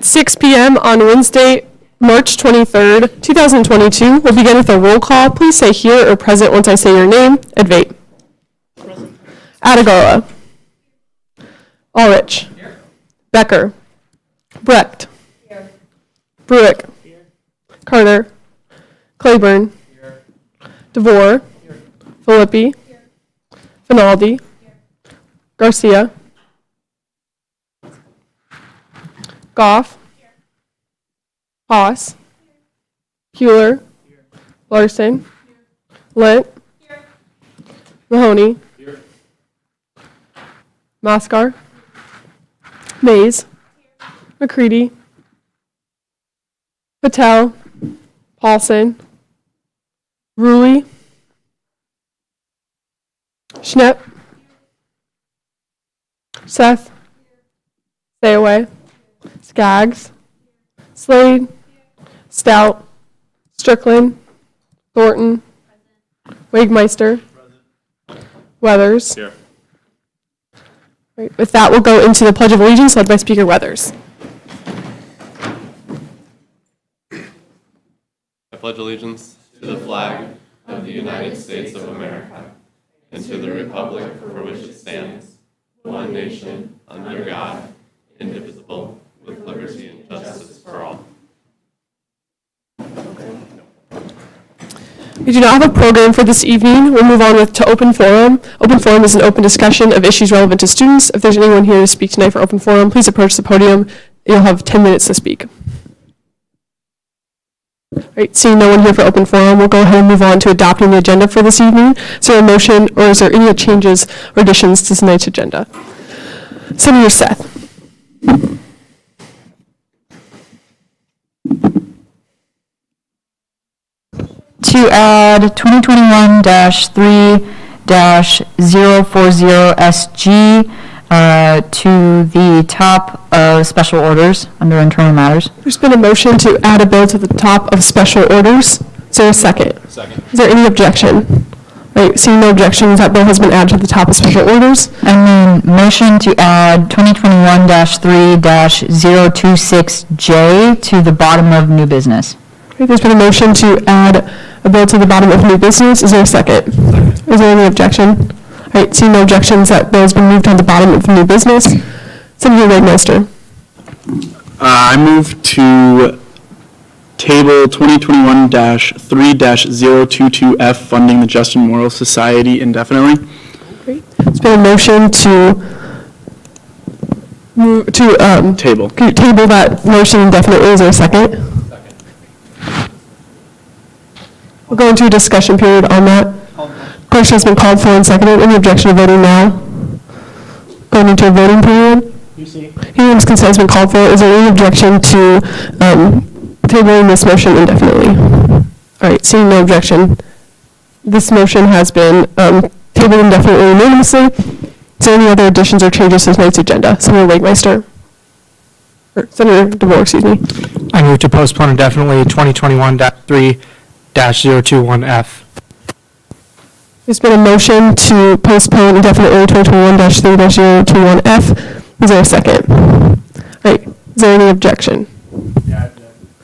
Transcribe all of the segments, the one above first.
6 p.m. on Wednesday, March 23rd, 2022. We'll begin with a roll call. Please say here or present once I say your name. Advait. Present. Adagala. Ulrich. Here. Becker. Brecht. Here. Bruick. Here. Carter. Claiborne. Here. DeVore. Here. Filippi. Here. Finaldi. Here. Garcia. Goff. Here. Haas. Here. Hewler. Here. Larson. Here. Lent. Here. Mahoney. Here. Mascar. Mays. Here. McCready. Patel. Paulson. Ruley. Schnepp. Seth. Sayaway. Skaggs. Slade. Stout. Strickland. Thornton. Wagmeister. Weathers. Here. Right, with that, we'll go into the Pledge of Allegiance led by Speaker Weathers. I pledge allegiance to the flag of the United States of America and to the republic for which it stands, one nation, under God, indivisible, with liberty and justice for all. We do not have a program for this evening. We'll move on to Open Forum. Open Forum is an open discussion of issues relevant to students. If there's anyone here to speak tonight for Open Forum, please approach the podium. You'll have 10 minutes to speak. All right, seeing no one here for Open Forum, we'll go ahead and move on to adopting the agenda for this evening. Is there a motion or is there any changes or additions to tonight's agenda? Senator Seth. To add 2021-3-040SG to the top of special orders under internal matters. There's been a motion to add a bill to the top of special orders. Is there a second? Second. Is there any objection? Right, seeing no objections, that bill has been added to the top of special orders. And then motion to add 2021-3-026J to the bottom of new business. Okay, there's been a motion to add a bill to the bottom of new business. Is there a second? Second. Is there any objection? All right, seeing no objections, that bill has been moved on the bottom of new business. Senator Wagmeister. I move to table 2021-3-022F, funding the Justin Memorial Society indefinitely. Great. There's been a motion to Table that motion indefinitely. Is there a second? Second. We'll go into a discussion period on that. Question has been called for and seconded. Any objection to voting now? Going into a voting period. Hearing's consent has been called for. Is there any objection to tabling this motion indefinitely? All right, seeing no objection, this motion has been tabled indefinitely unanimously. Is there any other additions or changes to tonight's agenda? Senator Wagmeister. Or Senator DeVore, excuse me. I move to postpone indefinitely 2021-3-021F. There's been a motion to postpone indefinitely 2021-3-021F. Is there a second? All right, is there any objection? Yeah.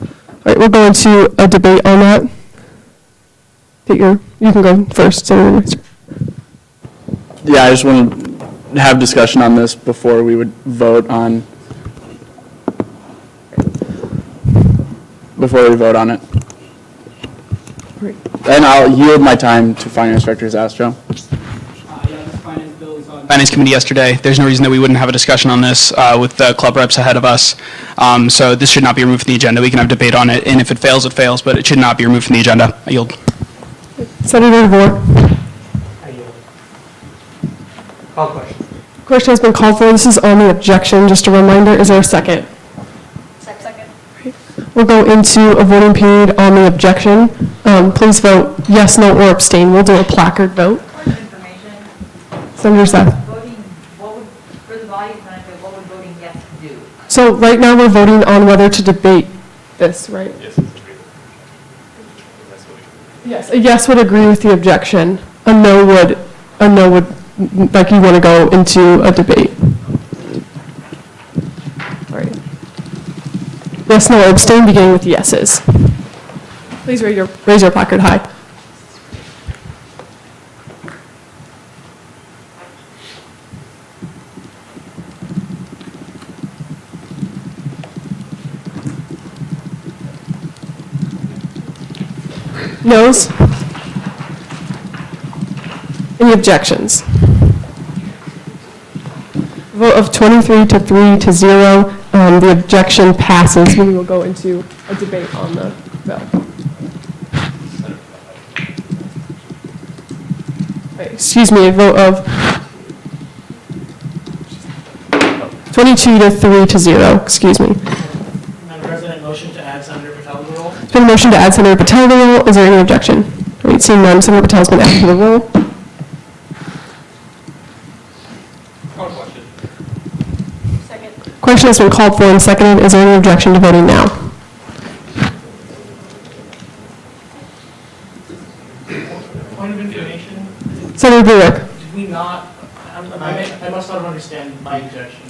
All right, we'll go into a debate on that. You can go first, Senator Wagmeister. Yeah, I just want to have discussion on this before we would vote on it. Right. And I'll yield my time to Finance Director Zastro. Finance Committee yesterday. There's no reason that we wouldn't have a discussion on this with the club reps ahead of us. So this should not be removed from the agenda. We can have debate on it, and if it fails, it fails, but it should not be removed from the agenda. I yield. Senator DeVore. I yield. Call question. Question has been called for. This is on the objection. Just a reminder, is there a second? Second. We'll go into a voting period on the objection. Please vote yes, no, or abstain. We'll do a placard vote. Senator Seth. For the body's benefit, what would voting yes do? So right now we're voting on whether to debate this, right? Yes, a yes would agree with the objection. A no would, like you want to go into a debate. All right. yes, no, or abstain, beginning with yeses. Please raise your placard high. Noes? Any objections? Vote of 23 to 3 to 0. The objection passes. We will go into a debate on the bill. Right, excuse me, a vote of 22 to 3 to 0, excuse me. Madam President, motion to add Senator Patel to the roll. There's been a motion to add Senator Patel to the roll. Is there any objection? All right, seeing none, Senator Patel has been added to the roll. Call question. Second. Question has been called for and seconded. Is there any objection to voting now? Point of information, Senator Burek. did we not, I must not have understood my objection.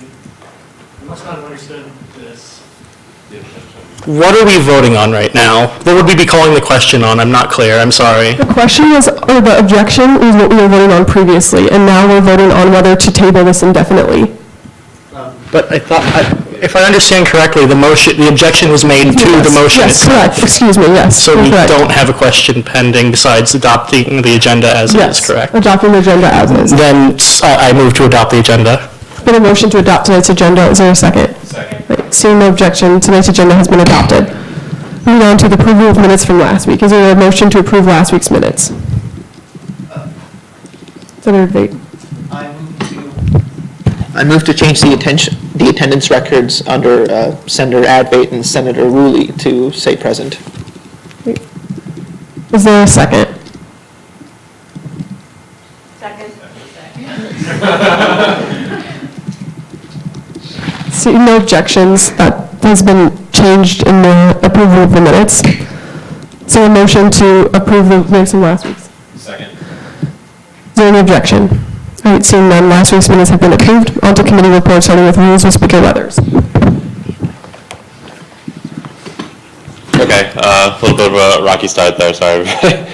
I must not have understood this. What are we voting on right now? What would we be calling the question on? I'm not clear, I'm sorry. The question was, or the objection is what we were voting on previously, and now we're voting on whether to table this indefinitely. But I thought, if I understand correctly, the objection was made to the motion Yes, itself. correct. Excuse me, yes. So we correct. don't have a question pending besides adopting the agenda as it is, correct? Yes, adopting the agenda as is. Then I move to adopt the agenda. Been a motion to adopt tonight's agenda. Is there a second? Second. Right, seeing no objection, tonight's agenda has been adopted. Moving on to the approval of minutes from last week. Is there a motion to approve last week's minutes? Senator Vate. I move to change the attendance records under Senator Advait and Senator Rulli to say present. Is there a second? Second. Seeing no objections, that has been changed in the approval of the minutes. So a motion to approve the minutes from last week's. Second. Is there any objection? All right, seeing none, last week's minutes have been approved. On to committee reports, starting with rules with Speaker Weathers. Okay, a little bit of a rocky start there, sorry everybody.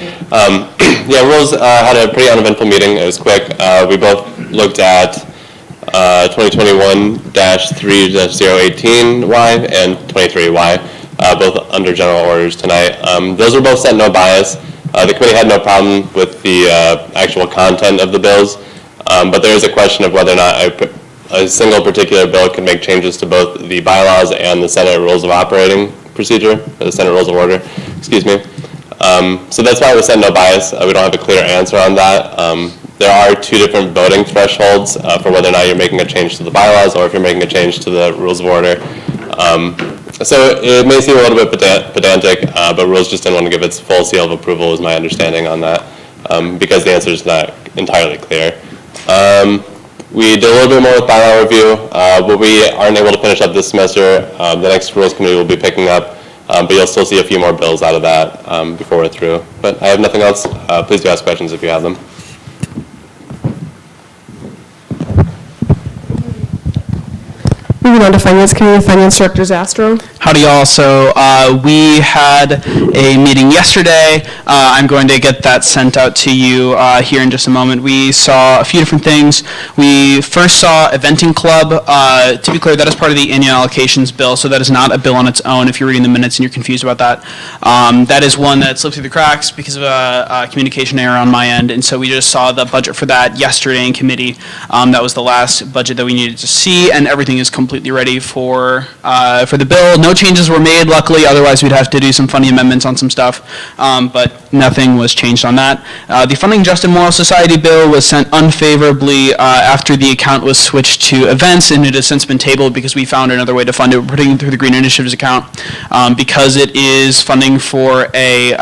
Yeah, Rules had a pretty uneventful meeting. It was quick. We both looked at 2021-3-018Y and 23Y, both under general orders tonight. Those were both set no bias. The committee had no problem with the actual content of the bills, but there is a question of whether or not a single particular bill can make changes to both the bylaws and the Senate Rules of Operating Procedure, or the Senate Rules of Order, excuse me. So that's why we said no bias. We don't have a clear answer on that. There are two different voting thresholds for whether or not you're making a change to the bylaws or if you're making a change to the Rules of Order. So it may seem a little bit pedantic, but Rules just didn't want to give its full seal of approval, is my understanding on that, because the answer is not entirely clear. We did a little bit more with bylaw review. What we aren't able to finish up this semester, the next Rules Committee will be picking up, but you'll still see a few more bills out of that before we're through. But I have nothing else. Please do ask questions if you have them. Moving on to Finance Committee, Finance Director Zastro. Howdy y'all. So we had a meeting yesterday. I'm going to get that sent out to you here in just a moment. We saw a few different things. We first saw Eventing Club. To be clear, that is part of the annual allocations bill, so that is not a bill on its own if you're reading the minutes and you're confused about that. That is one that slipped through the cracks because of a communication error on my end, and so we just saw the budget for that yesterday in committee. That was the last budget that we needed to see, and everything is completely ready for the bill. No changes were made, luckily, otherwise we'd have to do some funny amendments on some stuff, but nothing was changed on that. The Funding Just and Moral Society bill was sent unfavorably after the account was switched to events, and it has since been tabled because we found another way to fund it. We're putting it through the Green Initiatives account because it is funding for a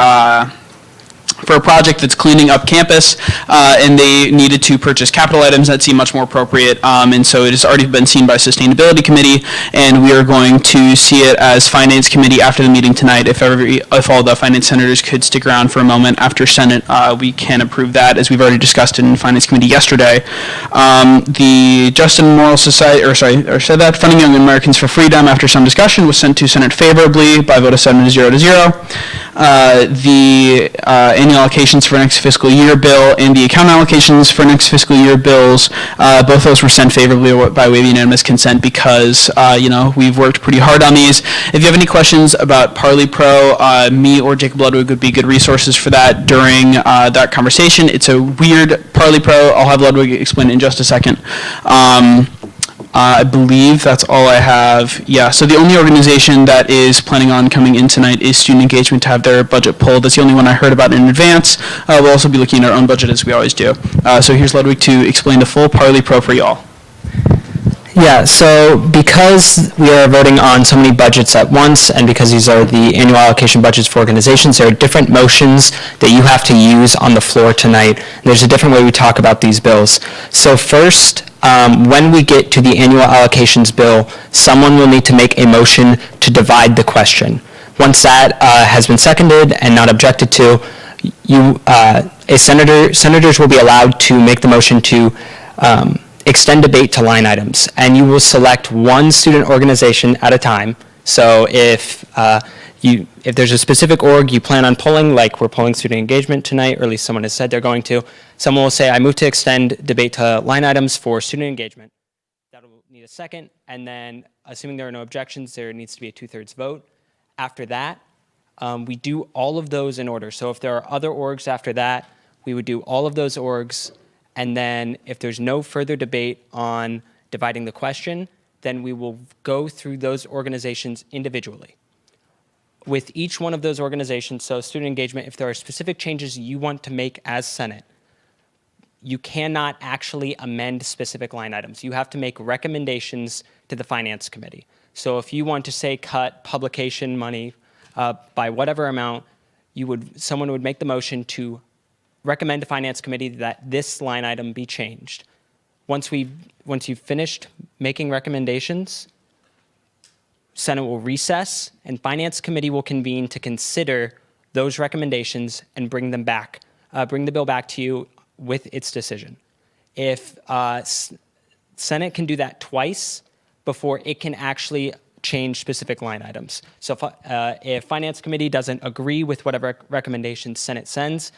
for a project that's cleaning up campus, and they needed to purchase capital items that seem much more appropriate, and so it has already been seen by Sustainability Committee, and we are going to see it as Finance Committee after the meeting tonight. If all the Finance Senators could stick around for a moment after Senate, we can approve that, as we've already discussed in Finance Committee yesterday. The Just and Moral Society, Funding Young Americans for Freedom, after some discussion, was sent to Senate favorably by a vote of 7-0 to 0. The annual allocations for next fiscal year bill and the account allocations for next fiscal year bills, both those were sent favorably by way of unanimous consent because, we've worked pretty hard on these. If you have any questions about Parley Pro, me or Jacob Ludwig would be good resources for that during that conversation. It's a weird Parley Pro. I'll have Ludwig explain it in just a second. I believe that's all I have. Yeah, so the only organization that is planning on coming in tonight is Student Engagement to have their budget pulled. That's the only one I heard about in advance. We'll also be looking at our own budget as we always do. So here's Ludwig to explain the full Parley Pro for y'all. Yeah, so because we are voting on so many budgets at once, and because these are the annual allocation budgets for organizations, there are different motions that you have to use on the floor tonight. There's a different way we talk about these bills. So first, when we get to the annual allocations bill, someone will need to make a motion to divide the question. Once that has been seconded and not objected to, senators will be allowed to make the motion to extend debate to line items, and you will select one student organization at a time. So if there's a specific org you plan on pulling, like we're pulling Student Engagement tonight, or at least someone has said they're going to, someone will say, I move to extend debate to line items for Student Engagement. That'll need a second, and then assuming there are no objections, there needs to be a 2/3 vote. After that, we do all of those in order. So if there are other orgs after that, we would do all of those orgs. And then if there's no further debate on dividing the question, then we will go through those organizations individually. With each one of those organizations, so Student Engagement, if there are specific changes you want to make as Senate, you cannot actually amend specific line items. You have to make recommendations to the Finance Committee. So if you want to say cut publication money by whatever amount, someone would make the motion to recommend to Finance Committee that this line item be changed. Once you've finished making recommendations, Senate will recess, and Finance Committee will convene to consider those recommendations and bring them back, bring the bill back to you with its decision. If Senate can do that twice before it can actually change specific line items. So if Finance Committee doesn't agree with whatever recommendations Senate sends,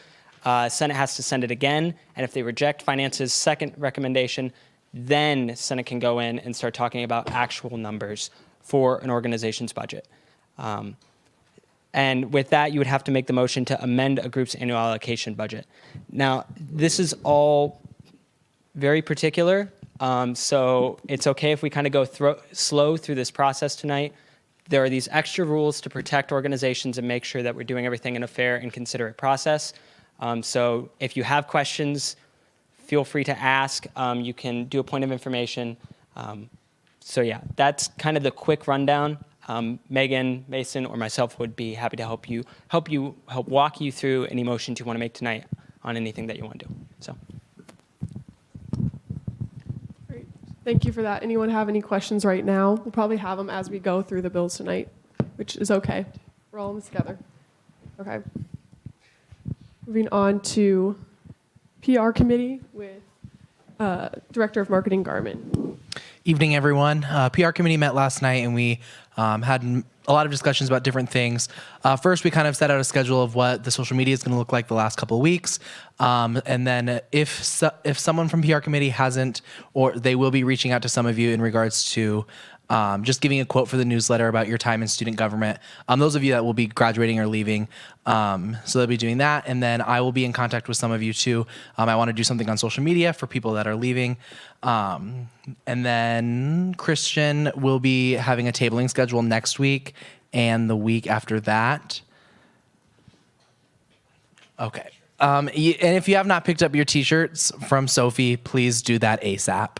Senate has to send it again, and if they reject Finance's second recommendation, then Senate can go in and start talking about actual numbers for an organization's budget. And with that, you would have to make the motion to amend a group's annual allocation budget. Now, this is all very particular, so it's okay if we kind of go slow through this process tonight. There are these extra rules to protect organizations and make sure that we're doing everything in a fair and considerate process. So if you have questions, feel free to ask. You can do a point of information. So yeah, that's kind of the quick rundown. Megan, Mason, or myself would be happy to help walk you through any motions you want to make tonight on anything that you want to do. So. Great. Thank you for that. Anyone have any questions right now? We'll probably have them as we go through the bills tonight, which is okay. We're all in this together. Okay. Moving on to PR committee with Director of Marketing Garment. Evening, everyone. PR committee met last night, and we had a lot of discussions about different things. First, we kind of set out a schedule of what the social media is going to look like the last couple of weeks. And then if someone from PR committee hasn't, or they will be reaching out to some of you in regards to just giving a quote for the newsletter about your time in student government. Those of you that will be graduating or leaving, so they'll be doing that. And then I will be in contact with some of you too. I want to do something on social media for people that are leaving. And then Christian will be having a tabling schedule next week and the week after that. Okay. And if you have not picked up your t-shirts from Sophie, please do that ASAP.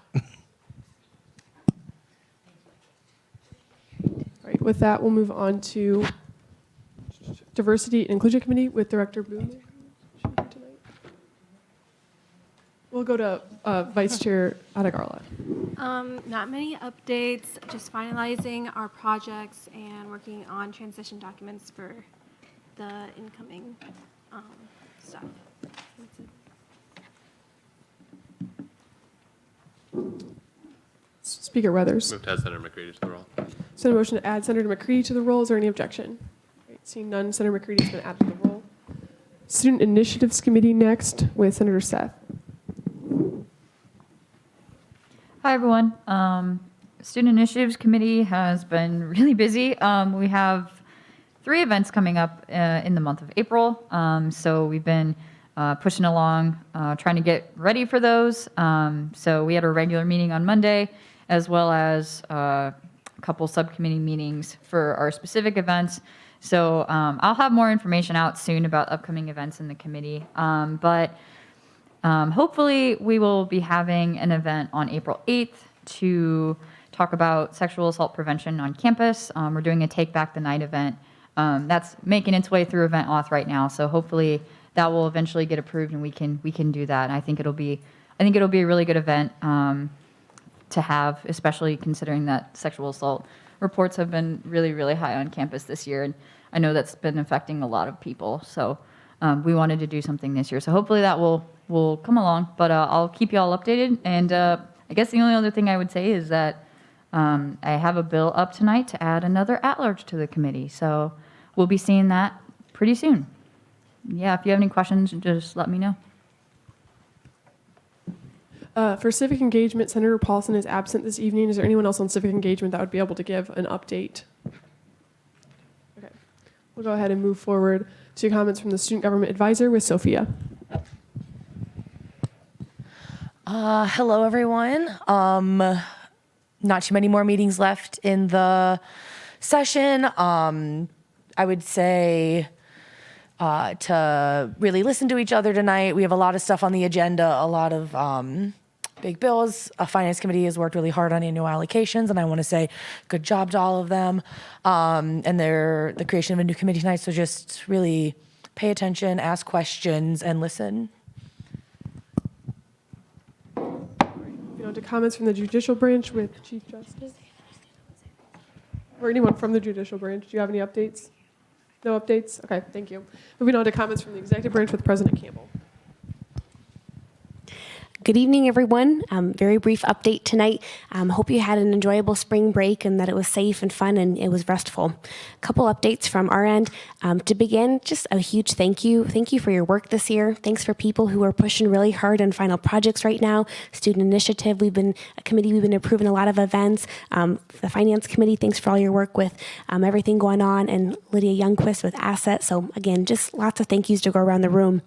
Right, with that, we'll move on to Diversity and Inclusion Committee with Director Boone. We'll go to Vice Chair Adegarla. Not many updates, just finalizing our projects and working on transition documents for the incoming stuff. That's it. Speaker Weathers. Move to add Senator McCready to the roll. So a motion to add Senator McCready to the roll. Is there any objection? Right, seeing none, Senator McCready has been added to the roll. Student Initiatives Committee next with Senator Seth. Hi, everyone. Student Initiatives Committee has been really busy. We have 3 events coming up in the month of April. So we've been pushing along, trying to get ready for those. So we had a regular meeting on Monday, as well as a couple subcommittee meetings for our specific events. So I'll have more information out soon about upcoming events in the committee. But hopefully we will be having an event on April 8th to talk about sexual assault prevention on campus. We're doing a Take Back the Night event. That's making its way through event auth right now. So hopefully that will eventually get approved and we can do that. And I think it'll be a really good event to have, especially considering that sexual assault reports have been really, really high on campus this year. And I know that's been affecting a lot of people. So we wanted to do something this year. So hopefully that will come along, but I'll keep you all updated. And I guess the only other thing I would say is that I have a bill up tonight to add another at-large to the committee. So we'll be seeing that pretty soon. Yeah, if you have any questions, just let me know. For Civic Engagement, Senator Paulson is absent this evening. Is there anyone else on Civic Engagement that would be able to give an update? Okay, we'll go ahead and move forward to comments from the Student Government Advisor with Sophia. Hello, everyone. Not too many more meetings left in the session. I would say to really listen to each other tonight. We have a lot of stuff on the agenda, a lot of big bills. A finance committee has worked really hard on annual allocations, and I want to say good job to all of them. And the creation of a new committee tonight, so just really pay attention, ask questions, and listen. Moving on to comments from the Judicial Branch with Chief Justice. Or anyone from the Judicial Branch. Do you have any updates? No updates? Okay, thank you. Moving on to comments from the Executive Branch with President Campbell. Good evening, everyone. Very brief update tonight. Hope you had an enjoyable spring break and that it was safe and fun and it was restful. A couple updates from our end. To begin, just a huge thank you. Thank you for your work this year. Thanks for people who are pushing really hard on final projects right now. Student Initiative, we've been approving a lot of events. The Finance Committee, thanks for all your work with everything going on, and Lydia Youngquist with Assets. So again, just lots of thank yous to go around the room.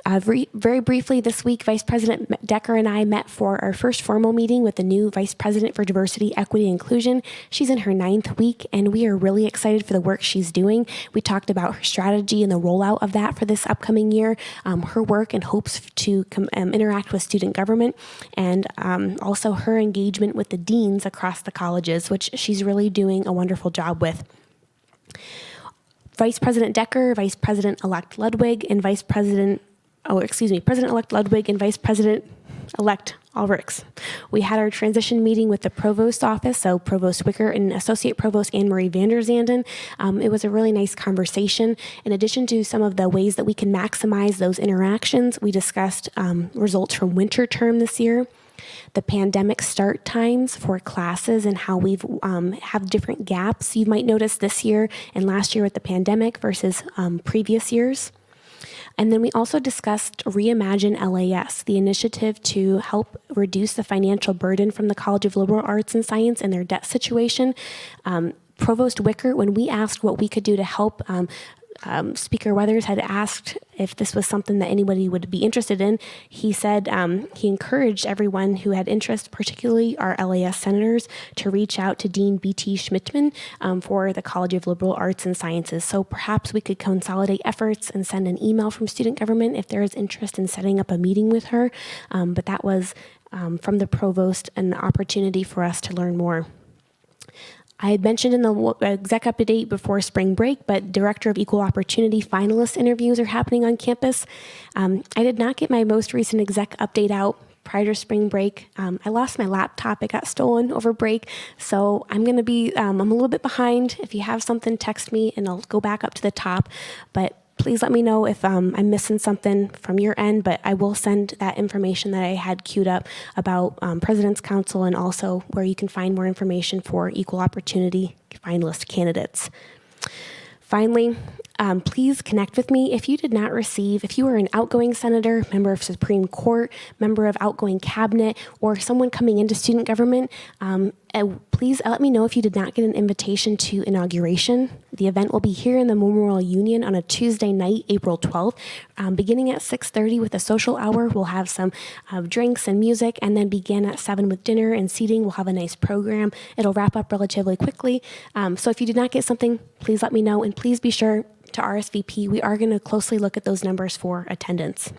Very briefly, this week, Vice President Decker and I met for our first formal meeting with the new Vice President for Diversity, Equity, and Inclusion. She's in her 9th week, and we are really excited for the work she's doing. We talked about her strategy and the rollout of that for this upcoming year, her work and hopes to interact with student government, and also her engagement with the deans across the colleges, which she's really doing a wonderful job with. Vice President Decker, Vice-President-elect Ludwig, and President-elect Ludwig and Vice President-elect Ulrichs. We had our transition meeting with the Provost's office, so Provost Wicker and Associate Provost Anne-Marie Vanderzanden. It was a really nice conversation. In addition to some of the ways that we can maximize those interactions, we discussed results from winter term this year, the pandemic start times for classes and how we've have different gaps you might notice this year and last year with the pandemic versus previous years. And then we also discussed Reimagine LAS, the initiative to help reduce the financial burden from the College of Liberal Arts and Science and their debt situation. Provost Wicker, when we asked what we could do to help, Speaker Weathers had asked if this was something that anybody would be interested in. He said he encouraged everyone who had interest, particularly our LAS senators, to reach out to Dean B.T. Schmidtman for the College of Liberal Arts and Sciences. So perhaps we could consolidate efforts and send an email from student government if there is interest in setting up a meeting with her. But that was from the provost an opportunity for us to learn more. I had mentioned in the exec update before spring break, but Director of Equal Opportunity finalist interviews are happening on campus. I did not get my most recent exec update out prior to spring break. I lost my laptop. It got stolen over break. So I'm going to be, I'm a little bit behind. If you have something, text me and I'll go back up to the top. But please let me know if I'm missing something from your end, but I will send that information that I had queued up about President's Council and also where you can find more information for equal opportunity finalist candidates. Finally, please connect with me if you did not receive, if you are an outgoing senator, member of Supreme Court, member of outgoing cabinet, or someone coming into student government, please let me know if you did not get an invitation to inauguration. The event will be here in the Memorial Union on a Tuesday night, April 12th, beginning at 6:30 with a social hour. We'll have some drinks and music, and then begin at 7 with dinner and seating. We'll have a nice program. It'll wrap up relatively quickly. So if you did not get something, please let me know, and please be sure to RSVP. We are going to closely look at those numbers for attendance.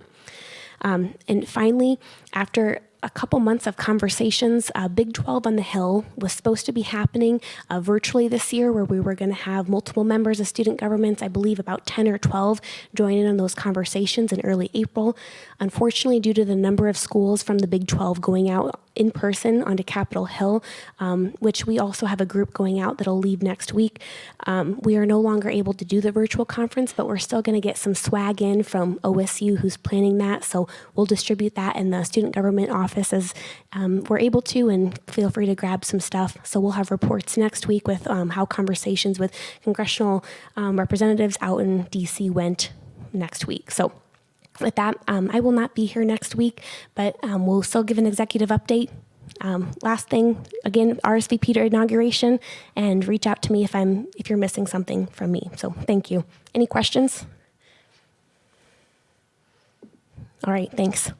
And finally, after a couple months of conversations, Big 12 on the Hill was supposed to be happening virtually this year, where we were going to have multiple members of student governments, I believe about 10 or 12, join in on those conversations in early April. Unfortunately, due to the number of schools from the Big 12 going out in person onto Capitol Hill, which we also have a group going out that'll leave next week, we are no longer able to do the virtual conference, but we're still going to get some swag in from OSU who's planning that, so we'll distribute that in the student government office as we're able to, and feel free to grab some stuff. So we'll have reports next week with how conversations with congressional representatives out in DC went next week. So with that, I will not be here next week, but we'll still give an executive update. Last thing, again, RSVP to inauguration, and reach out to me if you're missing something from me. So thank you. Any questions? All right, thanks.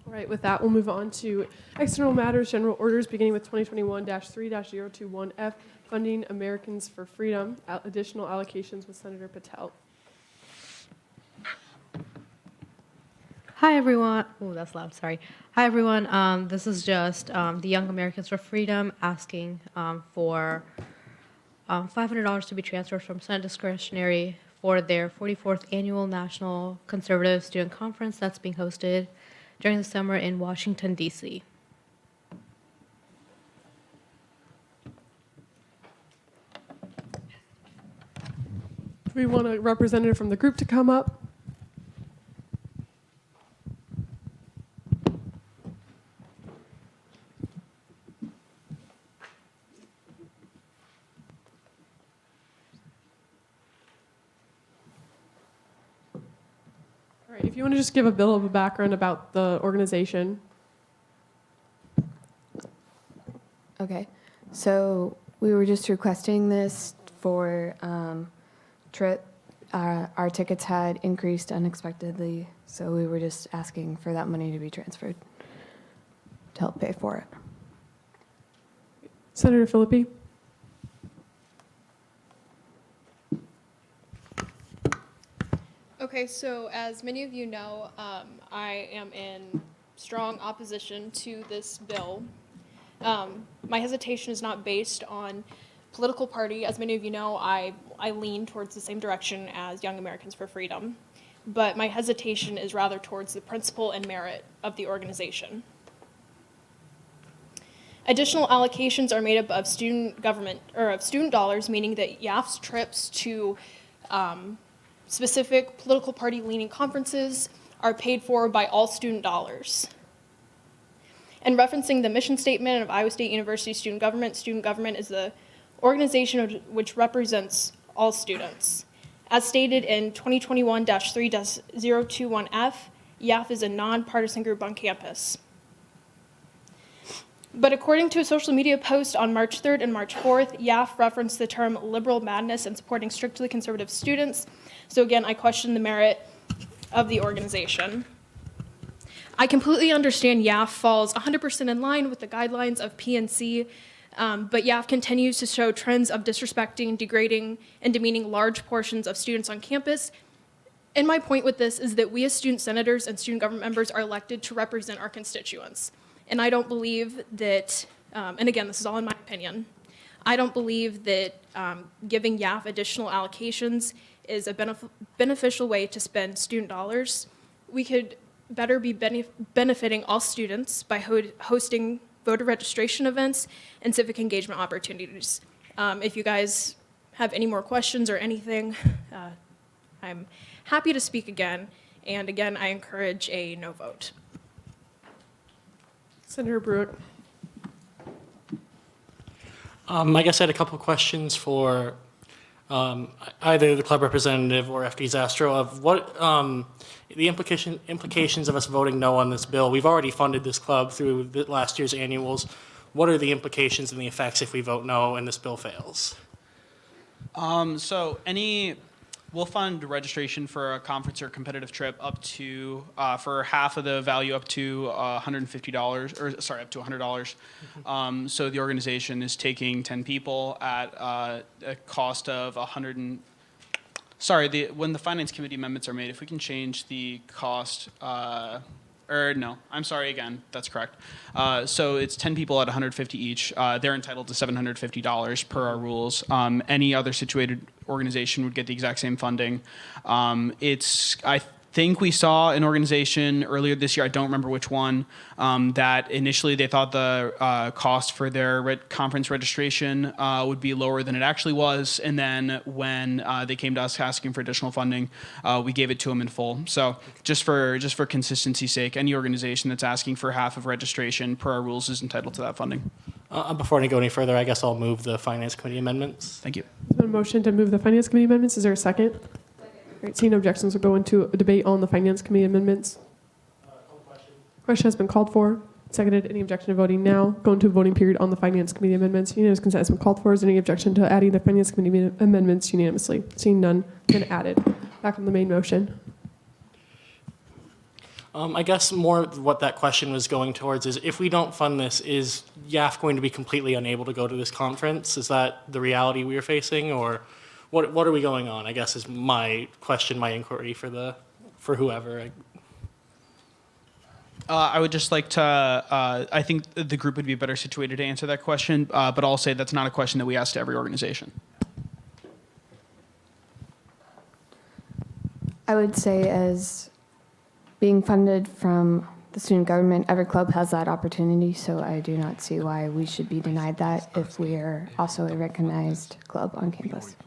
All right, with that, we'll move on to external matters, general orders, beginning with 2021-3-021F, funding Americans for Freedom, additional allocations with Senator Patel. Hi, everyone. Oh, that's loud. Sorry. Hi, everyone. This is just the Young Americans for Freedom asking for $500 to be transferred from Senate discretionary for their 44th Annual National Conservative Student Conference that's being hosted during the summer in Washington, D.C. Do we want a representative from the group to come up? All right, if you want to just give a bit of a background about the organization. Okay, so we were just requesting this for trip. Our tickets had increased unexpectedly, so we were just asking for that money to be transferred to help pay for it. Senator Philippi. Okay, so as many of you know, I am in strong opposition to this bill. My hesitation is not based on political party. As many of you know, I lean towards the same direction as Young Americans for Freedom, but my hesitation is rather towards the principle and merit of the organization. Additional allocations are made up of student government, or of student dollars, meaning that YAF's trips to specific political party leaning conferences are paid for by all student dollars. And referencing the mission statement of Iowa State University student government is the organization which represents all students. As stated in 2021-3-021F, YAF is a nonpartisan group on campus. But according to a social media post on March 3rd and March 4th, YAF referenced the term liberal madness and supporting strictly conservative students. So again, I question the merit of the organization. I completely understand YAF falls 100% in line with the guidelines of PNC, but YAF continues to show trends of disrespecting, degrading, and demeaning large portions of students on campus. And my point with this is that we as student senators and student government members are elected to represent our constituents. And I don't believe that, and again, this is all in my opinion, I don't believe that giving YAF additional allocations is a beneficial way to spend student dollars. We could better be benefiting all students by hosting voter registration events and civic engagement opportunities. If you guys have any more questions or anything, I'm happy to speak again. And again, I encourage a no vote. Senator Brewer. I guess I had a couple questions for either the club representative or FD Zastro of what the implications of us voting no on this bill. We've already funded this club through last year's annuals. What are the implications and the effects if we vote no and this bill fails? We'll fund registration for a conference or competitive trip up to, for half of the value up to $150, or sorry, up to $100. So the organization is taking 10 people at a cost of when the finance committee amendments are made, if we can change the cost, that's correct. So it's 10 people at $150 each. They're entitled to $750 per our rules. Any other situated organization would get the exact same funding. I think we saw an organization earlier this year, I don't remember which one, that initially they thought the cost for their conference registration would be lower than it actually was, and then when they came to us asking for additional funding, we gave it to them in full. So just for consistency's sake, any organization that's asking for half of registration per our rules is entitled to that funding. Before I go any further, I guess I'll move the Finance Committee amendments. Thank you. A motion to move the Finance Committee amendments. Is there a second? All right, seeing no objections, we'll go into a debate on the Finance Committee amendments. Question has been called for. Seconded. Any objection to voting now? Go into a voting period on the Finance Committee amendments. Unanimous consent has been called for. Is there any objection to adding the Finance Committee amendments unanimously? Seeing none, then added. Back on the main motion. I guess more what that question was going towards is if we don't fund this, is YAF going to be completely unable to go to this conference? Is that the reality we are facing, or what are we going on? I guess is my question, my inquiry for whoever. I would just like to, I think the group would be better situated to answer that question, but I'll say that's not a question that we ask to every organization. I would say as being funded from the student government, every club has that opportunity, so I do not see why we should be denied that if we are also a recognized club on campus.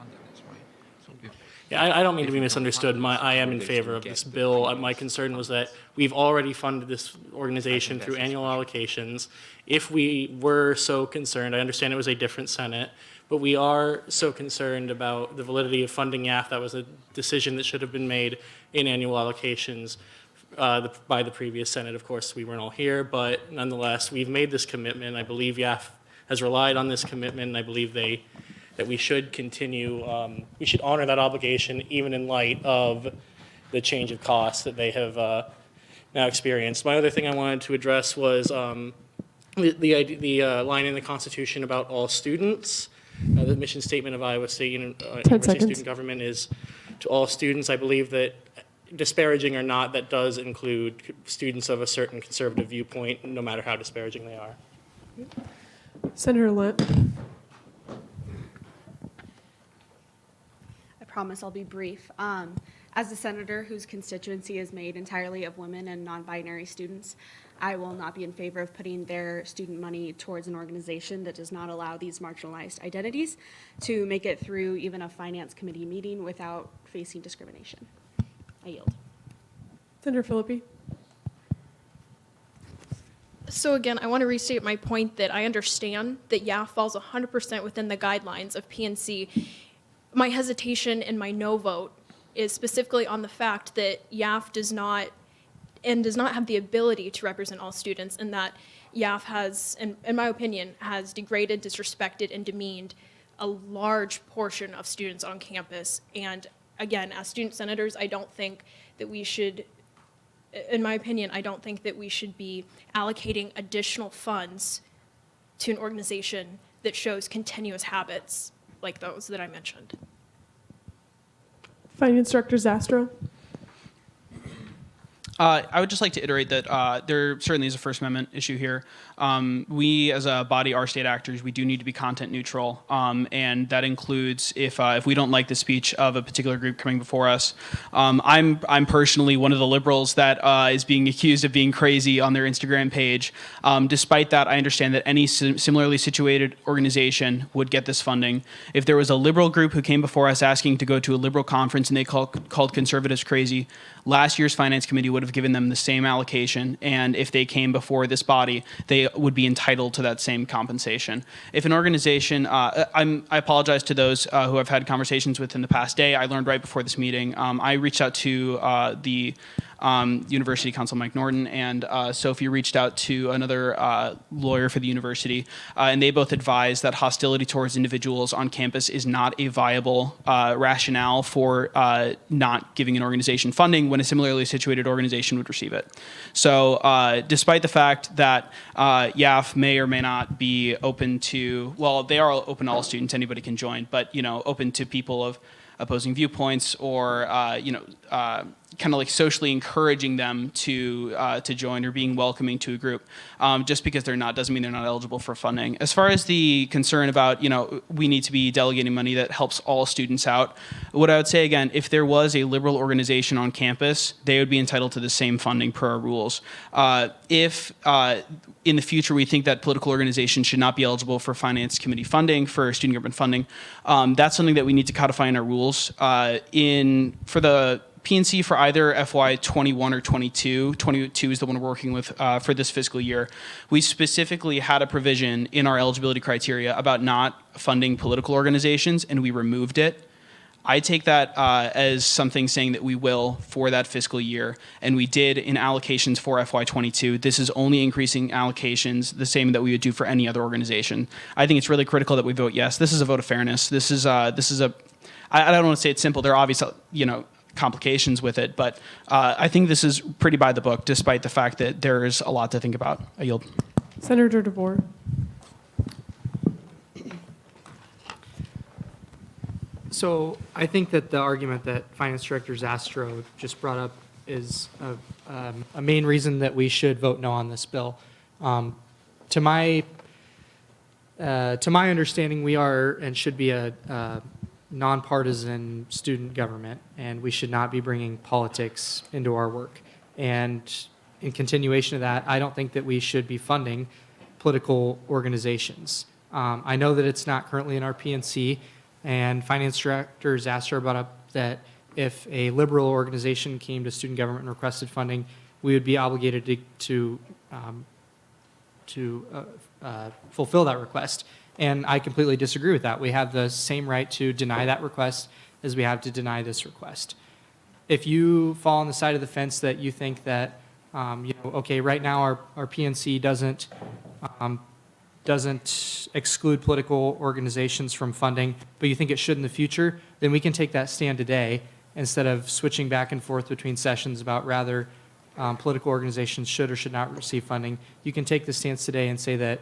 Yeah, I don't mean to be misunderstood. I am in favor of this bill. My concern was that we've already funded this organization through annual allocations. If we were so concerned, I understand it was a different Senate, but we are so concerned about the validity of funding YAF. That was a decision that should have been made in annual allocations by the previous Senate. Of course, we weren't all here, but nonetheless, we've made this commitment. I believe YAF has relied on this commitment, and I believe that we should continue, we should honor that obligation even in light of the change of costs that they have now experienced. My other thing I wanted to address was the line in the Constitution about all students. The mission statement of Iowa State University Student Government is to all students. I believe that, disparaging or not, that does include students of a certain conservative viewpoint, no matter how disparaging they are. Senator Lent. I promise I'll be brief. As a senator whose constituency is made entirely of women and non-binary students, I will not be in favor of putting their student money towards an organization that does not allow these marginalized identities to make it through even a finance committee meeting without facing discrimination. I yield. Senator Philippi. So again, I want to restate my point that I understand that YAF falls 100% within the guidelines of PNC. My hesitation in my no vote is specifically on the fact that YAF does not have the ability to represent all students, and that YAF has, in my opinion, has degraded, disrespected, and demeaned a large portion of students on campus. And again, as student senators, I don't think that we should, in my opinion, I don't think that we should be allocating additional funds to an organization that shows continuous habits like those that I mentioned. Finance Director Zastro. I would just like to iterate that there certainly is a First Amendment issue here. We, as a body, are state actors. We do need to be content neutral, and that includes if we don't like the speech of a particular group coming before us. I'm personally one of the liberals that is being accused of being crazy on their Instagram page. Despite that, I understand that any similarly situated organization would get this funding. If there was a liberal group who came before us asking to go to a liberal conference and they called conservatives crazy, last year's Finance Committee would have given them the same allocation, and if they came before this body, they would be entitled to that same compensation. If an organization, I apologize to those who I've had conversations with in the past day. I learned right before this meeting. I reached out to the University Counsel Mike Norton, and Sophie reached out to another lawyer for the university, and they both advised that hostility towards individuals on campus is not a viable rationale for not giving an organization funding when a similarly situated organization would receive it. So despite the fact that YAF may or may not be open to, well, they are open to all students, anybody can join, but, you know, open to people of opposing viewpoints or, kind of like socially encouraging them to join or being welcoming to a group. Just because they're not doesn't mean they're not eligible for funding. As far as the concern about, you know, we need to be delegating money that helps all students out, what I would say again, if there was a liberal organization on campus, they would be entitled to the same funding per our rules. If in the future we think that political organizations should not be eligible for Finance Committee funding, for student government funding, that's something that we need to codify in our rules. For the PNC for either FY 21 or 22. 22 is the one we're working with for this fiscal year. We specifically had a provision in our eligibility criteria about not funding political organizations, and we removed it. I take that as something saying that we will for that fiscal year, and we did in allocations for FY 22. This is only increasing allocations the same that we would do for any other organization. I think it's really critical that we vote yes. This is a vote of fairness. This is I don't want to say it's simple. There are obvious, complications with it, but I think this is pretty by the book, despite the fact that there is a lot to think about. I yield. Senator DeVore. So I think that the argument that Finance Director Zastro just brought up is a main reason that we should vote no on this bill. To my understanding, we are and should be a nonpartisan student government, and we should not be bringing politics into our work. And in continuation of that, I don't think that we should be funding political organizations. I know that it's not currently in our PNC, and Finance Director Zasser brought up that if a liberal organization came to student government and requested funding, we would be obligated to fulfill that request. And I completely disagree with that. We have the same right to deny that request as we have to deny this request. If you fall on the side of the fence that you think that, okay, right now our PNC doesn't exclude political organizations from funding, but you think it should in the future, then we can take that stand today instead of switching back and forth between sessions about rather political organizations should or should not receive funding. You can take the stance today and say that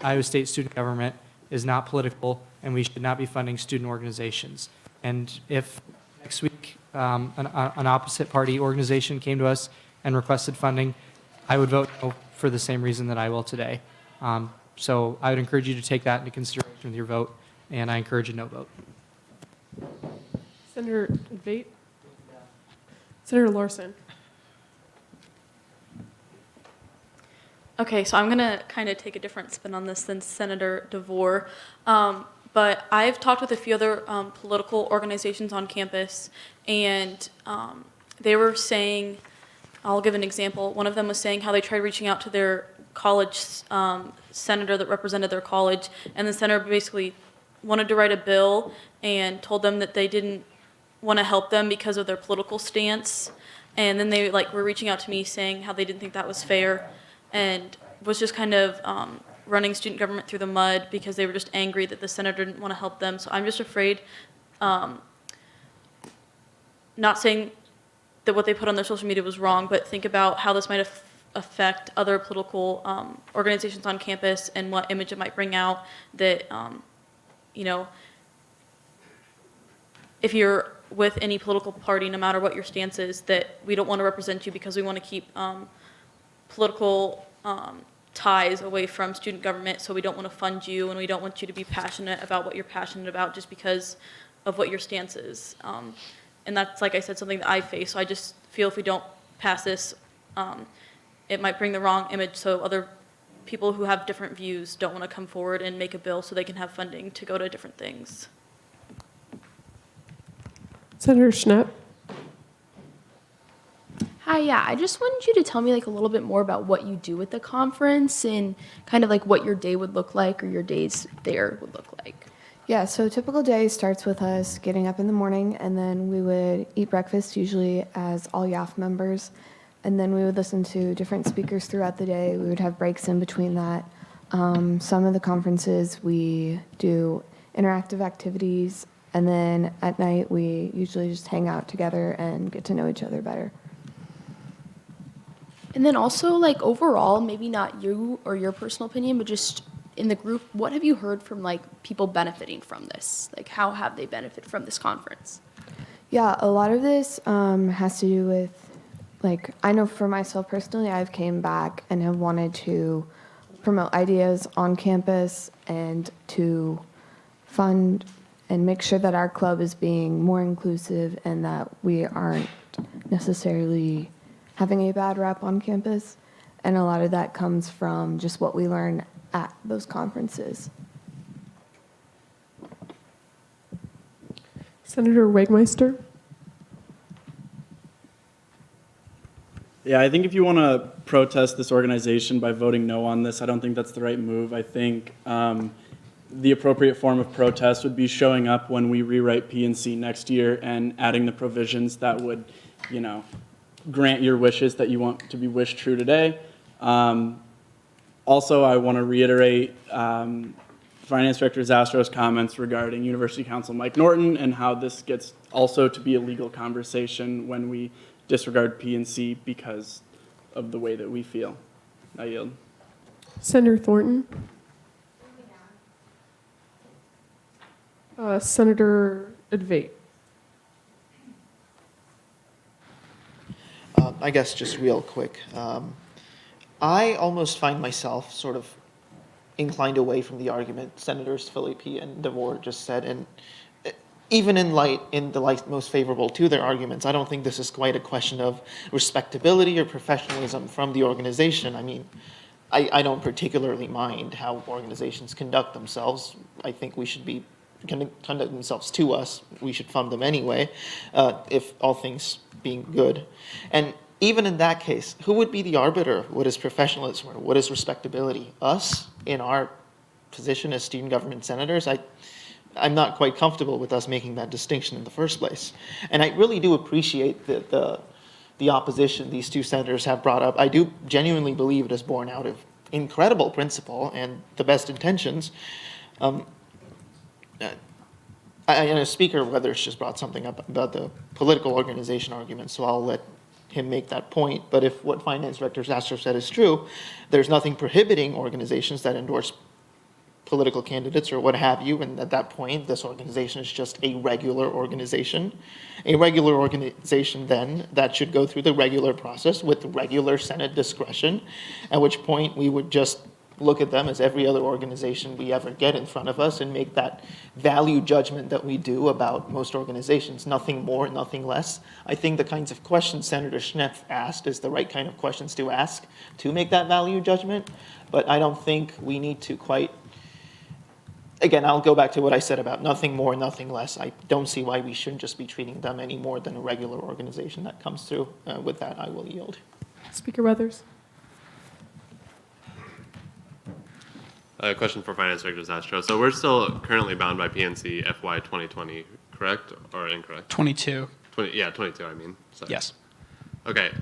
Iowa State student government is not political and we should not be funding student organizations. And if next week an opposite party organization came to us and requested funding, I would vote no for the same reason that I will today. So I would encourage you to take that into consideration with your vote, and I encourage a no vote. Senator Veit. Senator Larson. Okay, so I'm going to kind of take a different spin on this than Senator DeVore. But I've talked with a few other political organizations on campus, and they were saying, I'll give an example. One of them was saying how they tried reaching out to their college senator that represented their college, and the senator basically wanted to write a bill and told them that they didn't want to help them because of their political stance. And then they were reaching out to me saying how they didn't think that was fair, and was just kind of running student government through the mud because they were just angry that the senator didn't want to help them. So I'm just afraid, not saying that what they put on their social media was wrong, but think about how this might affect other political organizations on campus and what image it might bring out that, if you're with any political party, no matter what your stance is, that we don't want to represent you because we want to keep political ties away from student government, so we don't want to fund you, and we don't want you to be passionate about what you're passionate about just because of what your stance is. And that's, like I said, something that I face. So I just feel if we don't pass this, it might bring the wrong image, so other people who have different views don't want to come forward and make a bill so they can have funding to go to different things. Senator Schnapp. Hi, yeah, I just wanted you to tell me like a little bit more about what you do at the conference and kind of like what your day would look like or your days there would look like. Yeah, so a typical day starts with us getting up in the morning, and then we would eat breakfast, usually as all YAF members, and then we would listen to different speakers throughout the day. We would have breaks in between that. Some of the conferences we do interactive activities, and then at night we usually just hang out together and get to know each other better. And then also like overall, maybe not you or your personal opinion, but just in the group, what have you heard from like people benefiting from this? Like how have they benefited from this conference? Yeah, a lot of this has to do with, like, I know for myself personally, I've came back and have wanted to promote ideas on campus and to fund and make sure that our club is being more inclusive and that we aren't necessarily having a bad rap on campus. And a lot of that comes from just what we learn at those conferences. Senator Wegmeister. Yeah, I think if you want to protest this organization by voting no on this, I don't think that's the right move. I think the appropriate form of protest would be showing up when we rewrite P&C next year and adding the provisions that would, you know, grant your wishes that you want to be wished true today. Also, I want to reiterate Finance Director Zastro's comments regarding University Counsel Mike Norton and how this gets also to be a legal conversation when we disregard P&C because of the way that we feel. I yield. Senator Thornton. Senator Advait. I guess just real quick. I almost find myself sort of inclined away from the argument Senators Philippi and DeVore just said, and even in the light most favorable to their arguments, I don't think this is quite a question of respectability or professionalism from the organization. I mean, I don't particularly mind how organizations conduct themselves. I think we should be conduct themselves to us. We should fund them anyway, if all things being good. And even in that case, who would be the arbiter of what is professionalism or what is respectability? Us, in our position as student government senators? I'm not quite comfortable with us making that distinction in the first place. And I really do appreciate the opposition these two senators have brought up. I do genuinely believe it is born out of incredible principle and the best intentions. And a speaker, Weathers, just brought something up about the political organization argument, so I'll let him make that point. But if what Finance Director Zastro said is true, there's nothing prohibiting organizations that endorse political candidates or what have you, and at that point, this organization is just a regular organization. A regular organization, then, that should go through the regular process with regular Senate discretion, at which point we would just look at them as every other organization we ever get in front of us and make that value judgment that we do about most organizations, nothing more, nothing less. I think the kinds of questions Senator Schnepp asked is the right kind of questions to ask to make that value judgment, but I don't think we need to quite, again, I'll go back to what I said about nothing more, nothing less. I don't see why we shouldn't just be treating them any more than a regular organization that comes through. With that, I will yield. Speaker Weathers. A question for Finance Director Zastro. So we're still currently bound by PNC FY 2020, correct or incorrect? 22. 22, I mean. Sorry. Yes. Okay.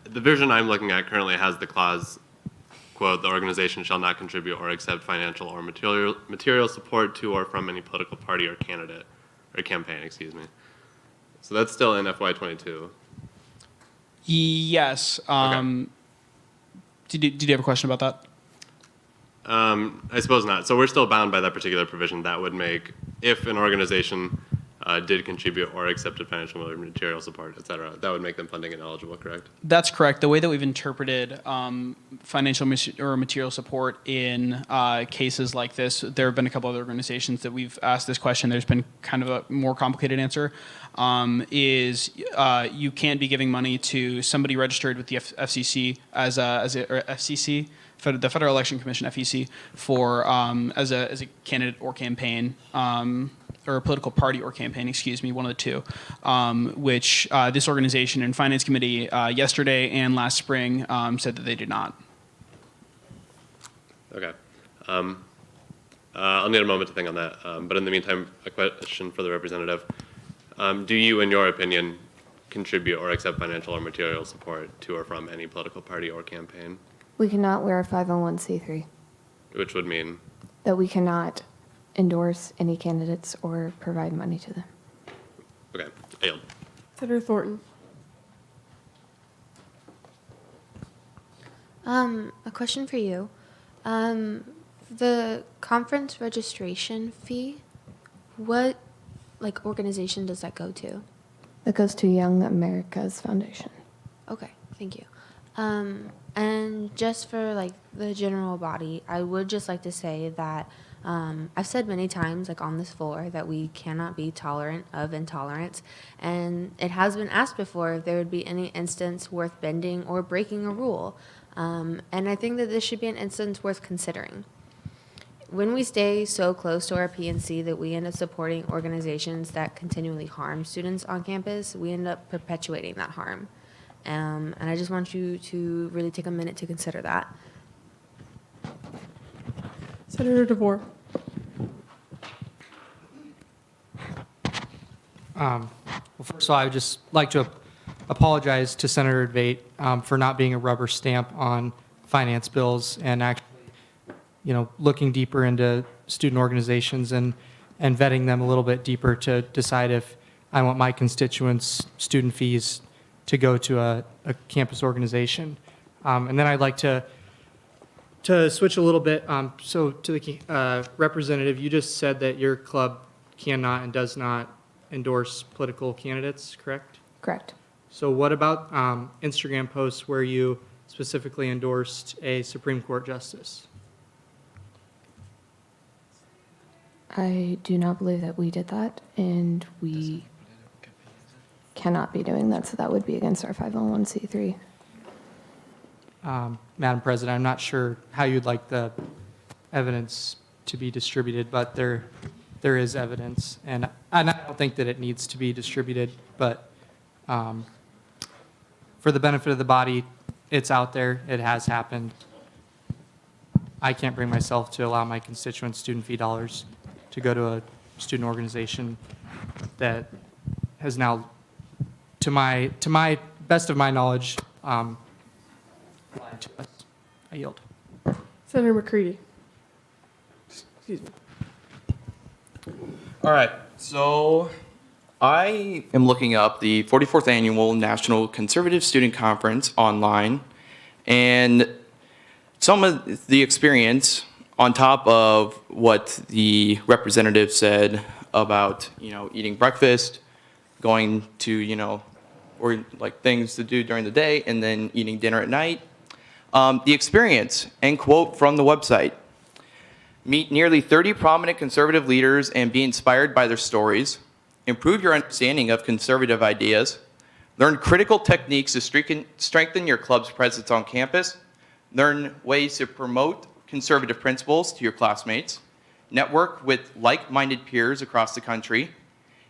The version I'm looking at currently has the clause, quote, the organization shall not contribute or accept financial or material support to or from any political party or candidate, or campaign, excuse me. So that's still in FY 22. Yes. Okay. Did you have a question about that? I suppose not. So we're still bound by that particular provision. That would make, if an organization did contribute or accepted financial or material support, et cetera. That would make them funding ineligible, correct? That's correct. The way that we've interpreted financial or material support in cases like this, there have been a couple other organizations that we've asked this question. There's been kind of a more complicated answer. You can't be giving money to somebody registered with the FCC or FCC, the Federal Election Commission, FEC, for as a candidate or campaign. Or a political party or campaign, excuse me, one of the two, which this organization and Finance Committee yesterday and last spring said that they did not. Okay. I'll need a moment to think on that. But in the meantime, a question for the representative. Do you, in your opinion, contribute or accept financial or material support to or from any political party or campaign? We cannot wear a 501c3. Which would mean? That we cannot endorse any candidates or provide money to them. Okay, I yield. Senator Thornton. A question for you. The conference registration fee, what organization does that go to? That goes to Young America's Foundation. Okay, thank you. And just for the general body, I would just like to say that I've said many times on this floor that we cannot be tolerant of intolerance, and it has been asked before if there would be any instance worth bending or breaking a rule, and I think that this should be an instance worth considering. When we stay so close to our PNC that we end up supporting organizations that continually harm students on campus, we end up perpetuating that harm. And I just want you to really take a minute to consider that. Senator DeVore. Well, first of all, I would just like to apologize to Senator Debate for not being a rubber stamp on finance bills and actually, looking deeper into student organizations and vetting them a little bit deeper to decide if I want my constituents' student fees to go to a campus organization. And then I'd like to switch a little bit. So to the representative, you just said that your club cannot and does not endorse political candidates, correct? Correct. So what about Instagram posts where you specifically endorsed a Supreme Court justice? I do not believe that we did that, and we cannot be doing that, so that would be against our 501c3. Madam President, I'm not sure how you'd like the evidence to be distributed, but there is evidence, and I don't think that it needs to be distributed, but for the benefit of the body, it's out there, it has happened. I can't bring myself to allow my constituents' student fee dollars to go to a student organization that has now, to my best of my knowledge, lied to us. I yield. Senator McCready. Excuse me. All right, so I am looking up the 44th Annual National Conservative Student Conference online, and some of the experience on top of what the representative said about, eating breakfast, going to, or things to do during the day, and then eating dinner at night. The experience, and quote from the website, meet nearly 30 prominent conservative leaders and be inspired by their stories, improve your understanding of conservative ideas, learn critical techniques to strengthen your club's presence on campus, learn ways to promote conservative principles to your classmates, network with like-minded peers across the country,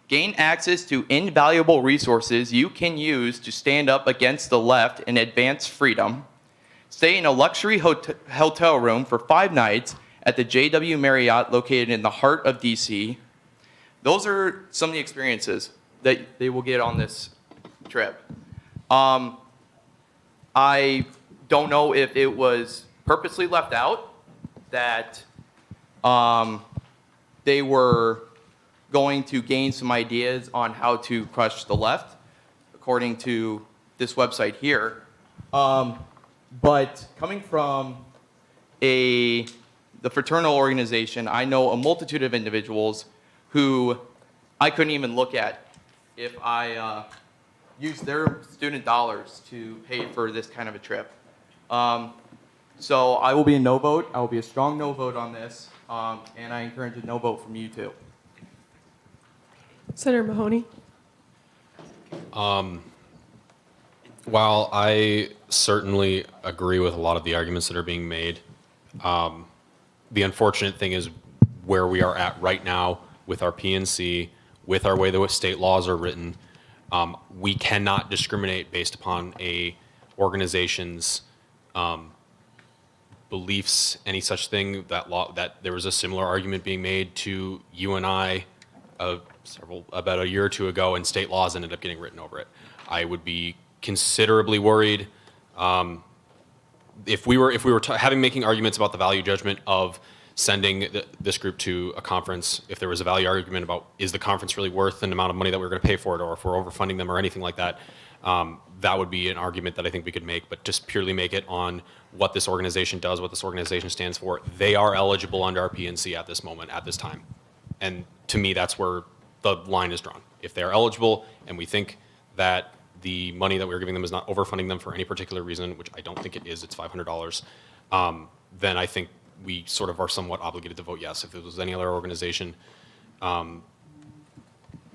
gain access to invaluable resources you can use to stand up against the left and advance freedom, stay in a luxury hotel room for 5 nights at the JW Marriott located in the heart of DC. Those are some of the experiences that they will get on this trip. I don't know if it was purposely left out that they were going to gain some ideas on how to crush the left, according to this website here. But coming from the fraternal organization, I know a multitude of individuals who I couldn't even look at if I used their student dollars to pay for this kind of a trip. So I will be a no vote. I will be a strong no vote on this, and I encourage a no vote from you too. Senator Mahoney. While I certainly agree with a lot of the arguments that are being made, the unfortunate thing is where we are at right now with our PNC, with our way the state laws are written, we cannot discriminate based upon a organization's beliefs, any such thing. That there was a similar argument being made to you and I about a year or two ago, and state laws ended up getting written over it. I would be considerably worried if we were making arguments about the value judgment of sending this group to a conference. If there was a value argument about is the conference really worth the amount of money that we're going to pay for it, or if we're overfunding them or anything like that, that would be an argument that I think we could make. But just purely make it on what this organization does, what this organization stands for. They are eligible under our PNC at this moment, at this time, and to me, that's where the line is drawn. If they are eligible, and we think that the money that we're giving them is not overfunding them for any particular reason, which I don't think it is, it's $500, then I think we sort of are somewhat obligated to vote yes. If it was any other organization,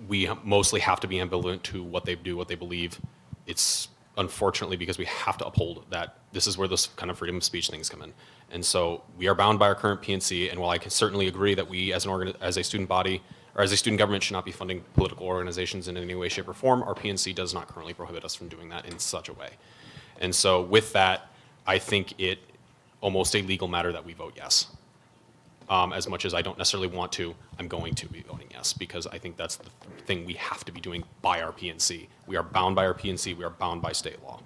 we mostly have to be ambivalent to what they do, what they believe. It's unfortunately because we have to uphold that. This is where this kind of freedom of speech things come in. And so we are bound by our current PNC, and while I can certainly agree that we as a student body, or as a student government, should not be funding political organizations in any way, shape, or form, our PNC does not currently prohibit us from doing that in such a way. And so with that, I think it almost a legal matter that we vote yes. As much as I don't necessarily want to, I'm going to be voting yes, because I think that's the thing we have to be doing by our PNC. We are bound by our PNC, we are bound by state law.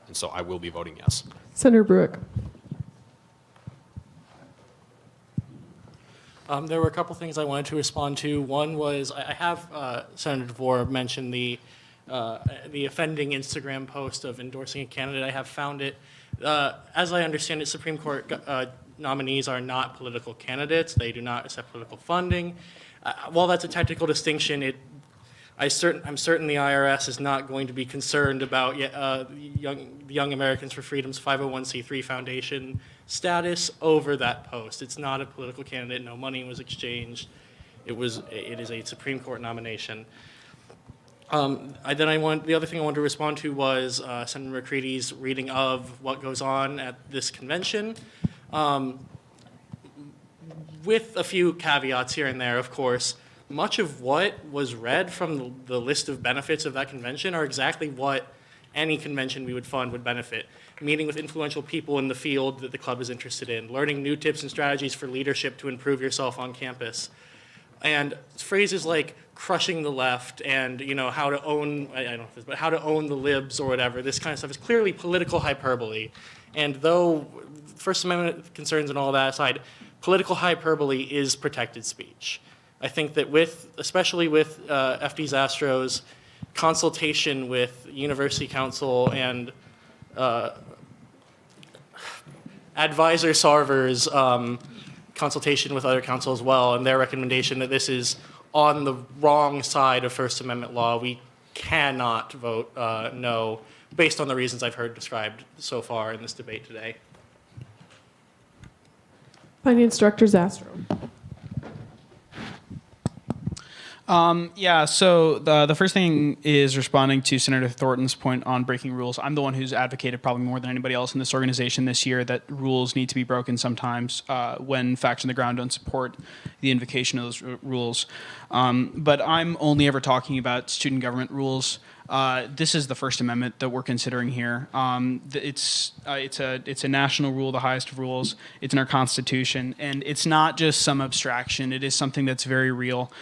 And so I will be voting yes. Senator Brewick. There were a couple things I wanted to respond to. One was I have Senator DeVore mention the offending Instagram post of endorsing a candidate. I have found it. As I understand it, Supreme Court nominees are not political candidates. They do not accept political funding. While that's a technical distinction, I'm certain the IRS is not going to be concerned about Young Americans for Freedom's 501c3 foundation status over that post. It's not a political candidate. No money was exchanged. It is a Supreme Court nomination. The other thing I wanted to respond to was Senator McCready's reading of what goes on at this convention. With a few caveats here and there, of course, much of what was read from the list of benefits of that convention are exactly what any convention we would fund would benefit. Meeting with influential people in the field that the club is interested in, learning new tips and strategies for leadership to improve yourself on campus. And phrases like crushing the left and how to own, I don't know if this, but how to own the libs or whatever, this kind of stuff is clearly political hyperbole. And though First Amendment concerns and all that aside, political hyperbole is protected speech. I think that especially with FD Zastro's consultation with University Council and Advisor Sarver's consultation with other council as well, and their recommendation that this is on the wrong side of First Amendment law, we cannot vote no, based on the reasons I've heard described so far in this debate today. Finance Director Zastro. So the first thing is responding to Senator Thornton's point on breaking rules. I'm the one who's advocated probably more than anybody else in this organization this year that rules need to be broken sometimes when facts on the ground don't support the invocation of those rules. But I'm only ever talking about student government rules. This is the First Amendment that we're considering here. It's a national rule, the highest of rules. It's in our Constitution, and it's not just some abstraction. It is something that's very real.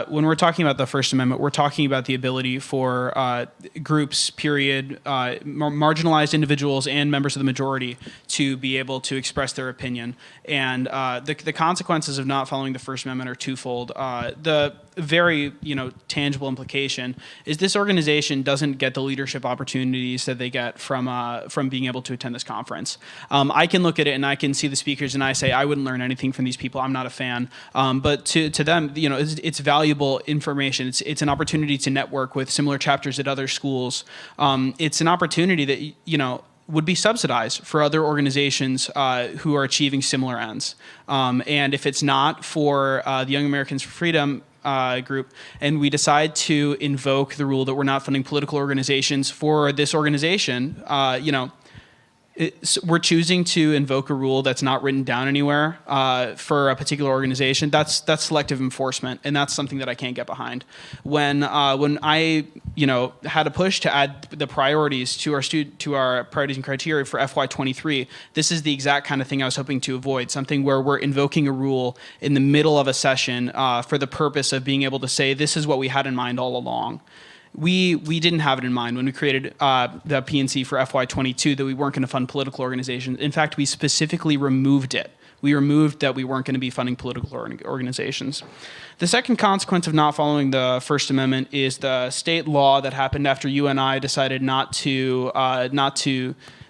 When we're talking about the First Amendment, we're talking about the ability for groups, marginalized individuals and members of the majority to be able to express their opinion. And the consequences of not following the First Amendment are twofold. The very tangible implication is this organization organization doesn't get the leadership opportunities that they get from being able to attend this conference. I can look at it and I can see the speakers and I say, I wouldn't learn anything from these people. I'm not a fan. But to them, it's valuable information. It's an opportunity to network with similar chapters at other schools. It's an opportunity that, would be subsidized for other organizations who are achieving similar ends. And if it's not for the Young Americans for Freedom group, and we decide to invoke the rule that we're not funding political organizations for this organization, we're choosing to invoke a rule that's not written down anywhere for a particular organization. That's selective enforcement, and that's something that I can't get behind. When I had a push to add the priorities to our priorities and criteria for FY23, this is the exact kind of thing I was hoping to avoid. Something where we're invoking a rule in the middle of a session for the purpose of being able to say this is what we had in mind all along. We didn't have it in mind when we created the PNC for FY22 that we weren't going to fund political organizations. In fact, we specifically removed it. We removed that we weren't going to be funding political organizations. The second consequence of not following the First Amendment is the state law that happened after UNI decided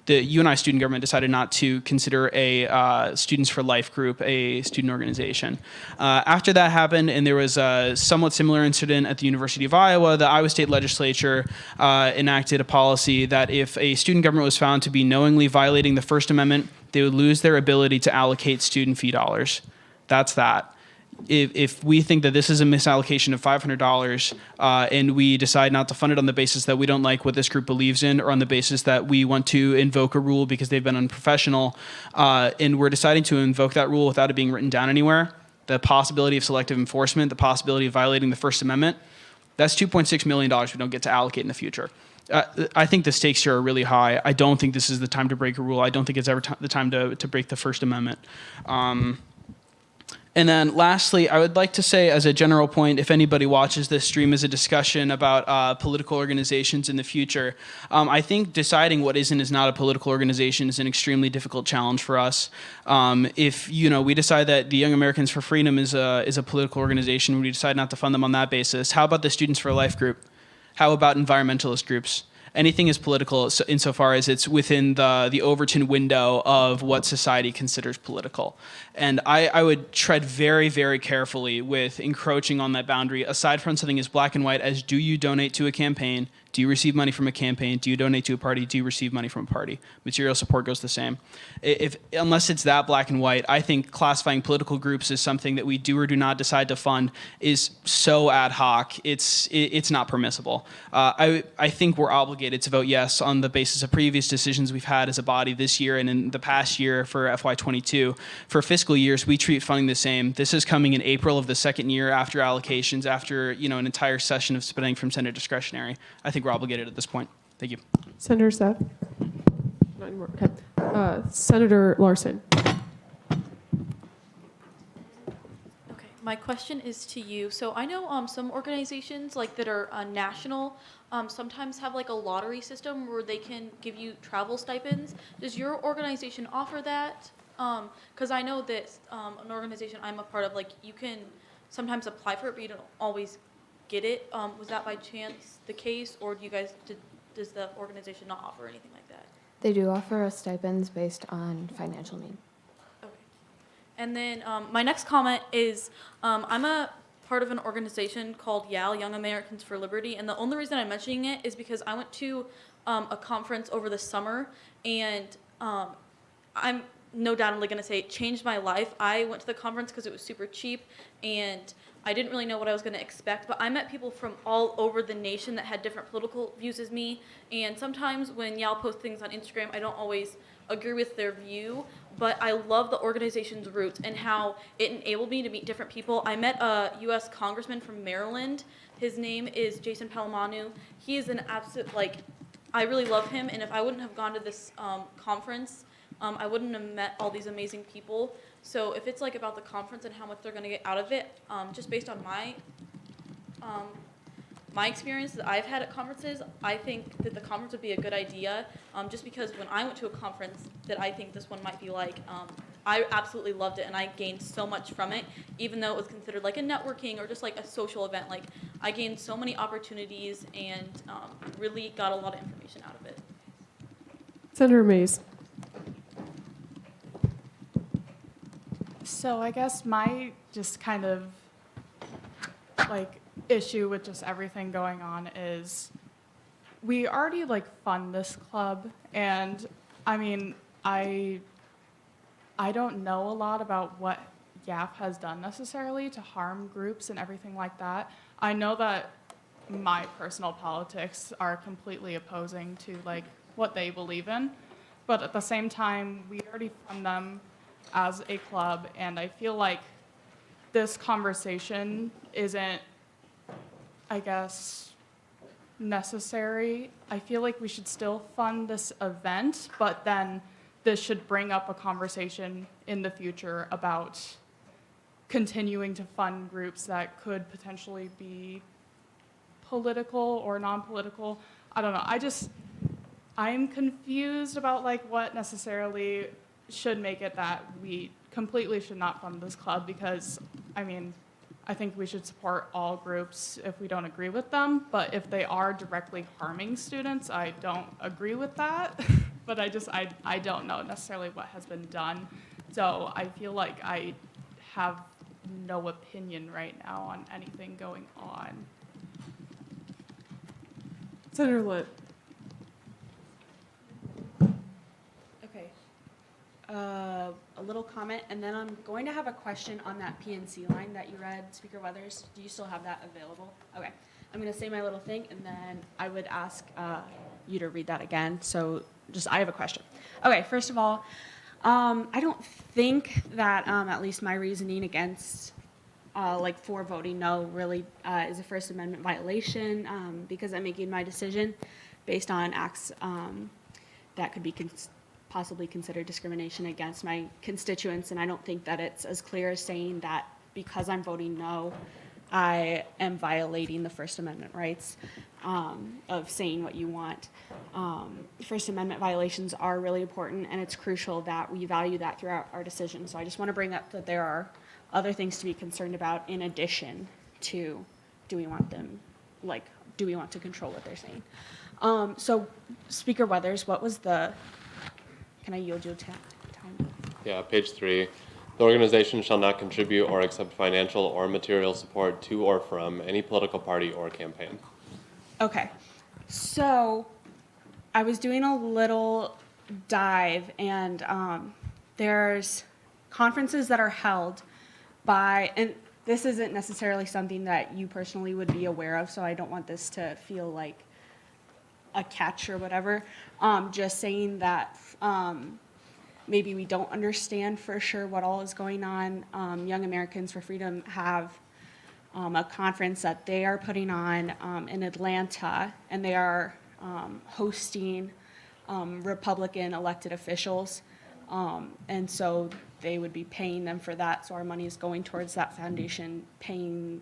the UNI student government decided not to consider a Students for Life group a student organization. After that happened, and there was a somewhat similar incident at the University of Iowa, the Iowa State Legislature enacted a policy that if a student government was found to be knowingly violating the First Amendment, they would lose their ability to allocate student fee dollars. That's that. If we think that this is a misallocation of $500 and we decide not to fund it on the basis that we don't like what this group believes in, or on the basis that we want to invoke a rule because they've been unprofessional, and we're deciding to invoke that rule without it being written down anywhere, the possibility of selective enforcement, the possibility of violating the First Amendment, that's $2.6 million we don't get to allocate in the future. I think the stakes here are really high. I don't think this is the time to break a rule. I don't think it's ever the time to break the First Amendment. And then lastly, I would like to say as a general point, if anybody watches this stream as a discussion about political organizations in the future, I think deciding what is and is not a political organization is an extremely difficult challenge for us. If we decide that the Young Americans for Freedom is a political organization, we decide not to fund them on that basis. How about the Students for Life group? How about environmentalist groups? Anything is political insofar as it's within the Overton window of what society considers political. And I would tread very, very carefully with encroaching on that boundary, aside from something as black and white as, do you donate to a campaign? Do you receive money from a campaign? Do you donate to a party? Do you receive money from a party? Material support goes the same. Unless it's that black and white, I think classifying political groups as something that we do or do not decide to fund is so ad hoc, it's not permissible. I think we're obligated to vote yes on the basis of previous decisions we've had as a body this year and in the past year for FY22. For fiscal years, we treat funding the same. This is coming in April of the second year after allocations, after an entire session of spending from Senate discretionary. I think we're obligated at this point. Thank you. Senator Seth? Not anymore. Okay. Senator Larson. Okay, my question is to you. So I know some organizations that are national sometimes have a lottery system where they can give you travel stipends. Does your organization offer that? Because I know that an organization I'm a part of, you can sometimes apply for it, but you don't always get it. Was that by chance the case, or does the organization not offer anything like that? They do offer us stipends based on financial need. Okay. And then my next comment is I'm a part of an organization called YAL, Young Americans for Liberty, and the only reason I'm mentioning it is because I went to a conference over the summer, and I'm no doubt I'm going to say it changed my life. I went to the conference because it was super cheap, and I didn't really know what I was going to expect, but I met people from all over the nation that had different political views as me, and sometimes when y'all post things on Instagram, I don't always agree with their view, but I love the organization's roots and how it enabled me to meet different people. I met a U.S. congressman from Maryland. His name is Jason Palomano. He is an absolute, I really love him, and if I wouldn't have gone to this conference, I wouldn't have met all these amazing people. So if it's about the conference and how much they're going to get out of it, just based on my experience that I've had at conferences, I think that the conference would be a good idea. Just because when I went to a conference that I think this one might be I absolutely loved it and I gained so much from it, even though it was considered a networking or just a social event. I gained so many opportunities and really got a lot of information out of it. Senator Mays. So I guess my just kind of like issue with just everything going on is we already like fund this club, and I mean I don't know a lot about what YAF has done necessarily to harm groups and everything like that. I know that my personal politics are completely opposing to like what they believe in, but at the same time we already fund them as a club, and I feel like this conversation isn't, I guess, necessary. I feel like we should still fund this event, but then this should bring up a conversation in the future about continuing to fund groups that could potentially be political or non-political. I don't know. I'm confused about like what necessarily should make it that we completely should not fund this club, because I mean, I think we should support all groups if we don't agree with them, but if they are directly harming students, I don't agree with that. But I don't know necessarily what has been done. So I feel like I have no opinion right now on anything going on. Senator Litt. Okay. A little comment, and then I'm going to have a question on that PNC line that you read, Speaker Weathers. Do you still have that available? Okay. I'm going to say my little thing, and then I would ask you to read that again. So I have a question. Okay, first of all, I don't think that at least my reasoning against for voting no really is a First Amendment violation, because I'm making my decision based on acts that could be possibly considered discrimination against my constituents, and I don't think that it's as clear as saying that because I'm voting no, I am violating the First Amendment rights of saying what you want. First Amendment violations are really important, and it's crucial that we value that throughout our decision. So I just want to bring up that there are other things to be concerned about in addition to do we want to control what they're saying. So Speaker Weathers, what was can I yield you time? Yeah, page 3. The organization shall not contribute or accept financial or material support to or from any political party or campaign. Okay, so I was doing a little dive, and there's conferences that are held by, and this isn't necessarily something that you personally would be aware of, so I don't want this to feel like a catch or whatever. Just saying that maybe we don't understand for sure what all is going on. Young Americans for Freedom have a conference that they are putting on in Atlanta, and they are hosting Republican elected officials, and so they would be paying them for that, so our money is going towards that foundation paying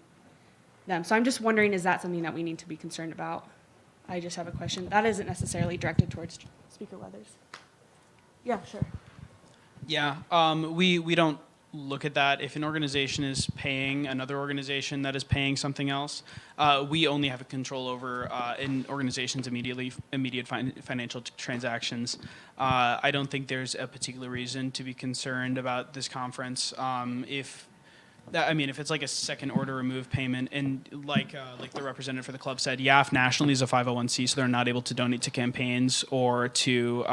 them. So I'm just wondering, is that something that we need to be concerned about? I just have a question. That isn't necessarily directed towards Speaker Weathers. Yeah, sure. Yeah, we don't look at that. If an organization is paying another organization that is paying something else, we only have a control over an organization's immediate financial transactions. I don't think there's a particular reason to be concerned about this conference. If it's like a second order remove payment, and like the representative for the club said, YAF nationally is a 501c, so they're not able to donate to campaigns or to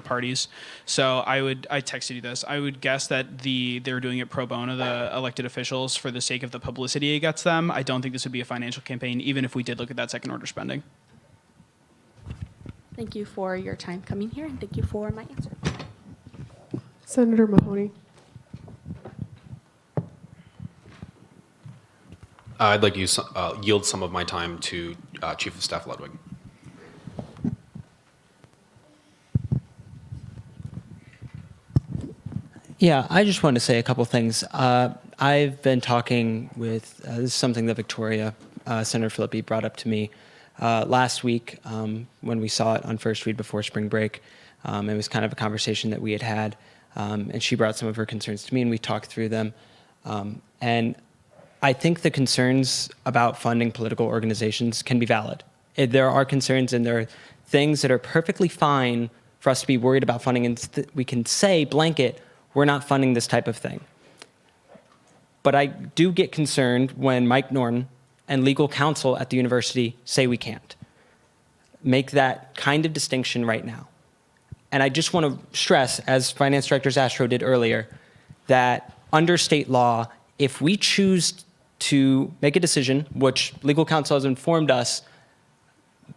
parties. So I texted you this. I would guess that they're doing it pro bono, the elected officials, for the sake of the publicity it gets them. I don't think this would be a financial campaign, even if we did look at that second order spending. Thank you for your time coming here, and thank you for my answer. Senator Mahoney. I'd like to yield some of my time to Chief of Staff Ludwig. Yeah, I just want to say a couple things. I've been talking with, this is something that Victoria, Senator Filippi brought up to me last week when we saw it on first read before spring break. It was kind of a conversation that we had, and she brought some of her concerns to me, and we talked through them. And I think the concerns about funding political organizations can be valid. There are concerns and there are things that are perfectly fine for us to be worried about funding, and we can say, blanket, we're not funding this type of thing. But I do get concerned when Mike Norton and legal counsel at the university say we can't. Make that kind of distinction right now. And I just want to stress, as Finance Director Zastro did earlier, that under state law, if we choose to make a decision, which legal counsel has informed us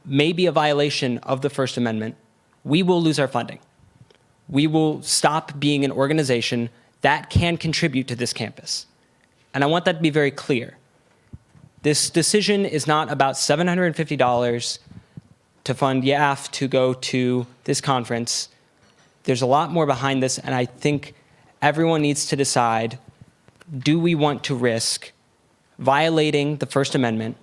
may be a violation of the First Amendment, we will lose our funding. We will stop being an organization that can contribute to this campus. And I want that to be very clear. This decision is not about $750 to fund YAF to go to this conference. There's a lot more behind this, and I think everyone needs to decide, do we want to risk violating the First Amendment,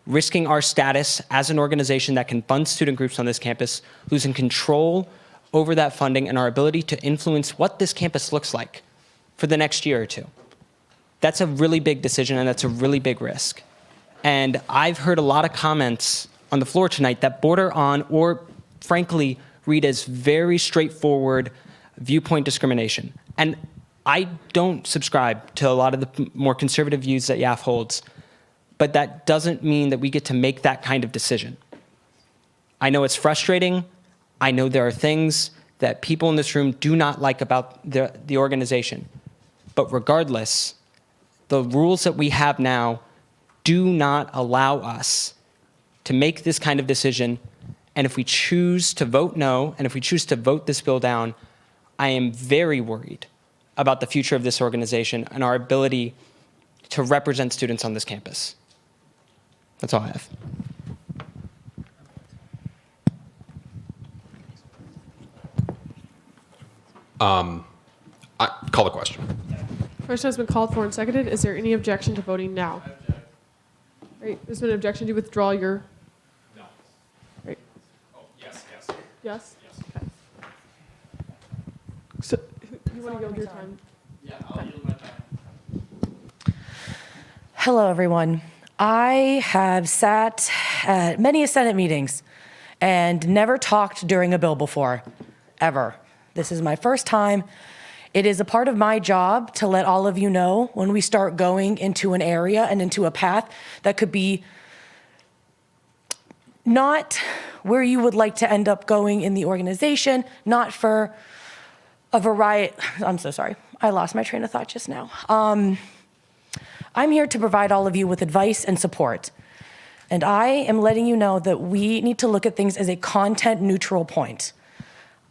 risking our status as an organization that can fund student groups on this campus, losing control over that funding and our ability to influence what this campus looks like for the next year or two? That's a really big decision, and that's a really big risk. And I've heard a lot of comments on the floor tonight that border on, or frankly, read as very straightforward viewpoint discrimination. And I don't subscribe to a lot of the more conservative views that YAF holds, but that doesn't mean that we get to make that kind of decision. I know it's frustrating. I know there are things that people in this room do not like about the organization. But regardless, the rules that we have now do not allow us to make this kind of decision. And if we choose to vote no, and if we choose to vote this bill down, I am very worried about the future of this organization and our ability to represent students on this campus. That's all I have. Call the question. Question has been called for and seconded. Is there any objection to voting now? Right. There's been an objection. Do you withdraw your? No. Right. Oh, yes. Yes? Okay. So, you want to go your time? Yeah, I'll yield my time. Hello, everyone. I have sat at many Senate meetings and never talked during a bill before, ever. This is my first time. It is a part of my job to let all of you know when we start going into an area and into a path that could be not where you would like to end up going in the organization, not for a variety. I'm so sorry. I lost my train of thought just now. I'm here to provide all of you with advice and support. And I am letting you know that we need to look at things as a content neutral point.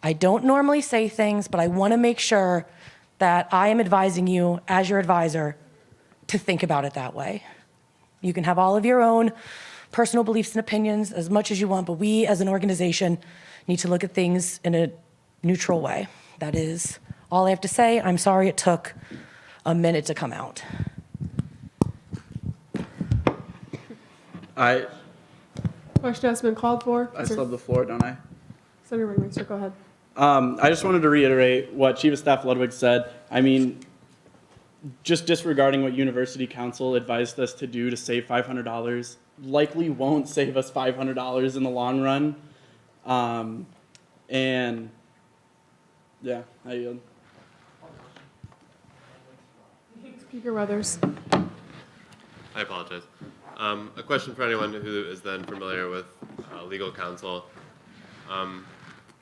I don't normally say things, but I want to make sure that I am advising you as your advisor to think about it that way. You can have all of your own personal beliefs and opinions as much as you want, but we as an organization need to look at things in a neutral way. That is all I have to say. I'm sorry it took a minute to come out. Question has been called for. I still have the floor, don't I? Senator Ringmeister, go ahead. I just wanted to reiterate what Chief of Staff Ludwig said. I mean, just disregarding what University Council advised us to do to save $500 likely won't save us $500 in the long run. And yeah, I yield. Speaker Weathers. I apologize. A question for anyone who is then familiar with legal counsel.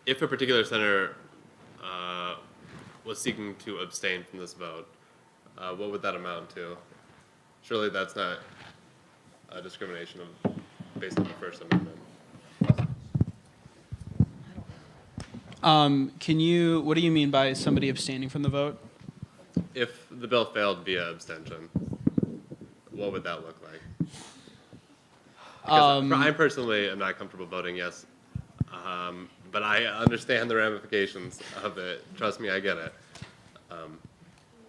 If a particular senator was seeking to abstain from this vote, what would that amount to? Surely that's not a discrimination based on the First Amendment. What do you mean by somebody abstaining from the vote? If the bill failed via abstention, what would that look like? I personally am not comfortable voting yes, but I understand the ramifications of it. Trust me, I get it.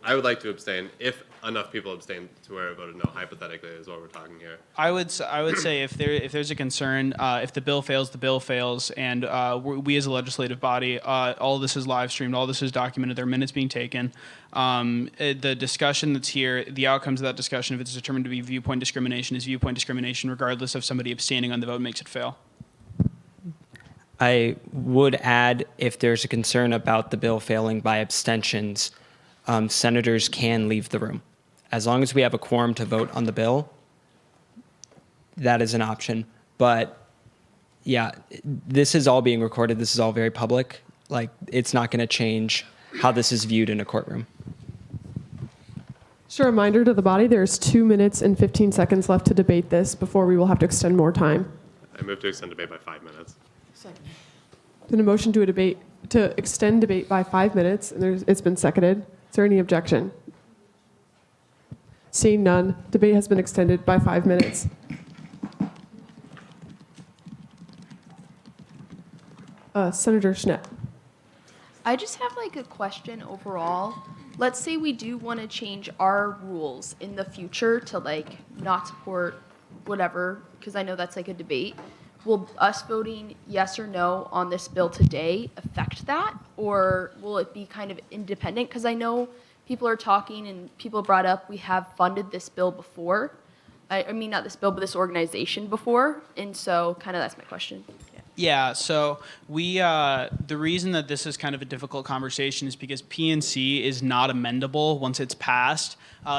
I would like to abstain if enough people abstain to where I voted no. Hypothetically, is what we're talking here. I would say if there's a concern, if the bill fails, and we as a legislative body, all of this is live streamed, all this is documented, there are minutes being taken. The discussion that's here, the outcomes of that discussion, if it's determined to be viewpoint discrimination, is viewpoint discrimination, regardless of somebody abstaining on the vote makes it fail. I would add, if there's a concern about the bill failing by abstentions, senators can leave the room. As long as we have a quorum to vote on the bill, that is an option. But yeah, this is all being recorded. This is all very public. Like, it's not going to change how this is viewed in a courtroom. Just a reminder to the body, there's 2 minutes and 15 seconds left to debate this before we will have to extend more time. I move to extend debate by 5 minutes. Then a motion to extend debate by 5 minutes, and it's been seconded. Is there any objection? Seeing none, debate has been extended by 5 minutes. Senator Schnepp. I just have like a question overall. Let's say we do want to change our rules in the future to like not support whatever, because I know that's like a debate. Will us voting yes or no on this bill today affect that? Or will it be kind of independent? Because I know people are talking and people brought up we have funded this bill before. I mean, not this bill, but this organization before. And so kind of that's my question. Yeah, so the reason that this is kind of a difficult conversation is because PNC is not amendable once it's passed.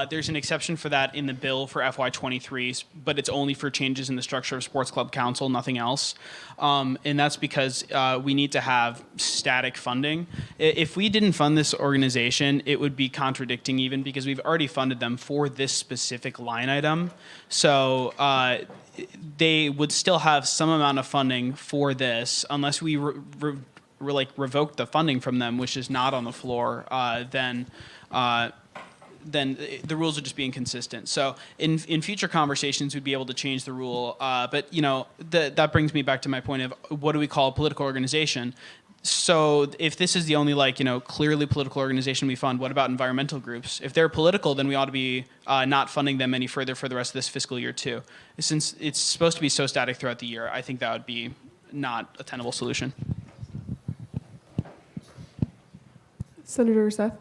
There's an exception for that in the bill for FY23, but it's only for changes in the structure of Sports Club Council, nothing else. And that's because we need to have static funding. If we didn't fund this organization, it would be contradicting even because we've already funded them for this specific line item. So they would still have some amount of funding for this unless we revoke the funding from them, which is not on the floor, then the rules are just being consistent. So in future conversations, we'd be able to change the rule. But that brings me back to my point of what do we call a political organization? So if this is the only clearly political organization we fund, what about environmental groups? If they're political, then we ought to be not funding them any further for the rest of this fiscal year too. Since it's supposed to be so static throughout the year, I think that would be not a tenable solution. Senator Seth.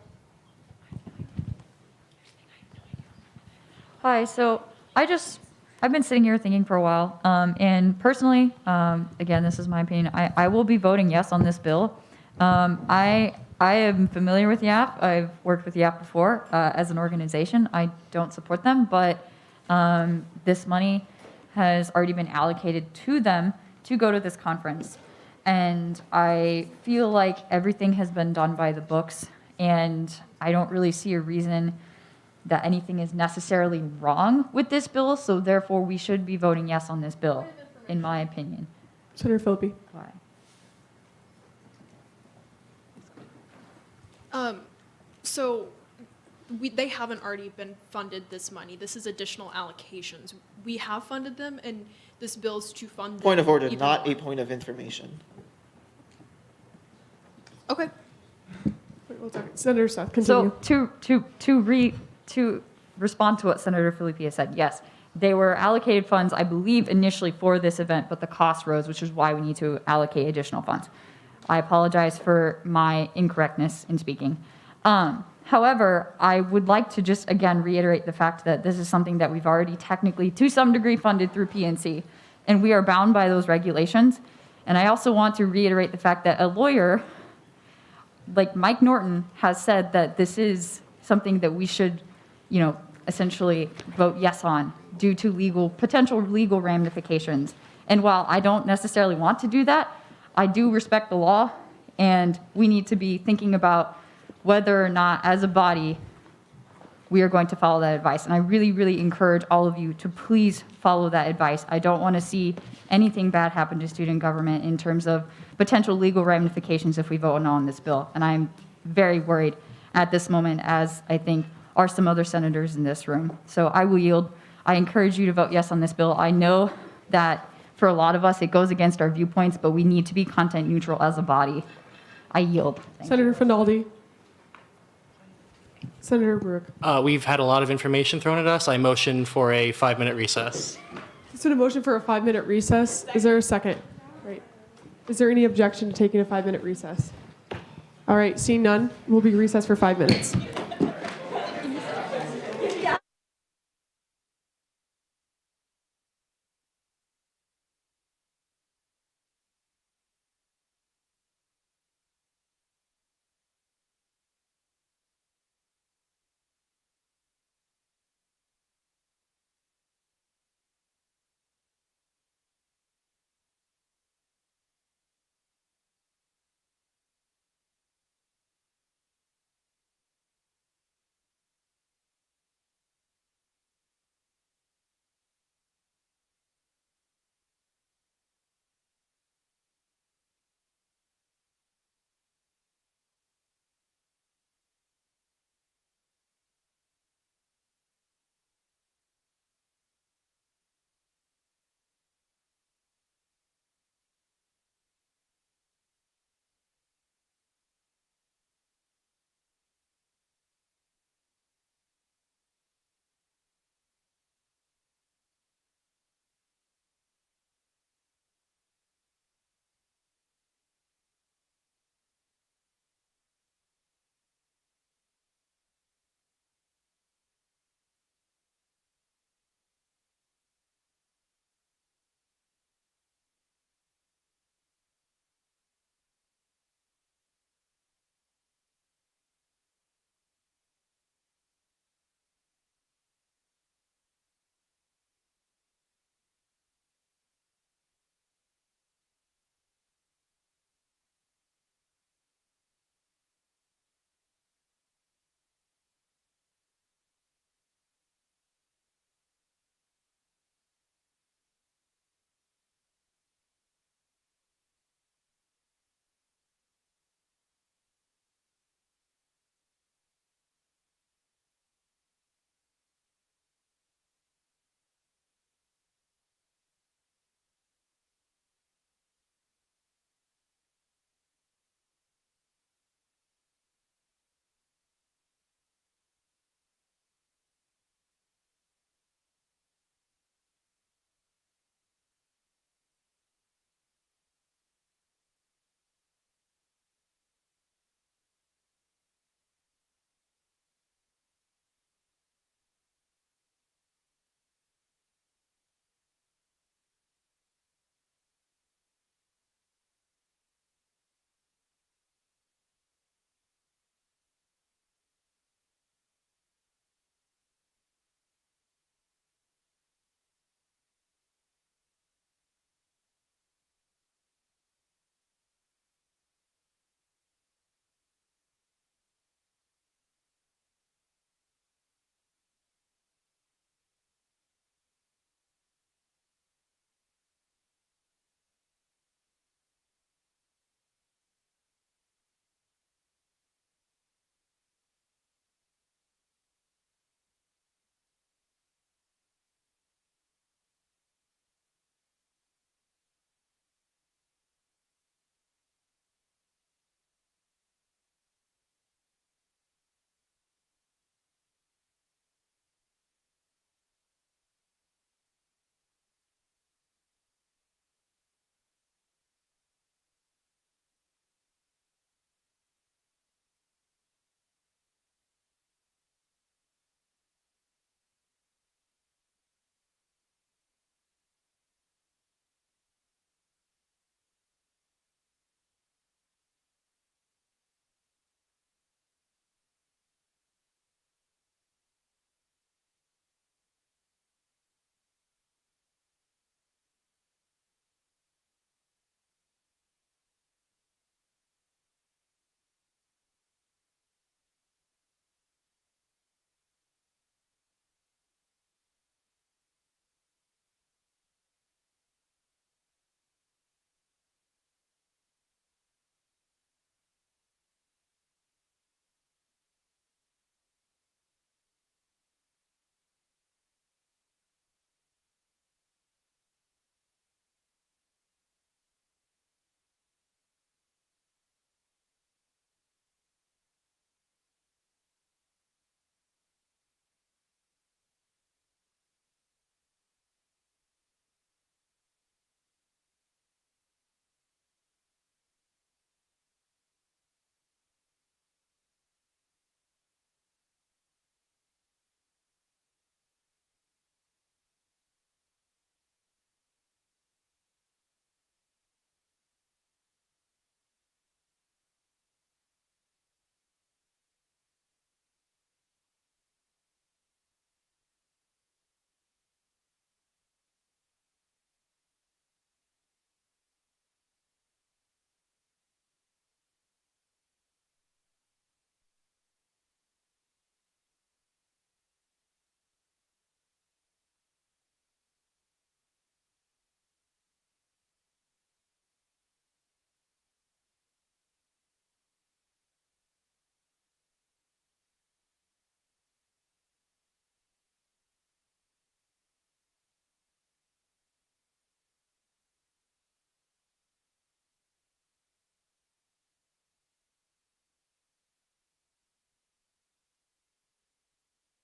Hi, so I've been sitting here thinking for a while, and personally, again, this is my opinion, I will be voting yes on this bill. I am familiar with YAP. I've worked with YAP before as an organization. I don't support them, but this money has already been allocated to them to go to this conference. And I feel like everything has been done by the books, and I don't really see a reason that anything is necessarily wrong with this bill, so therefore we should be voting yes on this bill, in my opinion. Senator Philippi. Why? So they haven't already been funded this money. This is additional allocations. We have funded them, and this bill is to fund them. Point of order, even not more. a point of information. Okay. Senator Seth, continue. So to respond to what Senator Philippi has said, yes, they were allocated funds, I believe, initially for this event, but the cost rose, which is why we need to allocate additional funds. I apologize for my incorrectness in speaking. However, I would like to just again reiterate the fact that this is something that we've already technically, to some degree, funded through PNC, and we are bound by those regulations. And I also want to reiterate the fact that a lawyer like Mike Norton has said that this is something that we should, essentially vote yes on due to potential legal ramifications. And while I don't necessarily want to do that, I do respect the law, and we need to be thinking about whether or not, as a body, we are going to follow that advice. And I really, really encourage all of you to please follow that advice. I don't want to see anything bad happen to student government in terms of potential legal ramifications if we vote no on this bill. And I'm very worried at this moment, as I think are some other senators in this room. So I will yield. I encourage you to vote yes on this bill. I know that for a lot of us, it goes against our viewpoints, but we need to be content neutral as a body. I yield. Senator Finaldi. Senator Brooke. We've had a lot of information thrown at us. I motion for a 5-minute recess. There's been a motion for a 5-minute recess. Is there a second? Right. Is there any objection to taking a 5-minute recess? All right, seeing none, we'll be recessed for 5 minutes.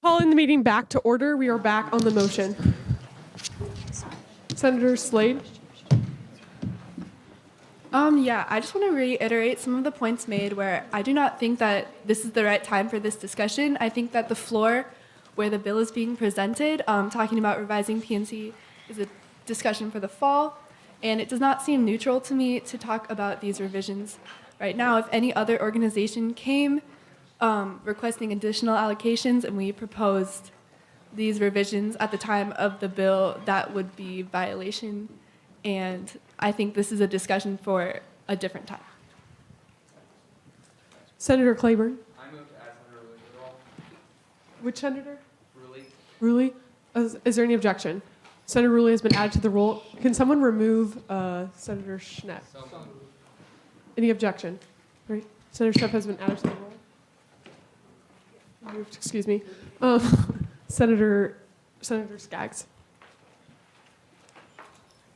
Calling the meeting back to order. We are back on the motion. Senator Slade. Yeah, I just want to reiterate some of the points made where I do not think that this is the right time for this discussion. I think that the floor where the bill is being presented, talking about revising PNC, is a discussion for the fall, and it does not seem neutral to me to talk about these revisions right now. If any other organization came requesting additional allocations and we proposed these revisions at the time of the bill, that would be violation, and I think this is a discussion for a different time. Senator Claiborne. I move to add Senator Rulli to the roll. Which senator? Rulli. Rulli. Is there any objection? Senator Rulli has been added to the roll. Can someone remove Senator Schnepp? So moved. Any objection? Right. Senator Schnepp has been added to the roll. Removed, excuse me. Senator Skaggs.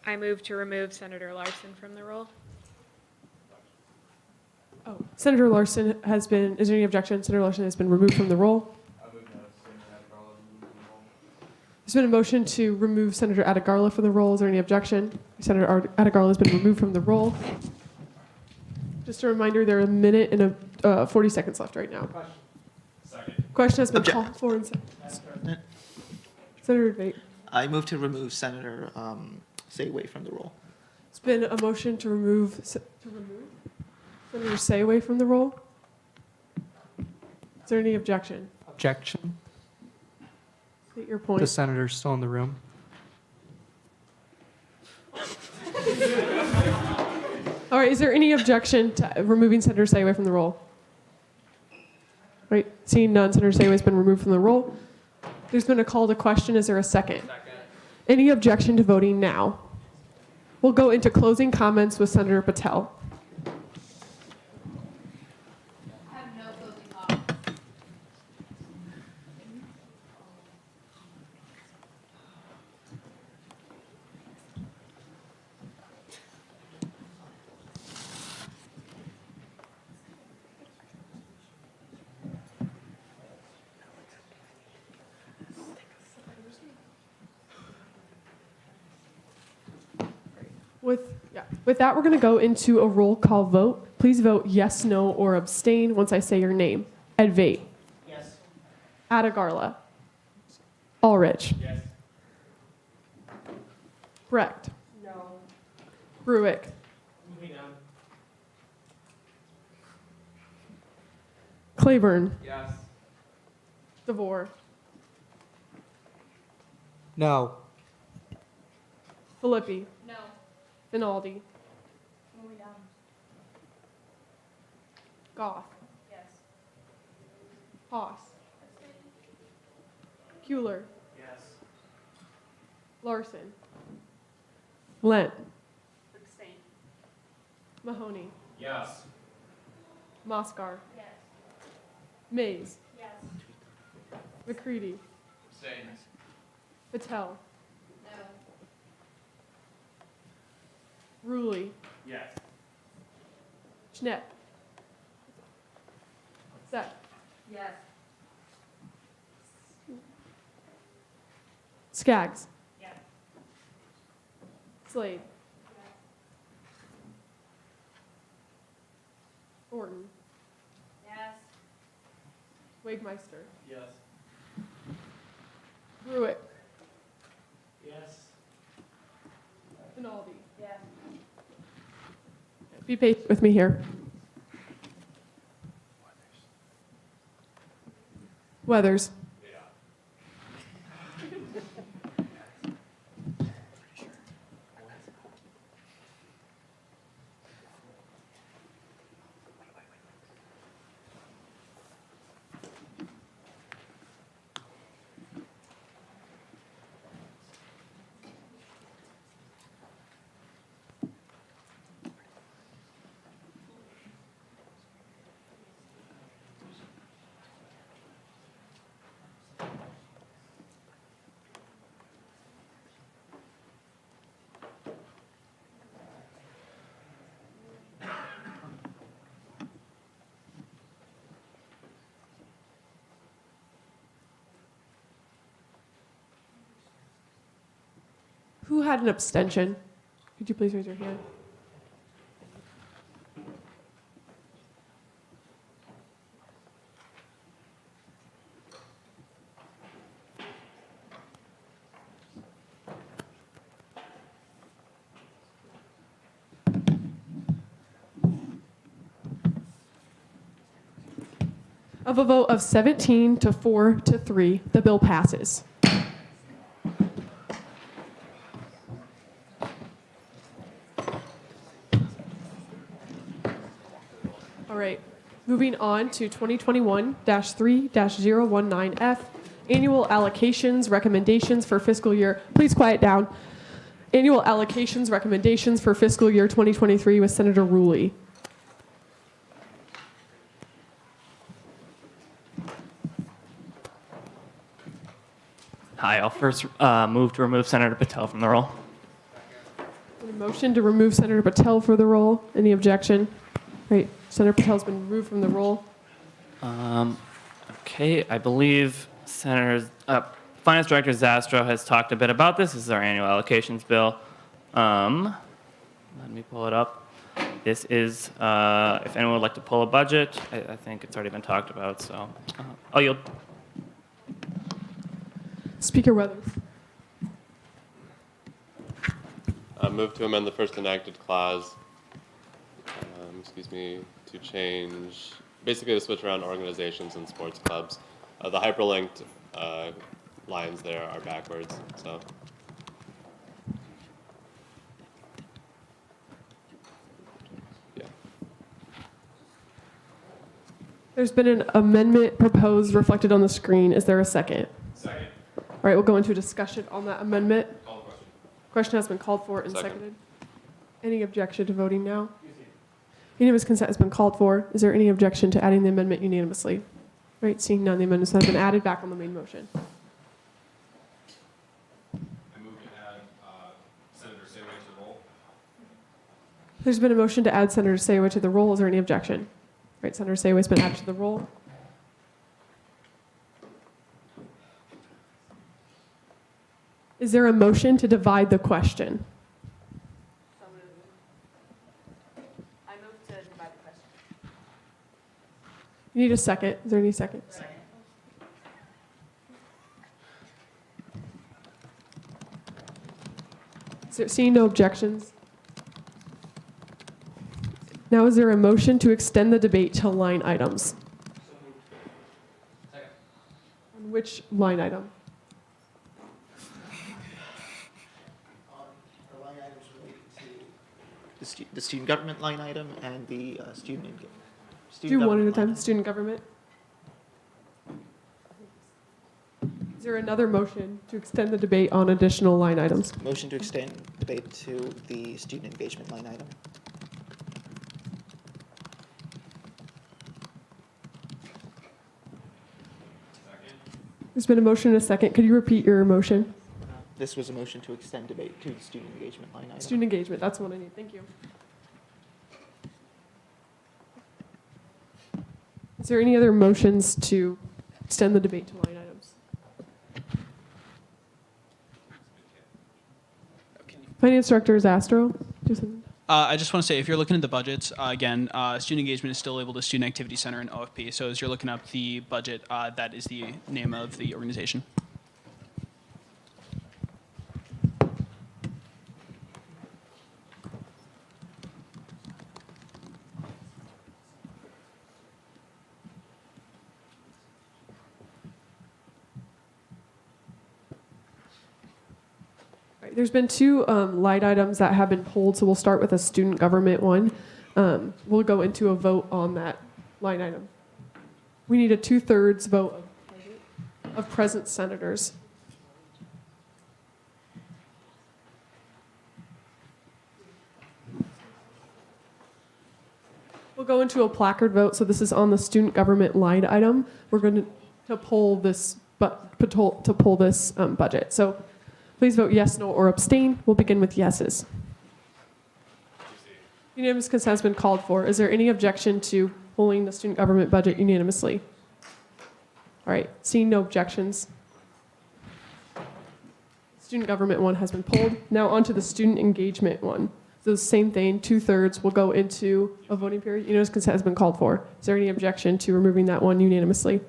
I move to remove Senator Larson from the roll. Oh, Senator Larson has been, is there any objection? Senator Larson has been removed from the roll. There's been a motion to remove Senator Adegarla from the roll. Is there any objection? Senator Adegarla has been removed from the roll. Just a reminder, there are a minute and 40 seconds left right now. Question has been called for. And Senator Debate. I move to remove Senator Sayaway from the roll. It's been a motion to remove Senator Sayaway from the roll. Is there any objection? Objection. State your point. The senator's still in the room. All right, is there any objection to removing Senator Sayaway from the roll? Right, seeing none, Senator Sayaway has been removed from the roll. There's been a call to question. Is there a second? Any objection to voting now? We'll go into closing comments with Senator Patel. With that, we're going to go into a roll call vote. Please vote yes, no, or abstain once I say your name. Edvate. Yes. Adegarla. Ulrich. Yes. Brecht. No. Bruick. Moving on. Claiborne. Yes. DeVore. No. Filippi. No. Finaldi. Moving on. Goff. Yes. Haas. Kuehler. Yes. Larson. Lent. Abstain. Mahoney. Yes. Moscar. Yes. Mays. Yes. McCready. Abstain. Patel. No. Rulli. Yes. Schnepp. Seth. Yes. Skaggs. Yes. Slade. Orton. Yes. Wagmeister. Yes. Bruick. Yes. Finaldi. Yes. Be patient with me here. Weathers. Who had an abstention? Could you please raise your hand? Of a vote of 17 to 4 to 3, the bill passes. All right, moving on to 2021-3-019F, annual allocations recommendations for fiscal year. Please quiet down. Annual allocations recommendations for fiscal year 2023 with Senator Rulli. Hi, I'll first move to remove Senator Patel from the roll. A motion to remove Senator Patel for the roll. Any objection? Right, Senator Patel's been removed from the roll. Okay, I believe Finance Director Zastro has talked a bit about this. This is our annual allocations bill. Let me pull it up. This is, if anyone would like to pull a budget, I think it's already been talked about, so I'll yield. Speaker Weathers. Move to amend the first enacted clause, to change, basically to switch around organizations and sports clubs. The hyperlinked lines there are backwards, so. Yeah. There's been an amendment proposed reflected on the screen. Is there a second? Second. All right, we'll go into a discussion on that amendment. Question has been called for and Second. seconded. Any objection to voting now? Unanimous consent has been called for. Is there any objection to adding the amendment unanimously? All right, seeing none, the amendments have been added back on the main motion. I move to add Senator Sayway to the roll. There's been a motion to add Senator Sayway to the roll. Is there any objection? All right, Senator Sayway's been added to the roll. Is there a motion to divide the question? I move to divide the question. You need a second. Is there any seconds? Seeing no objections. Now is there a motion to extend the debate to line items? Second. On which line item? The line items related to the student government line item and the student Do one at a government line time. item. Student government. Is there another motion to extend the debate on additional line items? Motion to extend debate to the student engagement line item. There's been a motion and a second. Could you repeat your motion? This was a motion to extend debate to the student engagement line item. Student engagement, that's what I need. Thank you. Is there any other motions to extend the debate to line items? Finance Director Zastro, do something. I just want to say, if you're looking at the budgets, again, student engagement is still labeled as Student Activity Center and OFP. So as you're looking up the budget, that is the name of the organization. There's been two line items that have been pulled, so we'll start with a student government one. We'll go into a vote on that line item. We need a 2/3 vote of present senators. We'll go into a placard vote, so this is on the student government line item. We're going to pull this, budget. So please vote yes, no, or abstain. We'll begin with yeses. Unanimous consent has been called for. Is there any objection to pulling the student government budget unanimously? All right, seeing no objections. Student government one has been pulled. Now onto the student engagement one. So the same thing, 2/3 will go into a voting period. Unanimous consent has been called for. Is there any objection to removing that one unanimously?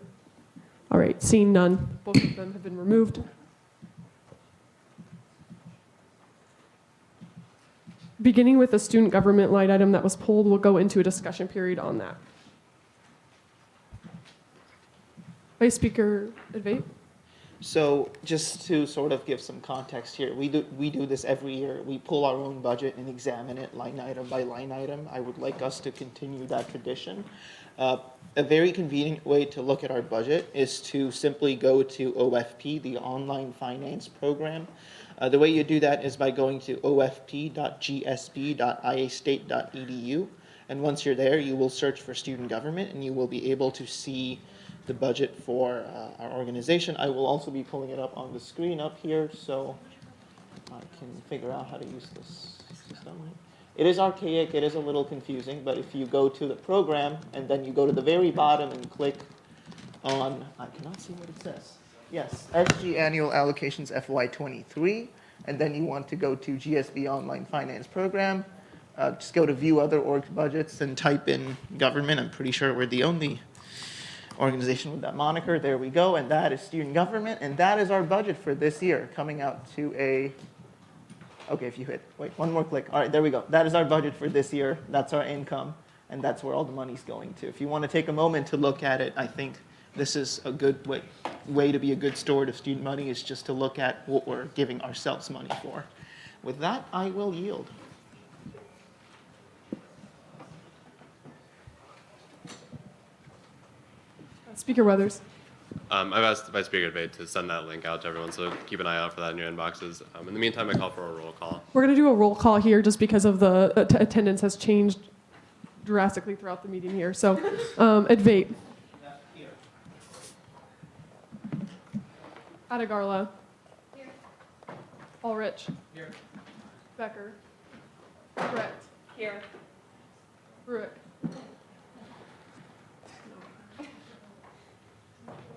All right, seeing none, both of them have been removed. Beginning with the student government line item that was pulled, we'll go into a discussion period on that. Vice Speaker Advait? So just to sort of give some context here, we do this every year. We pull our own budget and examine it line item by line item. I would like us to continue that tradition. A very convenient way to look at our budget is to simply go to OFP, the Online Finance Program. The way you do that is by going to ofp.gsb.iastate.edu. And once you're there, you will search for student government and you will be able to see the budget for our organization. I will also be pulling it up on the screen up here so I can figure out how to use this system. It is archaic, it is a little confusing, but if you go to the program and then you go to the very bottom and click on, I cannot see what it says. Yes, SG Annual Allocations FY23, and then you want to go to GSB Online Finance Program. Just go to View Other Org Budgets and type in government. I'm pretty sure we're the only organization with that moniker. There we go, and that is student government, and that is our budget for this year, coming out to a, okay, if you hit, wait, one more click. All right, there we go. That is our budget for this year. That's our income, and that's where all the money's going to. If you want to take a moment to look at it, I think this is a good way to be a good steward of student money, is just to look at what we're giving ourselves money for. With that, I will yield. Speaker Weathers. I've asked Vice Speaker Advait to send that link out to everyone, so keep an eye out for that in your inboxes. In the meantime, I call for a roll call. We're going to do a roll call here just because of the attendance has changed drastically throughout the meeting here. So, Advait. Here. Adegarla. Here. Ulrich. Here. Becker. Brett. Here. Bruick.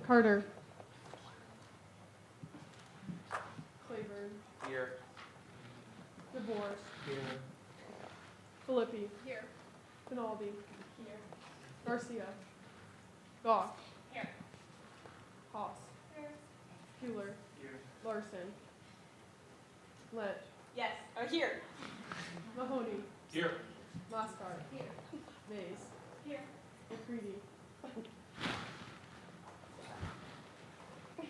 Carter. Claiborne. Here. DeVore. Here. Filippi. Here. Finaldi. Here. Garcia. Goff. Here. Haas. Here. Hewler. Here. Larson. Lynch. Yes. Oh, here. Mahoney. Here. Moscar. Here. Mays. Here. McCready.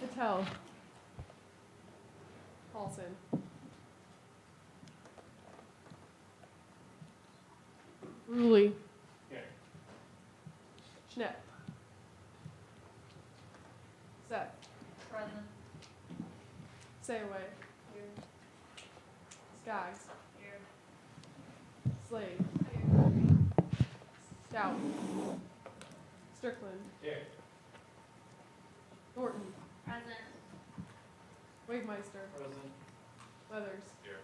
Patel. Paulson. Ruley. Here. Schnepp. Seth. Present. Sayaway. Here. Skaggs. Here. Slade. Stout. Strickland. Here. Thornton. Present. Wigmeister. Present. Weathers. Here.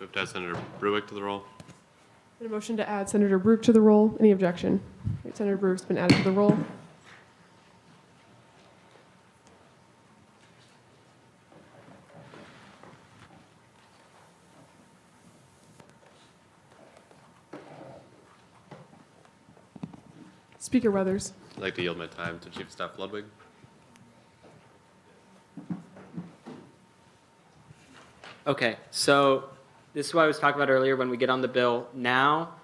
Move to add Senator Bruick to the roll. And a motion to add Senator Bruick to the roll. Any objection? Right, Senator Bruick's been added to the roll. Speaker Weathers. I'd like to yield my time to Chief of Staff Ludwig. Okay, so this is what I was talking about earlier when we get on the bill. Now,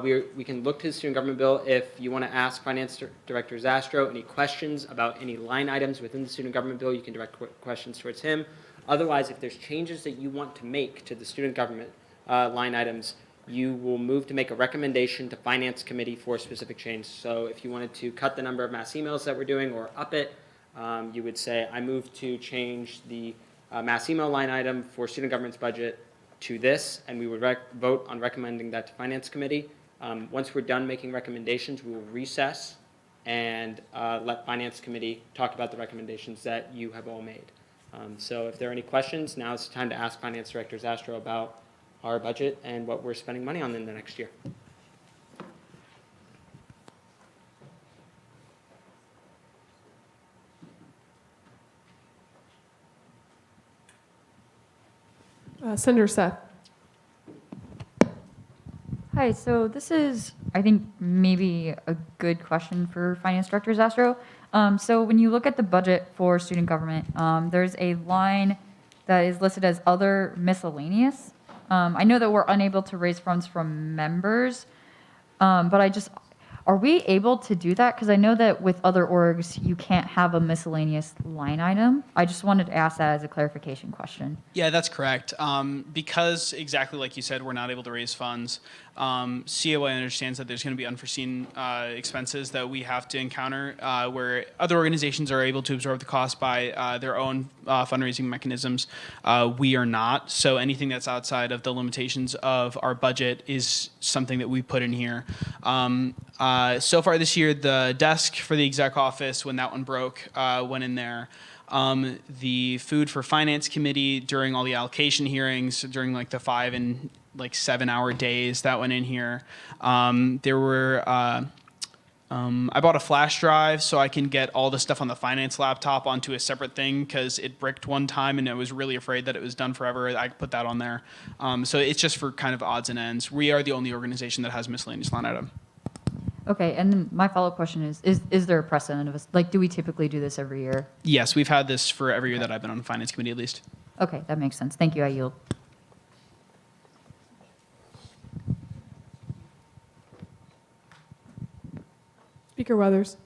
we can look to the student government bill. If you want to ask Finance Director Zastro any questions about any line items within the student government bill, you can direct questions towards him. Otherwise, if there's changes that you want to make to the student government line items, you will move to make a recommendation to Finance Committee for a specific change. So if you wanted to cut the number of mass emails that we're doing or up it, you would say, I move to change the mass email line item for student government's budget to this, and we would vote on recommending that to Finance Committee. Once we're done making recommendations, we will recess and let Finance Committee talk about the recommendations that you have all made. So if there are any questions, now is the time to ask Finance Director Zastro about our budget and what we're spending money on in the next year. Senator Seth. Hi, so this is, I think, maybe a good question for Finance Director Zastro. So when you look at the budget for student government, there's a line that is listed as other miscellaneous. I know that we're unable to raise funds from members, but are we able to do that? Because I know that with other orgs, you can't have a miscellaneous line item. I just wanted to ask that as a clarification question. Yeah, that's correct. Because exactly like you said, we're not able to raise funds. COA understands that there's going to be unforeseen expenses that we have to encounter where other organizations are able to absorb the cost by their own fundraising mechanisms. We are not. So anything that's outside of the limitations of our budget is something that we put in here. So far this year, the desk for the exec office, when that one broke, went in there. The food for finance committee during all the allocation hearings, during like the 5 and 7 hour days, that went in here. There were, I bought a flash drive so I can get all the stuff on the finance laptop onto a separate thing because it bricked one time and I was really afraid that it was done forever. I put that on there. So it's just for kind of odds and ends. We are the only organization that has miscellaneous line item. Okay, and then my follow-up question is there a precedent of us? Like, do we typically do this every year? Yes, we've had this for every year that I've been on the finance committee at least. Okay, that makes sense. Thank you, I yield. Speaker Weathers.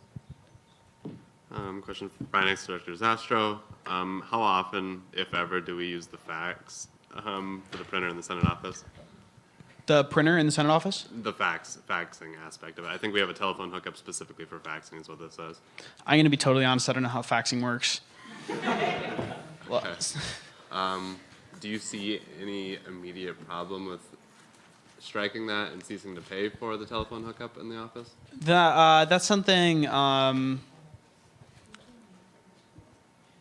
Question for Finance Director Zastro. How often, if ever, do we use the fax for the printer in the Senate office? The printer in the Senate office? The faxing aspect of it. I think we have a telephone hookup specifically for faxing is what this says. I'm going to be totally honest, I don't know how faxing works. Well, Okay. Do you see any immediate problem with striking that and ceasing to pay for the telephone hookup in the office? that's something,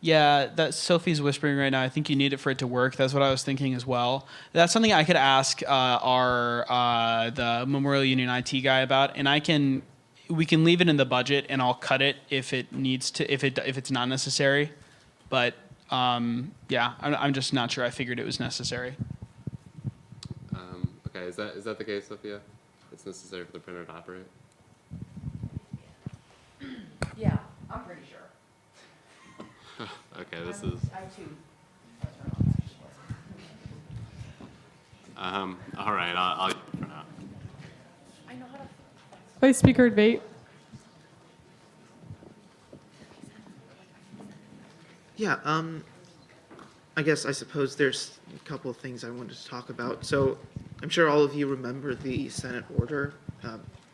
yeah, that Sophie's whispering right now. I think you need it for it to work. That's what I was thinking as well. That's something I could ask the Memorial Union IT guy about, and we can leave it in the budget, and I'll cut it if it needs to, if it's not necessary. But yeah, I'm just not sure. I figured it was necessary. Okay, is that the case, Sophia? It's necessary for the printer to operate? Yeah, I'm pretty sure. Okay, this is. I too. All right, I'll use it for now. Vice Speaker Debate. Yeah, I suppose there's a couple of things I wanted to talk about. So I'm sure all of you remember the Senate order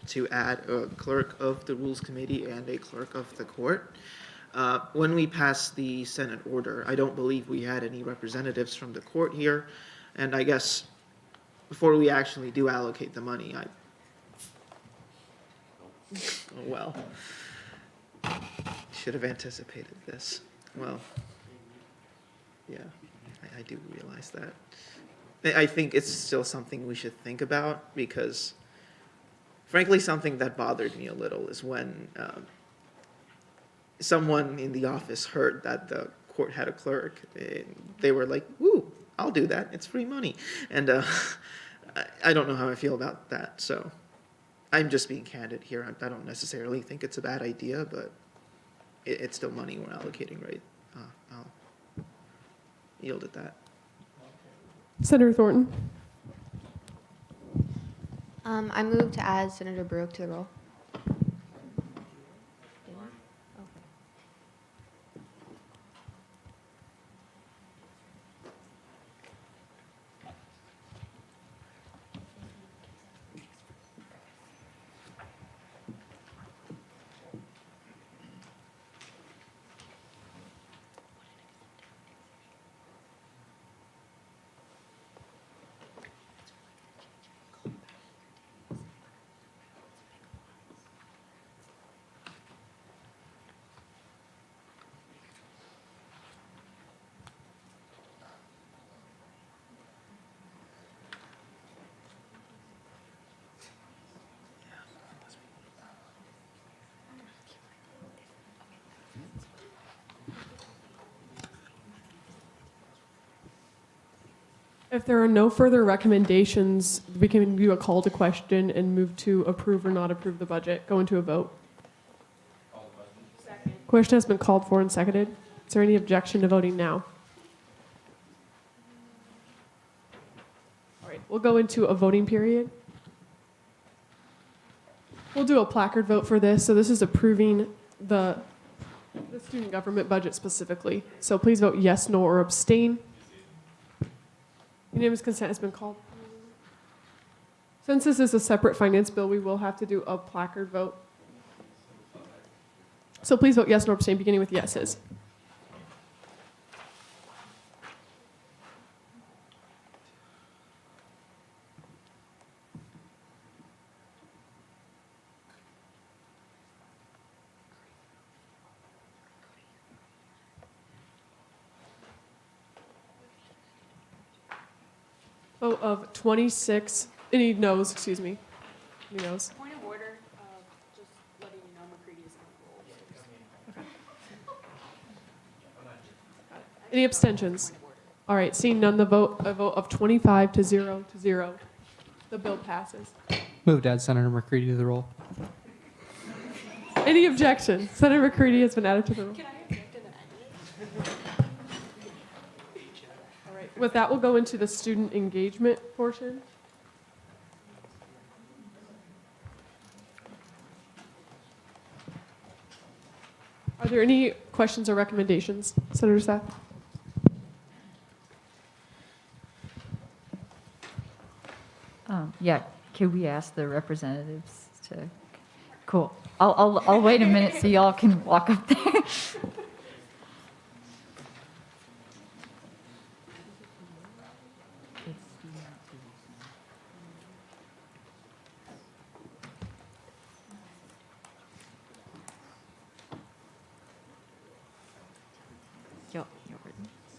to add a clerk of the Rules Committee and a clerk of the court. When we passed the Senate order, I don't believe we had any representatives from the court here. And I guess before we actually do allocate the money, should have anticipated this. Well, yeah, I do realize that. I think it's still something we should think about because, frankly, something that bothered me a little is when someone in the office heard that the court had a clerk. They were like, "Woo, I'll do that. It's free money." And I don't know how I feel about that. So I'm just being candid here. I don't necessarily think it's a bad idea, but it's still money we're allocating, right? I'll yield at that. Senator Thornton. I move to add Senator Brooke to the roll. If there are no further recommendations, we can do a call to question and move to approve or not approve the budget. Go into a vote. Question has been called for and seconded. Is there any objection to voting now? All right, we'll go into a voting period. We'll do a placard vote for this. So this is approving the student government budget specifically. So please vote yes, no, or abstain. Unanimous consent has been called. Since this is a separate finance bill, we will have to do a placard vote. So please vote yes, no, or abstain, beginning with yeses. Vote of 26, any noes, excuse me. Any noes? Point of order, just letting you know McCready is on the roll. Any abstentions? All right, seeing none, a vote of 25 to 0 to 0. The bill passes. Move to add Senator McCready to the roll. Any objection? Senator McCready has been added to the roll. All right, with that, we'll go into the student engagement portion. Are there any questions or recommendations? Senator Seth? Yeah, can we ask the representatives to, cool. I'll wait a minute so y'all can walk up there.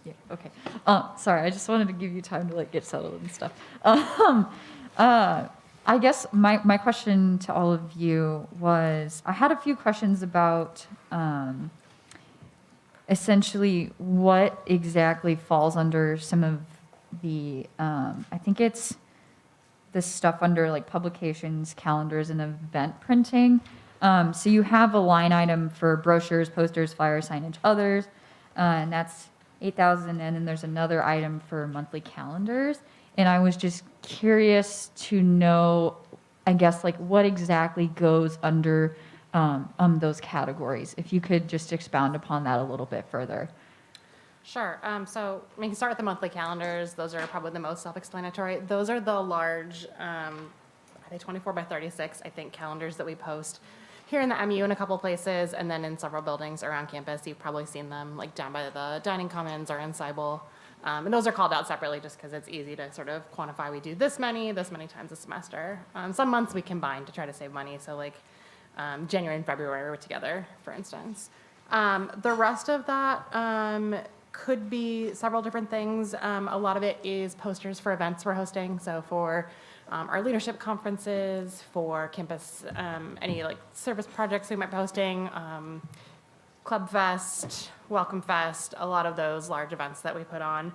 Yeah, okay. Sorry, I just wanted to give you time to like get settled and stuff. I guess my question to all of you was, I had a few questions about essentially what exactly falls under some of the, I think it's the stuff under like publications, calendars, and event printing. So you have a line item for brochures, posters, flyers, signage, others, and that's 8,000, and then there's another item for monthly calendars. And I was just curious to know, I guess, like what exactly goes under those categories. If you could just expound upon that a little bit further. Sure. So we can start with the monthly calendars. Those are probably the most self-explanatory. Those are the large, are they 24 by 36, I think, calendars that we post here in the MU in a couple places, and then in several buildings around campus. You've probably seen them like down by the dining commons or in Cybele. And those are called out separately just because it's easy to sort of quantify. We do this many times a semester. Some months we combine to try to save money. So like January and February were together, for instance. The rest of that could be several different things. A lot of it is posters for events we're hosting. So for our leadership conferences, for campus, any like service projects we might be hosting, Club Fest, Welcome Fest, a lot of those large events that we put on.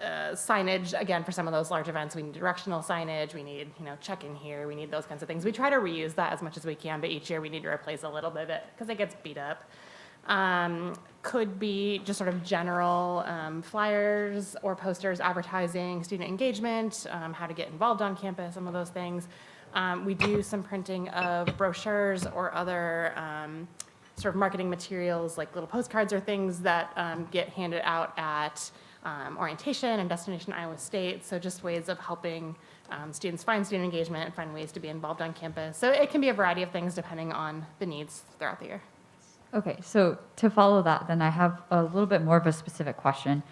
Signage, again, for some of those large events, we need directional signage, we need, check-in here, we need those kinds of things. We try to reuse that as much as we can, but each year we need to replace a little bit of it because it gets beat up. Could be just sort of general flyers or posters advertising student engagement, how to get involved on campus, some of those things. We do some printing of brochures or other sort of marketing materials like little postcards or things that get handed out at orientation and Destination Iowa State. So just ways of helping students find student engagement and find ways to be involved on campus. So it can be a variety of things depending on the needs throughout the year. Okay, so to follow that, then I have a little bit more of a specific question.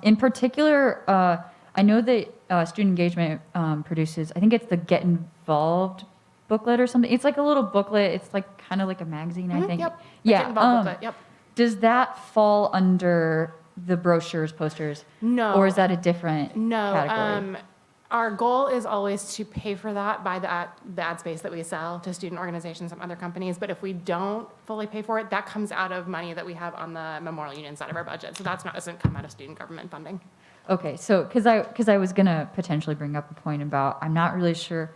In particular, I know that Student Engagement produces, I think it's the Get Involved booklet or something. It's like a little booklet. It's like kind of like a magazine, I think. Yep. Yeah. Get Involved booklet. Yep. Does that fall under the brochures, posters? No. Or is that a different category? Our goal is always to pay for that by the ad space that we sell to student organizations and other companies. But if we don't fully pay for it, that comes out of money that we have on the Memorial Union side of our budget. So doesn't come out of student government funding. Okay, so because I was gonna potentially bring up a point about I'm not really sure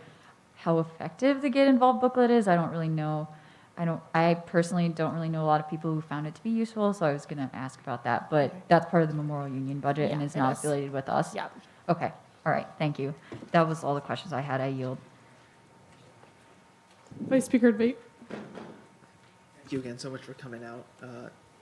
how effective the Get Involved booklet is. I don't really know. I personally don't really know a lot of people who found it to be useful, so I was gonna ask about that. But that's part of the Memorial Union budget and Yeah, is it not is. affiliated with us. Yeah. Okay. All right. Thank you. That was all the questions I had. I yield. Vice Speaker Debate. Thank you again so much for coming out.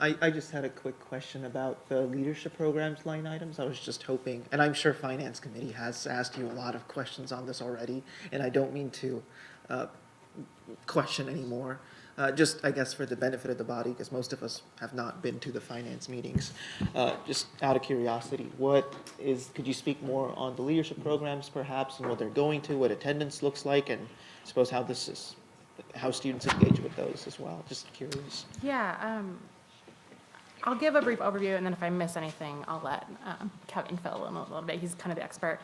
I just had a quick question about the leadership programs line items. I was just hoping, and I'm sure Finance Committee has asked you a lot of questions on this already, and I don't mean to question anymore. Just, I guess, for the benefit of the body, because most of us have not been to the finance meetings. Just out of curiosity, could you speak more on the leadership programs perhaps, and what they're going to, what attendance looks like, and I suppose how students engage with those as well? Just curious. Yeah, I'll give a brief overview, and then if I miss anything, I'll let Kevin fill in a little bit. He's kind of the expert.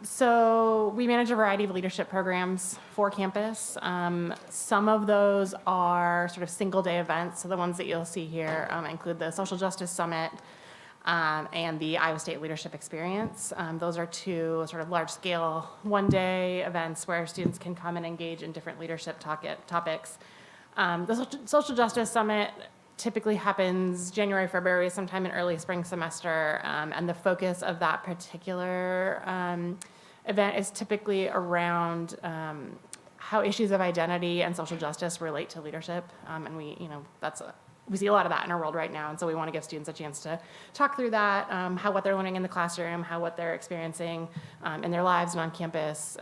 So we manage a variety of leadership programs for campus. Some of those are sort of single-day events. So the ones that you'll see here include the Social Justice Summit and the Iowa State Leadership Experience. Those are two sort of large-scale one-day events where students can come and engage in different leadership topics. The Social Justice Summit typically happens January, February, sometime in early spring semester, and the focus of that particular event is typically around how issues of identity and social justice relate to leadership, and we see a lot of that in our world right now, and so we want to give students a chance to talk through that, how what they're learning in the classroom, how what they're experiencing in their lives and on campus,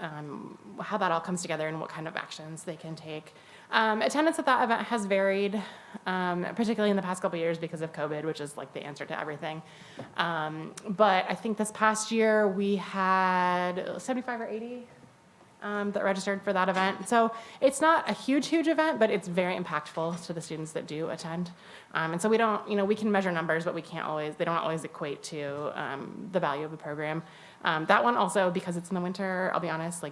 how that all comes together and what kind of actions they can take. Attendance at that event has varied, particularly in the past couple of years because of COVID, which is like the answer to everything. But I think this past year we had 75 or 80 that registered for that event. So it's not a huge event, but it's very impactful to the students that do attend. And so we don't, we can measure numbers, but they don't always equate to the value of the program. That one also, because it's in the winter, I'll be honest,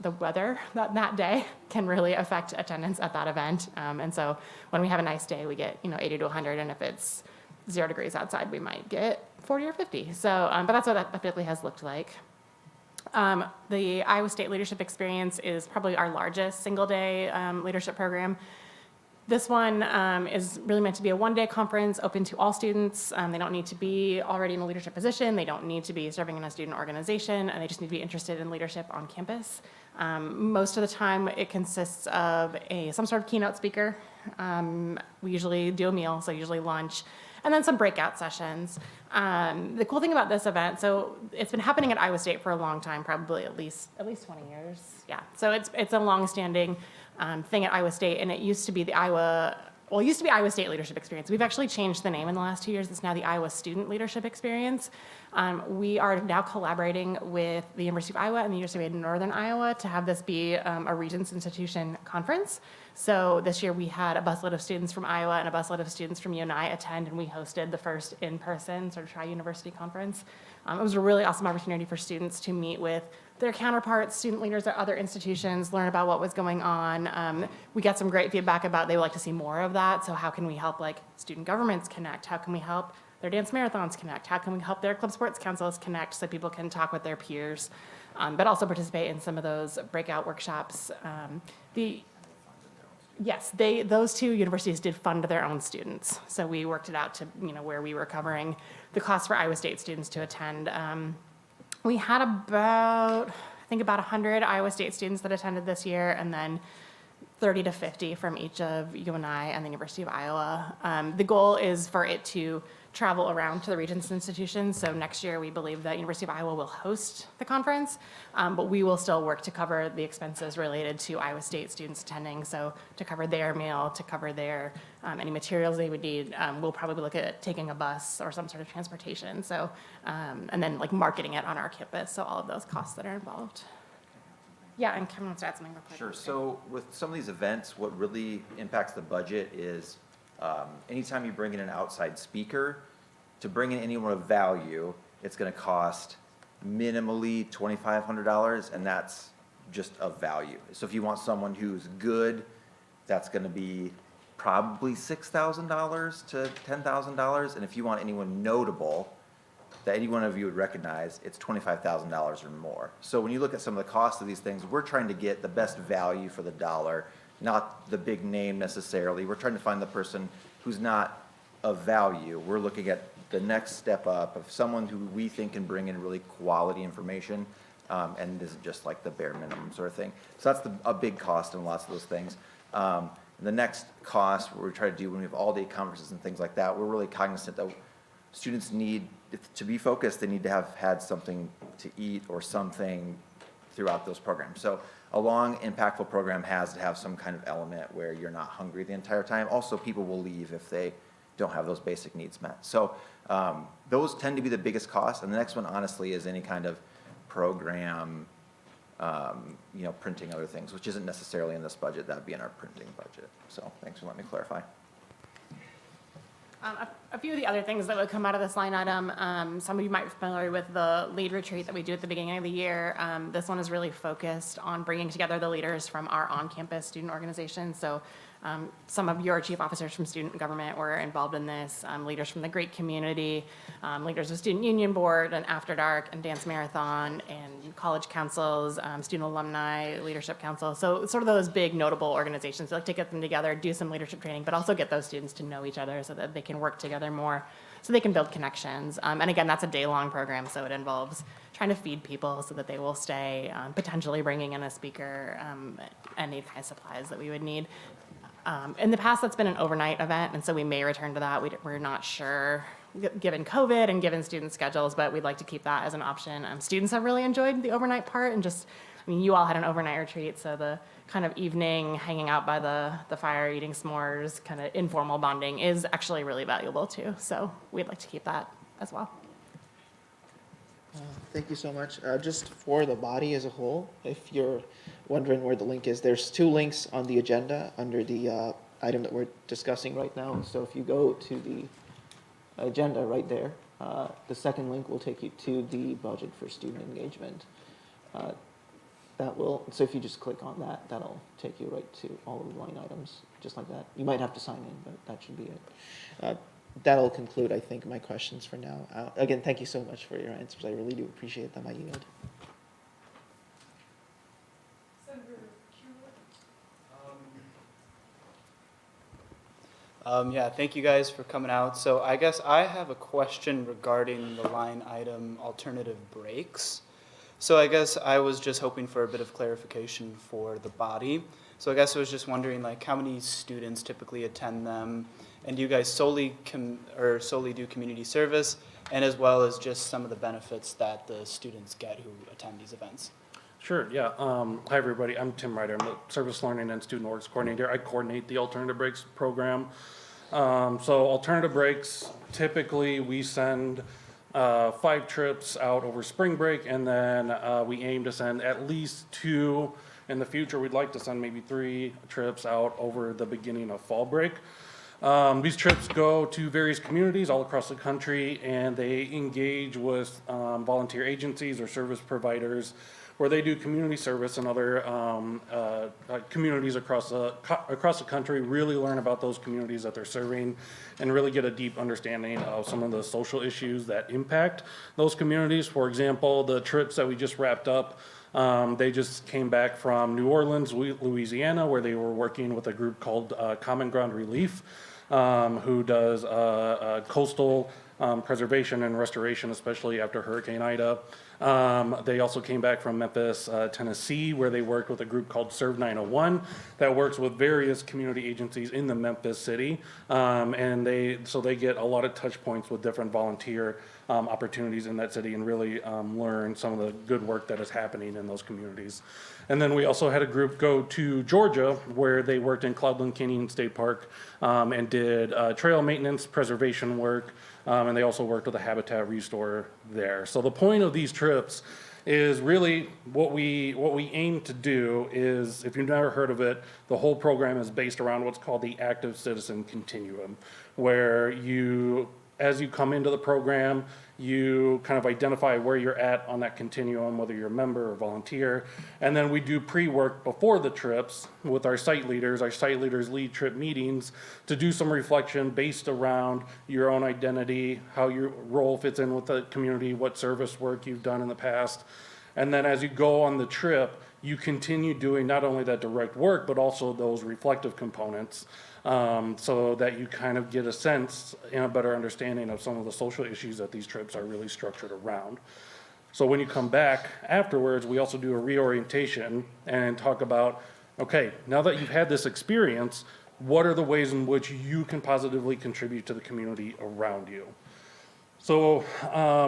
the weather that day can really affect attendance at that event. And so when we have a nice day, we get, 80 to 100. And if it's 0 degrees outside, we might get 40 or 50. So, but that's what that typically has looked like. The Iowa State Leadership Experience is probably our largest single-day leadership program. This one is really meant to be a one-day conference open to all students. They don't need to be already in a leadership position. They don't need to be serving in a student organization, and they just need to be interested in leadership on campus. Most of the time, it consists of some sort of keynote speaker. We usually do a meal, so usually lunch, and then some breakout sessions. The cool thing about this event, so it's been happening at Iowa State for a long time, probably at least 20 years. Yeah, so it's a long-standing thing at Iowa State, and it used to be Iowa State Leadership Experience. We've actually changed the name in the last 2 years. It's now the Iowa Student Leadership Experience. We are now collaborating with the University of Iowa and the University of Northern Iowa to have this be a Regents Institution conference. So this year we had a busload of students from Iowa and a busload of students from UNI attend, and we hosted the first in-person sort of tri-university conference. It was a really awesome opportunity for students to meet with their counterparts, student leaders at other institutions, learn about what was going on. We got some great feedback about they would like to see more of that. So how can we help student governments connect? How can we help their dance marathons connect? How can we help their club sports councils connect so people can talk with their peers, but also participate in some of those breakout workshops? Those two universities did fund their own students. So we worked it out to where we were covering the cost for Iowa State students to attend. We had about 100 Iowa State students that attended this year, and then 30 to 50 from each of UNI and the University of Iowa. The goal is for it to travel around to the Regents institutions. So next year, we believe that University of Iowa will host the conference, but we will still work to cover the expenses related to Iowa State students attending. So to cover their meal, to cover their any materials they would need, we'll probably look at taking a bus or some sort of transportation. So and then marketing it on our campus. So all of those costs that are involved. Yeah, and Kevin wants to add something real quick. Sure. So with some of these events, what really impacts the budget is anytime you bring in an outside speaker, to bring in anyone of value, it's going to cost minimally $2,500, and that's just of value. So if you want someone who's good, that's going to be probably $6,000 to $10,000, and if you want anyone notable, that any one of you would recognize, it's $25,000 or more. So when you look at some of the costs of these things, we're trying to get the best value for the dollar, not the big name necessarily. We're trying to find the person who's not of value. We're looking at the next step up of someone who we think can bring in really quality information, and isn't just like the bare minimum sort of thing. So that's a big cost in lots of those things. The next cost, what we try to do when we have all-day conferences and things like that, we're really cognizant that students need, to be focused, they need to have had something to eat or something throughout those programs. So a long, impactful program has to have some kind of element where you're not hungry the entire time. Also, people will leave if they don't have those basic needs met. So those tend to be the biggest costs. And the next one, honestly, is any kind of program, printing other things, which isn't necessarily in this budget. That would be in our printing budget. So thanks for letting me clarify. A few of the other things that would come out of this line item, some of you might be familiar with the lead retreat that we do at the beginning of the year. This one is really focused on bringing together the leaders from our on-campus student organizations. So some of your chief officers from student government were involved in this, leaders from the Greek community, leaders of Student Union Board and After Dark and Dance Marathon and college councils, student alumni leadership council. So sort of those big notable organizations. We like to get them together, do some leadership training, but also get those students to know each other so that they can work together more, so they can build connections. And again, that's a day-long program, so it involves trying to feed people so that they will stay, potentially bringing in a speaker, any kind of supplies that we would need. In the past, that's been an overnight event, and so we may return to that. We're not sure, given COVID and given student schedules, but we'd like to keep that as an option. Students have really enjoyed the overnight part, and you all had an overnight retreat, so the kind of evening hanging out by the fire, eating s'mores, kind of informal bonding is actually really valuable too. So we'd like to keep that as well. Thank you so much. Just for the body as a whole, if you're wondering where the link is, there's 2 links on the agenda under the item that we're discussing right now. So if you go to the agenda right there, the second link will take you to the budget for student engagement. So if you just click on that, that'll take you right to all of the line items, just like that. You might have to sign in, but that should be it. That'll conclude, I think, my questions for now. Again, thank you so much for your answers. I really do appreciate them. I yield. Yeah, thank you guys for coming out. So I guess I have a question regarding the line item alternative breaks. So I guess I was just hoping for a bit of clarification for the body. So I guess I was just wondering, like, how many students typically attend them, and do you guys solely do community service, and as well as just some of the benefits that the students get who attend these events? Sure, yeah. Hi, everybody. I'm Tim Ryder. I'm the Service Learning and Student Orgs Coordinator. I coordinate the Alternative Breaks program. So Alternative Breaks, typically we send 5 trips out over spring break, and then we aim to send at least 2. In the future, we'd like to send maybe 3 trips out over the beginning of fall break. These trips go to various communities all across the country, and they engage with volunteer agencies or service providers where they do community service in other communities across the country, really learn about those communities that they're serving, and really get a deep understanding of some of the social issues that impact those communities. For example, the trips that we just wrapped up, they just came back from New Orleans, Louisiana, where they were working with a group called Common Ground Relief, who does coastal preservation and restoration, especially after Hurricane Ida. They also came back from Memphis, Tennessee, where they worked with a group called Serve 901 that works with various community agencies in the Memphis city. And they get a lot of touch points with different volunteer opportunities in that city, and really learn some of the good work that is happening in those communities. And then we also had a group go to Georgia, where they worked in Cloudland Canyon State Park and did trail maintenance, preservation work, and they also worked with a habitat restore there. So the point of these trips is really what we aim to do is, if you've never heard of it, the whole program is based around what's called the Active Citizen Continuum, where you as you come into the program, you kind of identify where you're at on that continuum, whether you're a member or volunteer. And then we do pre-work before the trips with our site leaders. Our site leaders lead trip meetings to do some reflection based around your own identity, how your role fits in with the community, what service work you've done in the past. And then as you go on the trip, you continue doing not only that direct work, but also those reflective components, so that you kind of get a sense and a better understanding of some of the social issues that these trips are really structured around. So when you come back afterwards, we also do a reorientation and talk about, okay, now that you've had this experience, what are the ways in which you can positively contribute to the community around you? So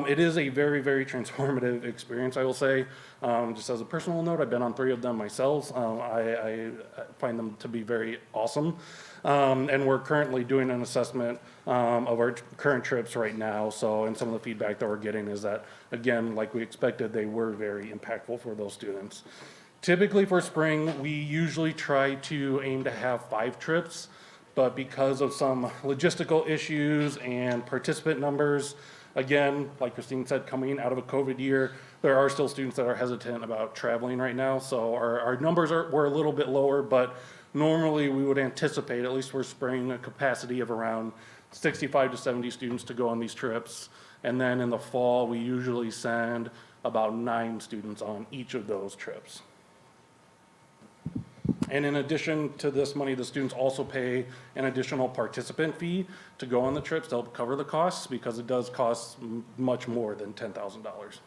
it is a very, very transformative experience, I will say. Just as a personal note, I've been on 3 of them myself. I find them to be very awesome. And we're currently doing an assessment of our current trips right now. So, and some of the feedback that we're getting is that, again, like we expected, they were very impactful for those students. Typically for spring, we usually try to aim to have 5 trips. But because of some logistical issues and participant numbers, again, like Christine said, coming out of a COVID year, there are still students that are hesitant about traveling right now. So our numbers were a little bit lower, but normally we would anticipate, at least for spring, a capacity of around 65 to 70 students to go on these trips. And then in the fall, we usually send about 9 students on each of those trips. And in addition to this money, the students also pay an additional participant fee to go on the trips to help cover the costs, because it does cost much more than $10,000.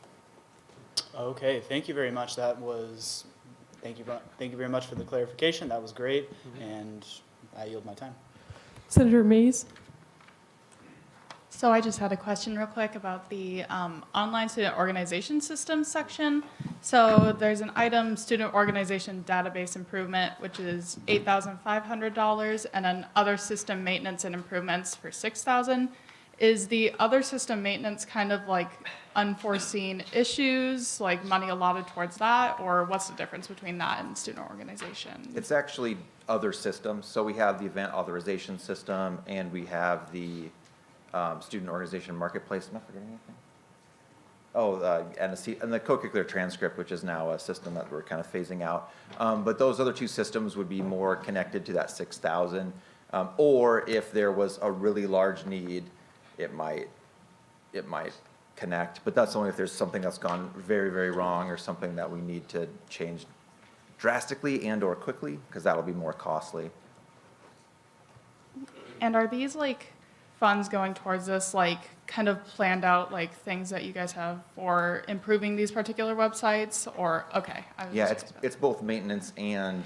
Okay, thank you very much. That was, thank you very much for the clarification. That was great, and I yield my time. Senator Mays? So I just had a question real quick about the online student organization system section. So there's an item, student organization database improvement, which is $8,500, and then other system maintenance and improvements for $6,000. Is the other system maintenance kind of like unforeseen issues, like money allotted towards that, or what's the difference between that and student organization? It's actually other systems. So we have the event authorization system, and we have the student organization marketplace. Am I forgetting anything? Oh, and the co-curricular transcript, which is now a system that we're kind of phasing out. But those other 2 systems would be more connected to that 6,000. Or if there was a really large need, it might connect. But that's only if there's something that's gone very, very wrong, or something that we need to change drastically and or quickly, because that'll be more costly. And are these like funds going towards this, like kind of planned out, like things that you guys have for improving these particular websites, or, okay. Yeah, it's both maintenance and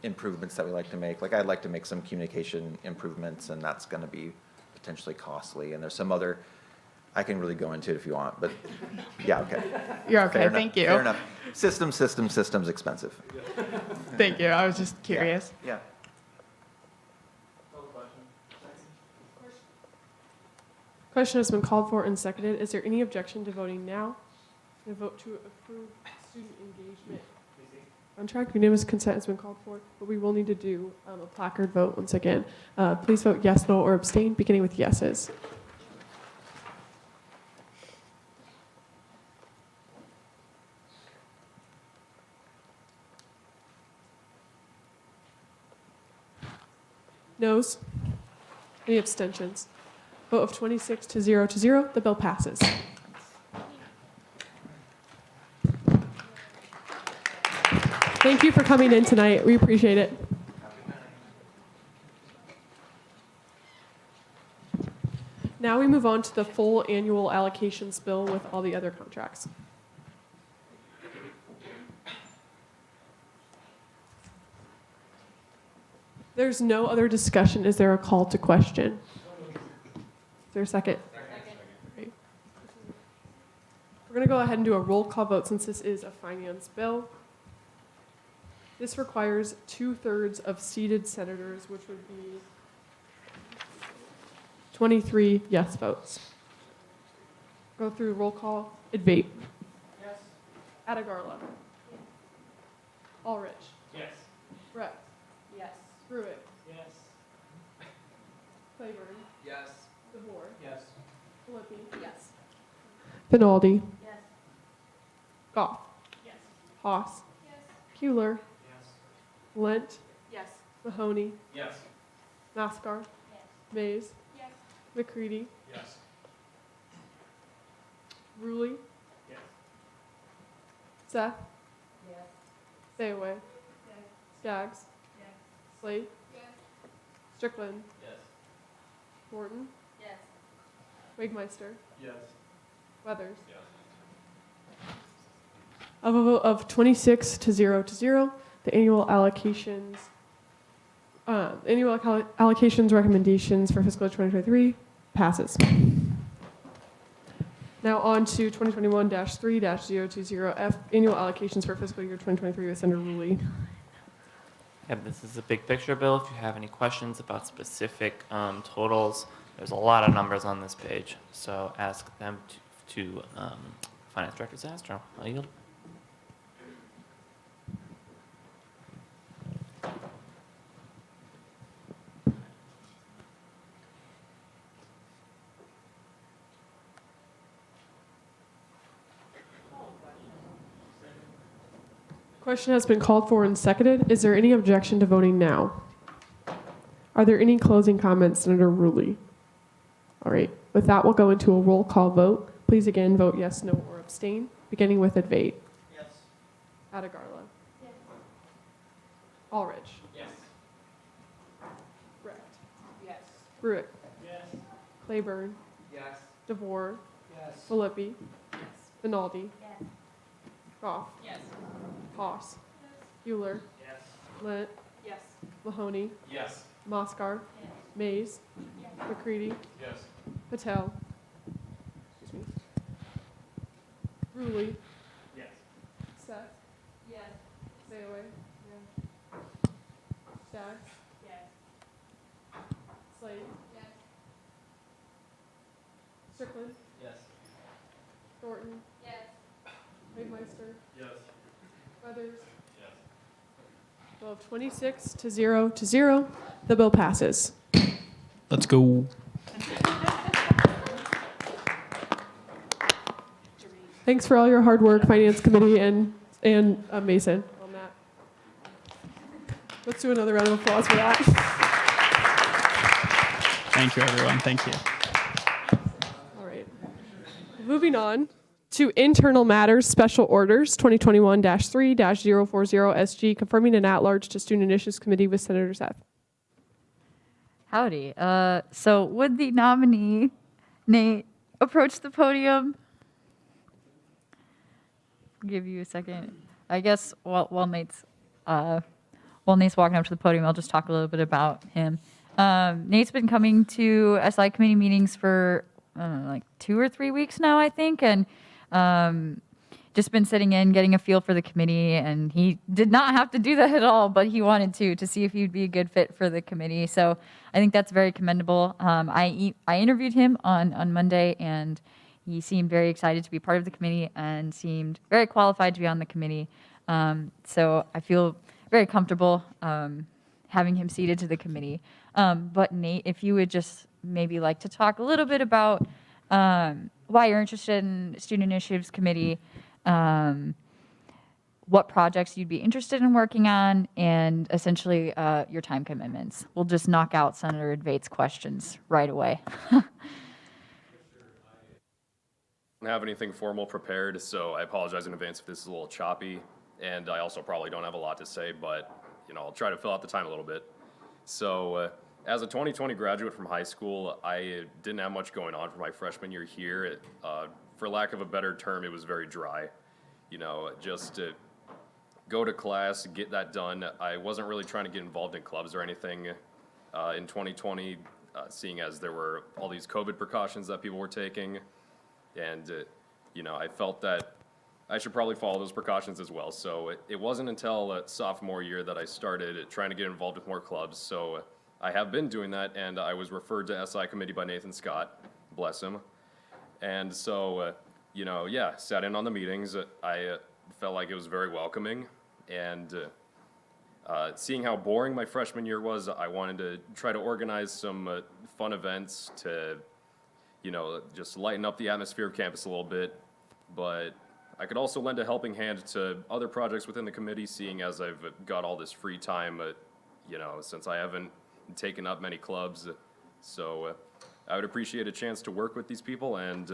improvements that we like to make. Like, I'd like to make some communication improvements, and that's going to be potentially costly. And there's some other, I can really go into it if you want, but yeah, okay. You're okay, thank you. Fair enough. Systems expensive. Thank you, I was just curious. Yeah. Question has been called for and seconded. Is there any objection to voting now? A vote to approve student engagement contract. Unanimous consent has been called for, but we will need to do a placard vote once again. Please vote yes, no, or abstain, beginning with yeses. Noes? Any abstentions? Vote of 26 to 0 to 0, the bill passes. Thank you for coming in tonight. We appreciate it. Now we move on to the full annual allocations bill with all the other contracts. There's no other discussion. Is there a call to question? Is there a second? Great. We're going to go ahead and do a roll call vote since this is a finance bill. This requires 2/3 of seated senators, which would be 23 yes votes. Go through roll call. Advate. Yes. Atagarla. Ulrich. Yes. Brett. Yes. Pruitt. Yes. Claiborne. Yes. DeVore. Yes. Philippi. Yes. Finaldi. Yes. Goff. Yes. Haas. Yes. Puler. Yes. Lent. Yes. Mahoney. Yes. Mascar. Yes. Mays. Yes. McCready. Yes. Ruley. Yes. Seth. Yes. Sayaway. Yes. Skaggs. Yes. Slade. Yes. Strickland. Yes. Morton. Yes. Wigmeister. Yes. Weathers. Yes. Of a vote of 26 to 0, the annual allocations recommendations for fiscal year 2023 passes. Now on to 2021-3-020F, annual allocations for fiscal year 2023 with Senator Ruley. Yep, this is a big picture bill. If you have any questions about specific totals, there's a lot of numbers on this page. So ask them to Finance Director Zastro. I'll yield. Question has been called for and seconded. Is there any objection to voting now? Are there any closing comments, Senator Ruley? All right. With that, we'll go into a roll call vote. Please again vote yes, no, or abstain, beginning with Advait. Yes. Atagarla. Yes. Allrich. Yes. Brecht. Yes. Bruick. Yes. Claiborne. Yes. DeVore. Yes. Filippi. Yes. Finaldi. Yes. Goff. Yes. Haas. Euler. Yes. Lent. Yes. Mahoney. Yes. Moscar. Yes. Mays. Yes. McCready. Yes. Patel. Excuse me. Ruley. Yes. Seth. Yes. Sayaway. Staggs. Yes. Slade. Yes. Strickland. Yes. Thornton. Yes. Wigmeister. Yes. Weathers. Yes. Vote of 26 to 0, the bill passes. Let's go. Thanks for all your hard work, Finance Committee and Mason on that. Let's do another round of applause for that. Thank you, everyone. Thank you. All right. Moving on to Internal Matters Special Orders 2021-3-040 SG, confirming an at-large to Student Initiatives Committee with Senator Seth. Howdy. So would the nominee, Nate, approach the podium? Give you a second. I guess while Nate's walking up to the podium, I'll just talk a little bit about him. Nate's been coming to SI committee meetings for like 2 or 3 weeks now, I think, and just been sitting in, getting a feel for the committee, and he did not have to do that at all, but he wanted to see if he'd be a good fit for the committee. So I think that's very commendable. I interviewed him on Monday, and he seemed very excited to be part of the committee and seemed very qualified to be on the committee. So I feel very comfortable having him seated to the committee. But Nate, if you would just maybe like to talk a little bit about why you're interested in Student Initiatives Committee, what projects you'd be interested in working on, and essentially your time commitments. We'll just knock out Senator Advait's questions right away. Don't have anything formal prepared, so I apologize in advance if this is a little choppy, and I also probably don't have a lot to say, but I'll try to fill out the time a little bit. So as a 2020 graduate from high school, I didn't have much going on for my freshman year here. For lack of a better term, it was very dry. Just to go to class, get that done. I wasn't really trying to get involved in clubs or anything in 2020, seeing as there were all these COVID precautions that people were taking. And, I felt that I should probably follow those precautions as well. So it wasn't until sophomore year that I started trying to get involved with more clubs. So I have been doing that, and I was referred to SI committee by Nathan Scott, bless him. And so, sat in on the meetings. I felt like it was very welcoming. And seeing how boring my freshman year was, I wanted to try to organize some fun events to just lighten up the atmosphere of campus a little bit. But I could also lend a helping hand to other projects within the committee, seeing as I've got all this free time, since I haven't taken up many clubs. So I would appreciate a chance to work with these people, and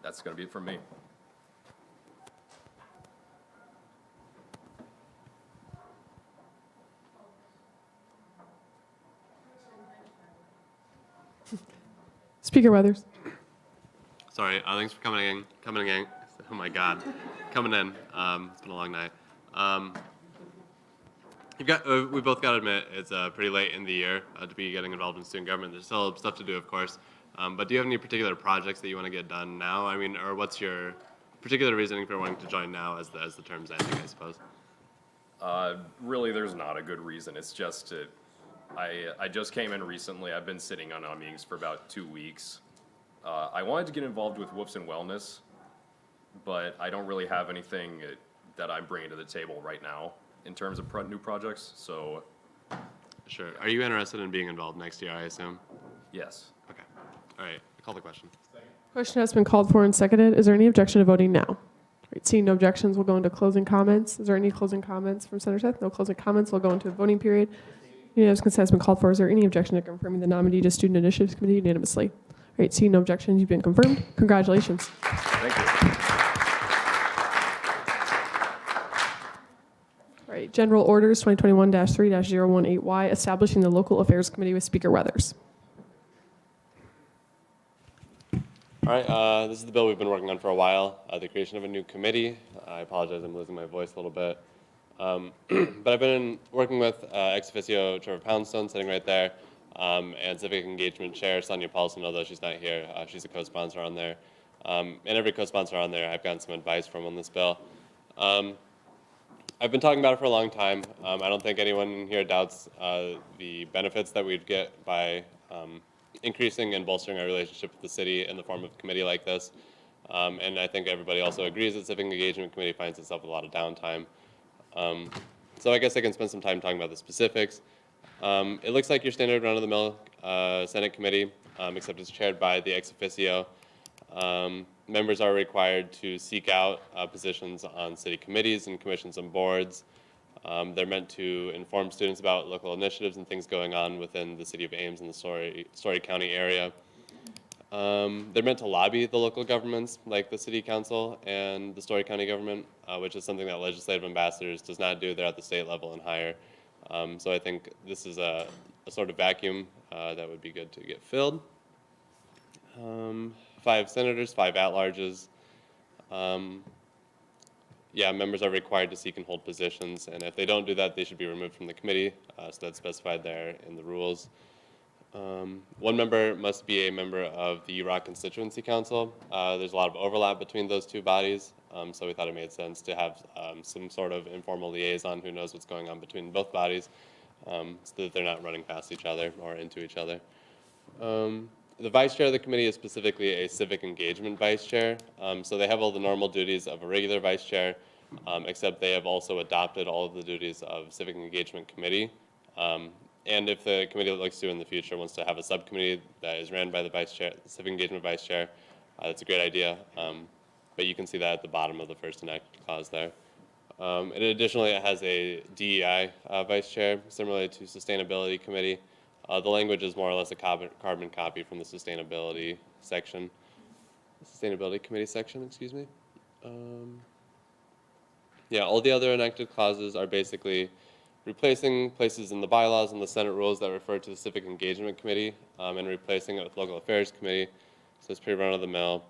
that's going to be it from me. Speaker Weathers. Sorry, thanks for coming in. Oh my God, coming in. It's been a long night. We both got to admit it's pretty late in the year to be getting involved in student government. There's still stuff to do, of course. But do you have any particular projects that you want to get done now? I mean, or what's your particular reasoning for wanting to join now as the term's ending, I suppose? Really, there's not a good reason. It's just I just came in recently. I've been sitting on meetings for about 2 weeks. I wanted to get involved with Whoops and Wellness, but I don't really have anything that I'm bringing to the table right now in terms of new projects, so. Sure. Are you interested in being involved next year, I assume? Yes. Okay. All right. Call the question. Question has been called for and seconded. Is there any objection to voting now? All right, seeing no objections, we'll go into closing comments. Is there any closing comments from Senator Seth? No closing comments. We'll go into a voting period. Unanimous consent has been called for. Is there any objection to confirming the nominee to Student Initiatives Committee unanimously? All right, seeing no objections, you've been confirmed. Congratulations. Thank you. All right, General Orders 2021-3-018Y, establishing the Local Affairs Committee with Speaker Weathers. All right, this is the bill we've been working on for a while, the creation of a new committee. I apologize, I'm losing my voice a little bit. But I've been working with ex officio Trevor Poundstone, sitting right there, and Civic Engagement Chair Sonia Paulson, although she's not here. She's a co-sponsor on there. And every co-sponsor on there, I've gotten some advice from on this bill. I've been talking about it for a long time. I don't think anyone here doubts the benefits that we'd get by increasing and bolstering our relationship with the city in the form of a committee like this. And I think everybody also agrees that Civic Engagement Committee finds itself with a lot of downtime. So I guess I can spend some time talking about the specifics. It looks like your standard run-of-the-mill Senate committee, except it's chaired by the ex officio. Members are required to seek out positions on city committees and commissions and boards. They're meant to inform students about local initiatives and things going on within the city of Ames and the Story County area. They're meant to lobby the local governments like the city council and the Story County government, which is something that legislative ambassadors does not do. They're at the state level and higher. So I think this is a sort of vacuum that would be good to get filled. 5 senators, 5 at-larges. Yeah, members are required to seek and hold positions, and if they don't do that, they should be removed from the committee. So that's specified there in the rules. 1 member must be a member of the UROC Constituency Council. There's a lot of overlap between those 2 bodies, so we thought it made sense to have some sort of informal liaison who knows what's going on between both bodies, so that they're not running past each other or into each other. The vice chair of the committee is specifically a civic engagement vice chair, so they have all the normal duties of a regular vice chair, except they have also adopted all of the duties of civic engagement committee. And if the committee looks to in the future wants to have a subcommittee that is ran by the vice chair, the civic engagement vice chair, that's a great idea. But you can see that at the bottom of the first enacted clause there. And additionally, it has a DEI vice chair, similarly to sustainability committee. The language is more or less a carbon copy from the sustainability section, sustainability committee section, excuse me. Yeah, all the other enacted clauses are basically replacing places in the bylaws and the Senate rules that refer to the Civic Engagement Committee and replacing it with Local Affairs Committee. So it's pretty run-of-the-mill.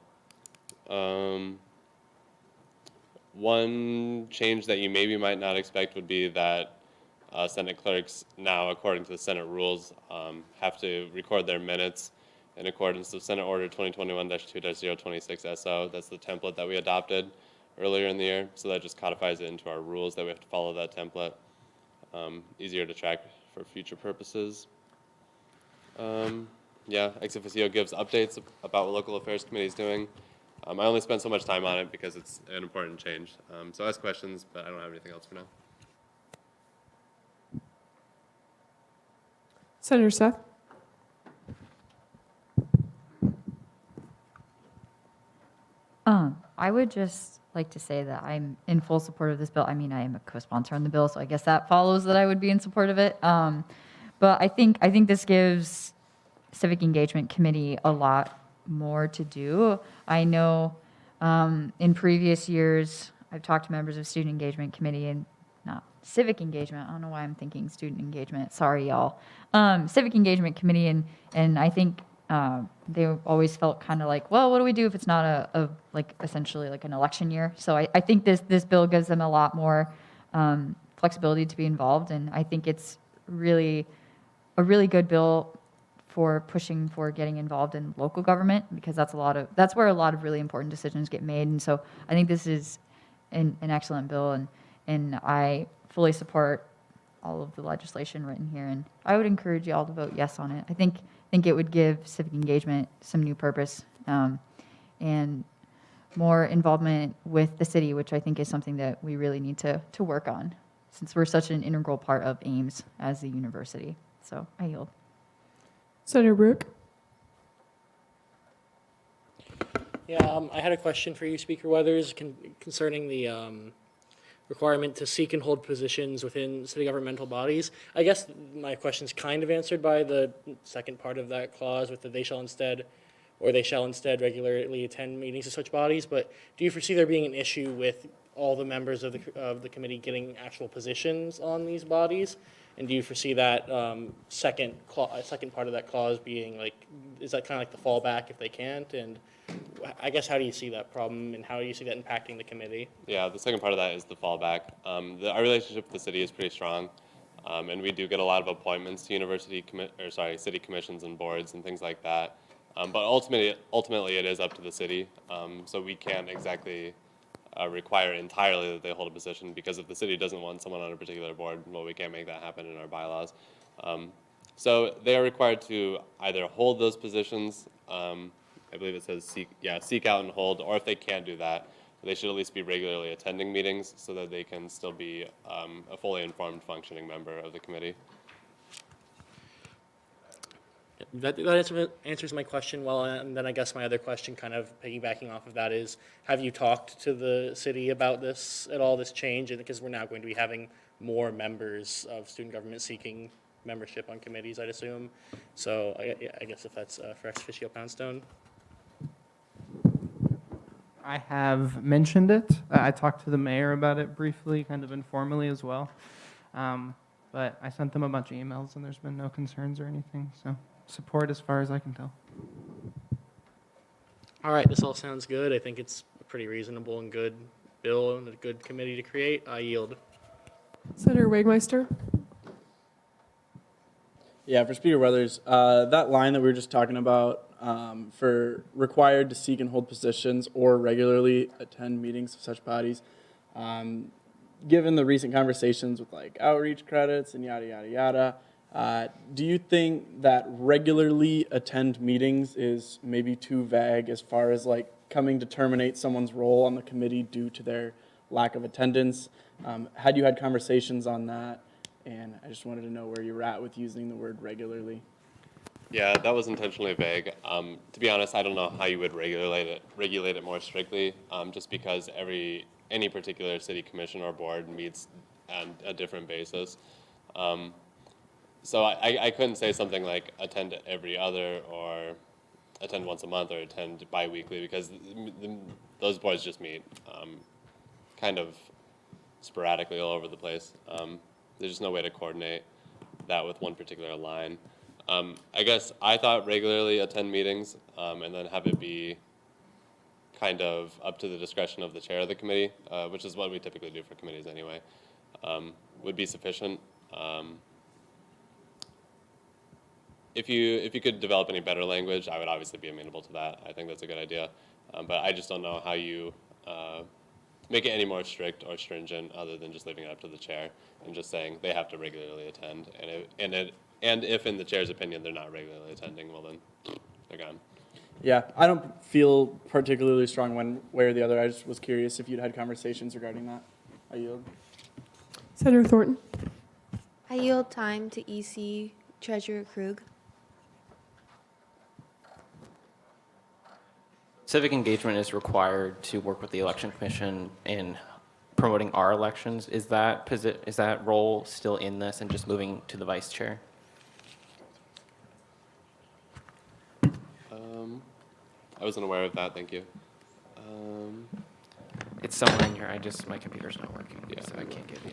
One change that you maybe might not expect would be that Senate clerks now, according to the Senate rules, have to record their minutes in accordance with Senate Order 2021-2-026 SO. That's the template that we adopted earlier in the year. So that just codifies it into our rules that we have to follow that template. Easier to track for future purposes. Yeah, ex officio gives updates about what Local Affairs Committee is doing. I only spent so much time on it because it's an important change. So ask questions, but I don't have anything else for now. Senator Seth. I would just like to say that I'm in full support of this bill. I mean, I am a co-sponsor on the bill, so I guess that follows that I would be in support of it. But I think this gives Civic Engagement Committee a lot more to do. I know in previous years, I've talked to members of Student Engagement Committee and not Civic Engagement. I don't know why I'm thinking Student Engagement. Sorry, y'all. Civic Engagement Committee, and I think they always felt kind of like, well, what do we do if it's not a like essentially like an election year? So I think this bill gives them a lot more flexibility to be involved, and I think it's really a really good bill for pushing for getting involved in local government, because that's where a lot of really important decisions get made. And so I think this is an excellent bill, and I fully support all of the legislation written here, and I would encourage you all to vote yes on it. I think it would give civic engagement some new purpose and more involvement with the city, which I think is something that we really need to work on, since we're such an integral part of Ames as the university. So I yield. Senator Brooke. Yeah, I had a question for you, Speaker Weathers, concerning the requirement to seek and hold positions within city governmental bodies. I guess my question's kind of answered by the second part of that clause with the they shall instead regularly attend meetings of such bodies. But do you foresee there being an issue with all the members of the committee getting actual positions on these bodies? And do you foresee that second part of that clause being like, is that kind of like the fallback if they can't? And I guess how do you see that problem, and how do you see that impacting the committee? Yeah, the second part of that is the fallback. Our relationship with the city is pretty strong, and we do get a lot of appointments to city commissions and boards and things like that. But ultimately, it is up to the city, so we can't exactly require entirely that they hold a position, because if the city doesn't want someone on a particular board, well, we can't make that happen in our bylaws. So they are required to either hold those positions. I believe it says seek out and hold, or if they can't do that, they should at least be regularly attending meetings so that they can still be a fully informed, functioning member of the committee. That answers my question well, and then I guess my other question, kind of piggybacking off of that, is have you talked to the city about this at all, this change? Because we're now going to be having more members of student government seeking membership on committees, I'd assume. So I guess if that's for ex officio Poundstone. I have mentioned it. I talked to the mayor about it briefly, kind of informally as well. But I sent them a bunch of emails, and there's been no concerns or anything. So support as far as I can tell. All right, this all sounds good. I think it's a pretty reasonable and good bill and a good committee to create. I yield. Senator Wagmeister. Yeah, for Speaker Weathers, that line that we were just talking about for required to seek and hold positions or regularly attend meetings of such bodies, given the recent conversations with like outreach credits and yada, yada, yada, do you think that regularly attend meetings is maybe too vague as far as like coming to terminate someone's role on the committee due to their lack of attendance? Had you had conversations on that? And I just wanted to know where you're at with using the word regularly. Yeah, that was intentionally vague. To be honest, I don't know how you would regulate it more strictly, just because any particular city commission or board meets on a different basis. So I couldn't say something like attend every other, or attend once a month, or attend bi-weekly, because those boards just meet kind of sporadically all over the place. There's just no way to coordinate that with one particular line. I guess I thought regularly attend meetings and then have it be kind of up to the discretion of the chair of the committee, which is what we typically do for committees anyway, would be sufficient. If you could develop any better language, I would obviously be amenable to that. I think that's a good idea. But I just don't know how you make it any more strict or stringent other than just leaving it up to the chair and just saying they have to regularly attend. And if in the chair's opinion they're not regularly attending, well then they're gone. Yeah, I don't feel particularly strong one way or the other. I just was curious if you'd had conversations regarding that. I yield. Senator Thornton. I yield time to EC Treasurer Krug. Civic Engagement is required to work with the Election Commission in promoting our elections. Is that role still in this and just moving to the vice chair? I wasn't aware of that, thank you. It's somewhere in here. My computer's not working, so I can't give you.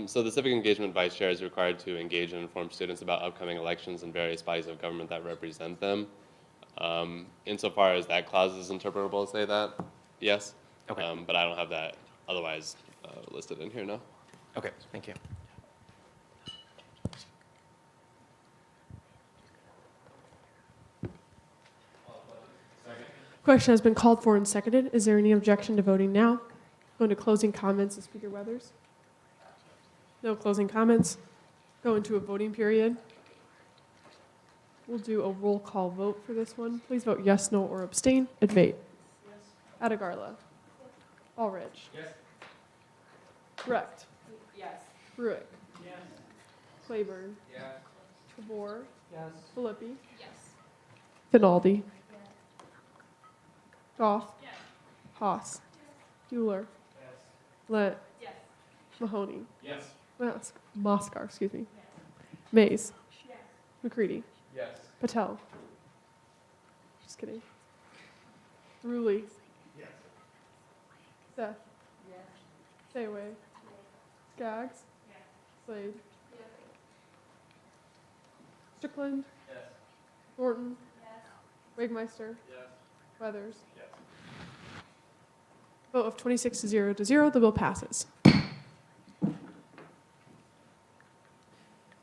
So the Civic Engagement Vice Chair is required to engage and inform students about upcoming elections and various bodies of government that represent them. Insofar as that clause is interpretable, say that, yes. Okay. But I don't have that otherwise listed in here, no. Okay, thank you. Question has been called for and seconded. Is there any objection to voting now? Go into closing comments of Speaker Weathers. No closing comments. Go into a voting period. We'll do a roll call vote for this one. Please vote yes, no, or abstain. Advait. Yes. Adegarla. Allridge. Yes. Recht. Yes. Ruick. Yes. Claiborne. Yes. Tabor. Yes. Filippi. Yes. Finaldi. Goff. Yes. Haas. Euler. Yes. Lent. Yes. Mahoney. Yes. Moskar, excuse me. Mays. Yes. McCready. Yes. Patel. Just kidding. Rulli. Yes. Seth. Yes. Sayway. Skaggs. Yes. Slade. Yes. Strickland. Yes. Thornton. Yes. Wigmeister. Yes. Weathers. Yes. Vote of 26 to 0 to 0, the bill passes.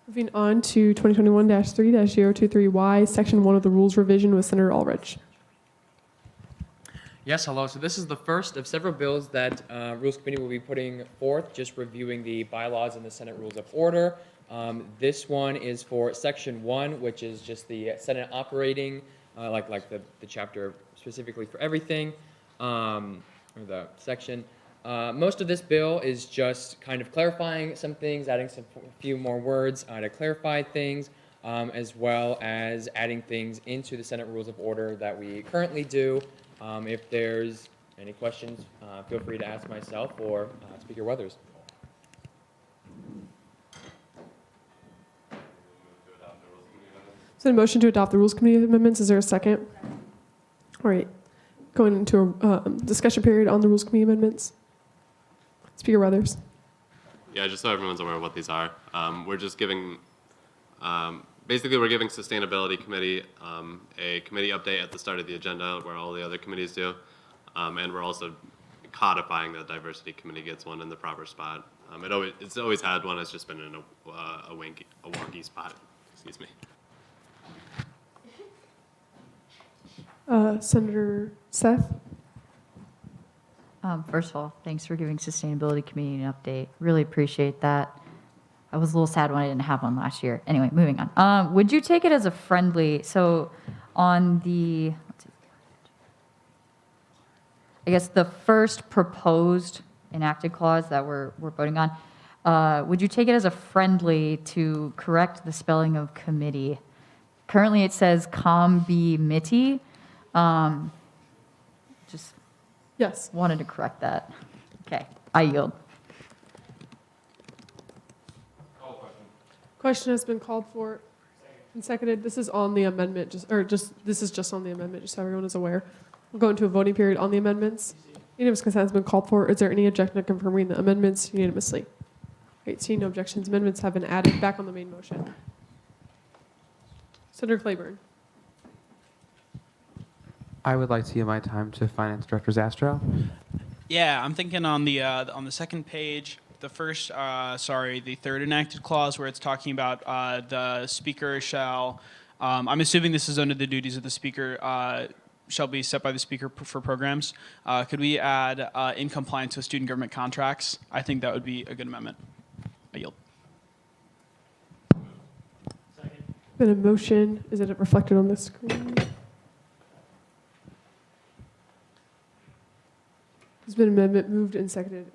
Moving on to 2021-3-023Y, Section 1 of the Rules Revision with Senator Allridge. Yes, hello. So this is the first of several bills that Rules Committee will be putting forth, just reviewing the bylaws and the Senate Rules of Order. This one is for Section 1, which is just the Senate operating, like the chapter specifically for everything, or the section. Most of this bill is just kind of clarifying some things, adding a few more words to clarify things, as well as adding things into the Senate Rules of Order that we currently do. If there's any questions, feel free to ask myself or Speaker Weathers. Is there a motion to adopt the Rules Committee amendments? Is there a second? All right. Going into a discussion period on the Rules Committee amendments. Speaker Weathers. Yeah, just so everyone's aware of what these are. We're just giving, basically we're giving Sustainability Committee a committee update at the start of the agenda where all the other committees do. And we're also codifying that Diversity Committee gets one in the proper spot. It's always had one, it's just been in a wonky spot, excuse me. Senator Seth. First of all, thanks for giving Sustainability Committee an update. Really appreciate that. I was a little sad when I didn't have one last year. Anyway, moving on. Would you take it as a friendly, so on the, I guess the first proposed enacted clause that we're voting on, would you take it as a friendly to correct the spelling of committee? Currently it says committee. Just yes, wanted to correct that. Okay, I yield. Question has been called for and seconded. This is on the amendment, this is just on the amendment, just so everyone is aware. We'll go into a voting period on the amendments. Unanimous consent has been called for. Is there any objection to confirming the amendments unanimously? Great, seeing no objections, amendments have been added. Back on the main motion. Senator Claiborne. I would like to give my time to Finance Director Zastro. Yeah, I'm thinking on the second page, the third enacted clause where it's talking about the speaker shall, I'm assuming this is under the duties of the speaker, shall be set by the speaker for programs. Could we add in compliance with student government contracts? I think that would be a good amendment. I yield. Been a motion. Is it reflected on the screen? There's been an amendment moved and seconded and is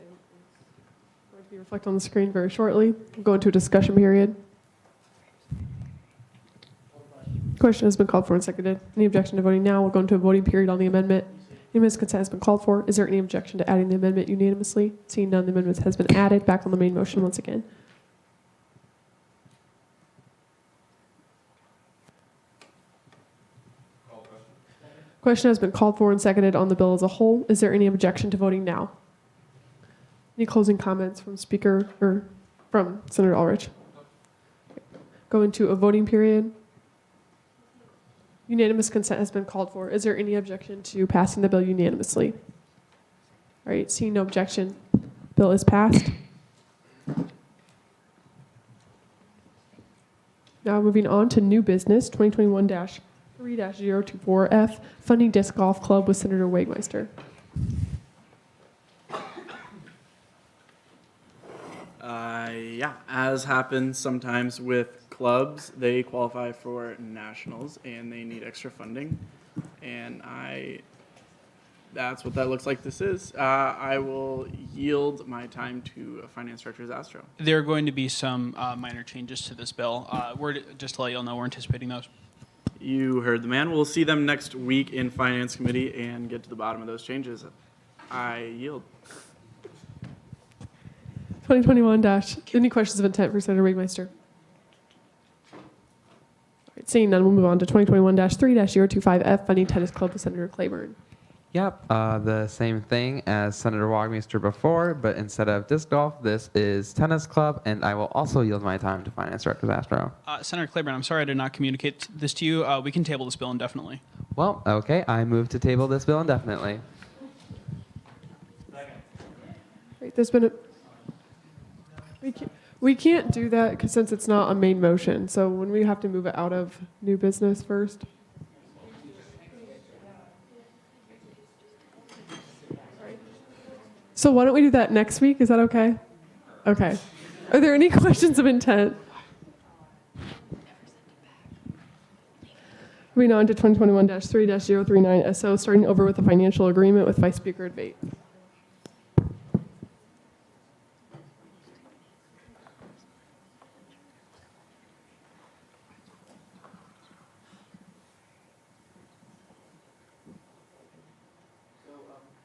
going to be reflected on the screen very shortly. We'll go into a discussion period. Question has been called for and seconded. Any objection to voting now? We'll go into a voting period on the amendment. Unanimous consent has been called for. Is there any objection to adding the amendment unanimously? Seeing none, the amendment has been added. Back on the main motion once again. Question has been called for and seconded on the bill as a whole. Is there any objection to voting now? Any closing comments from Speaker or from Senator Ulrich? Go into a voting period. Unanimous consent has been called for. Is there any objection to passing the bill unanimously? All right, seeing no objection, bill is passed. Now moving on to new business, 2021-3-024F, funding disc golf club with Senator Wagmeister. Yeah, as happens sometimes with clubs, they qualify for nationals and they need extra funding. And that's what that looks like this is. I will yield my time to Finance Director Zastro. There are going to be some minor changes to this bill. Just to let you all know, we're anticipating those. You heard the man. We'll see them next week in Finance Committee and get to the bottom of those changes. I yield. 2021 any questions of intent for Senator Wagmeister? All right, seeing none, we'll move on to 2021-3-025F, funding tennis club with Senator Claiborne. Yep, the same thing as Senator Wagmeister before, but instead of disc golf, this is tennis club, and I will also yield my time to Finance Director Zastro. Senator Claiborne, I'm sorry I did not communicate this to you. We can table this bill indefinitely. Well, okay, I move to table this bill indefinitely. Right, there's been a... We can't do that because since it's not a main motion, so when we have to move it out of new business first. So why don't we do that next week? Is that okay? Okay. Are there any questions of intent? Moving on to 2021-3-039 SO, starting over with the financial agreement with Vice Speaker Advait.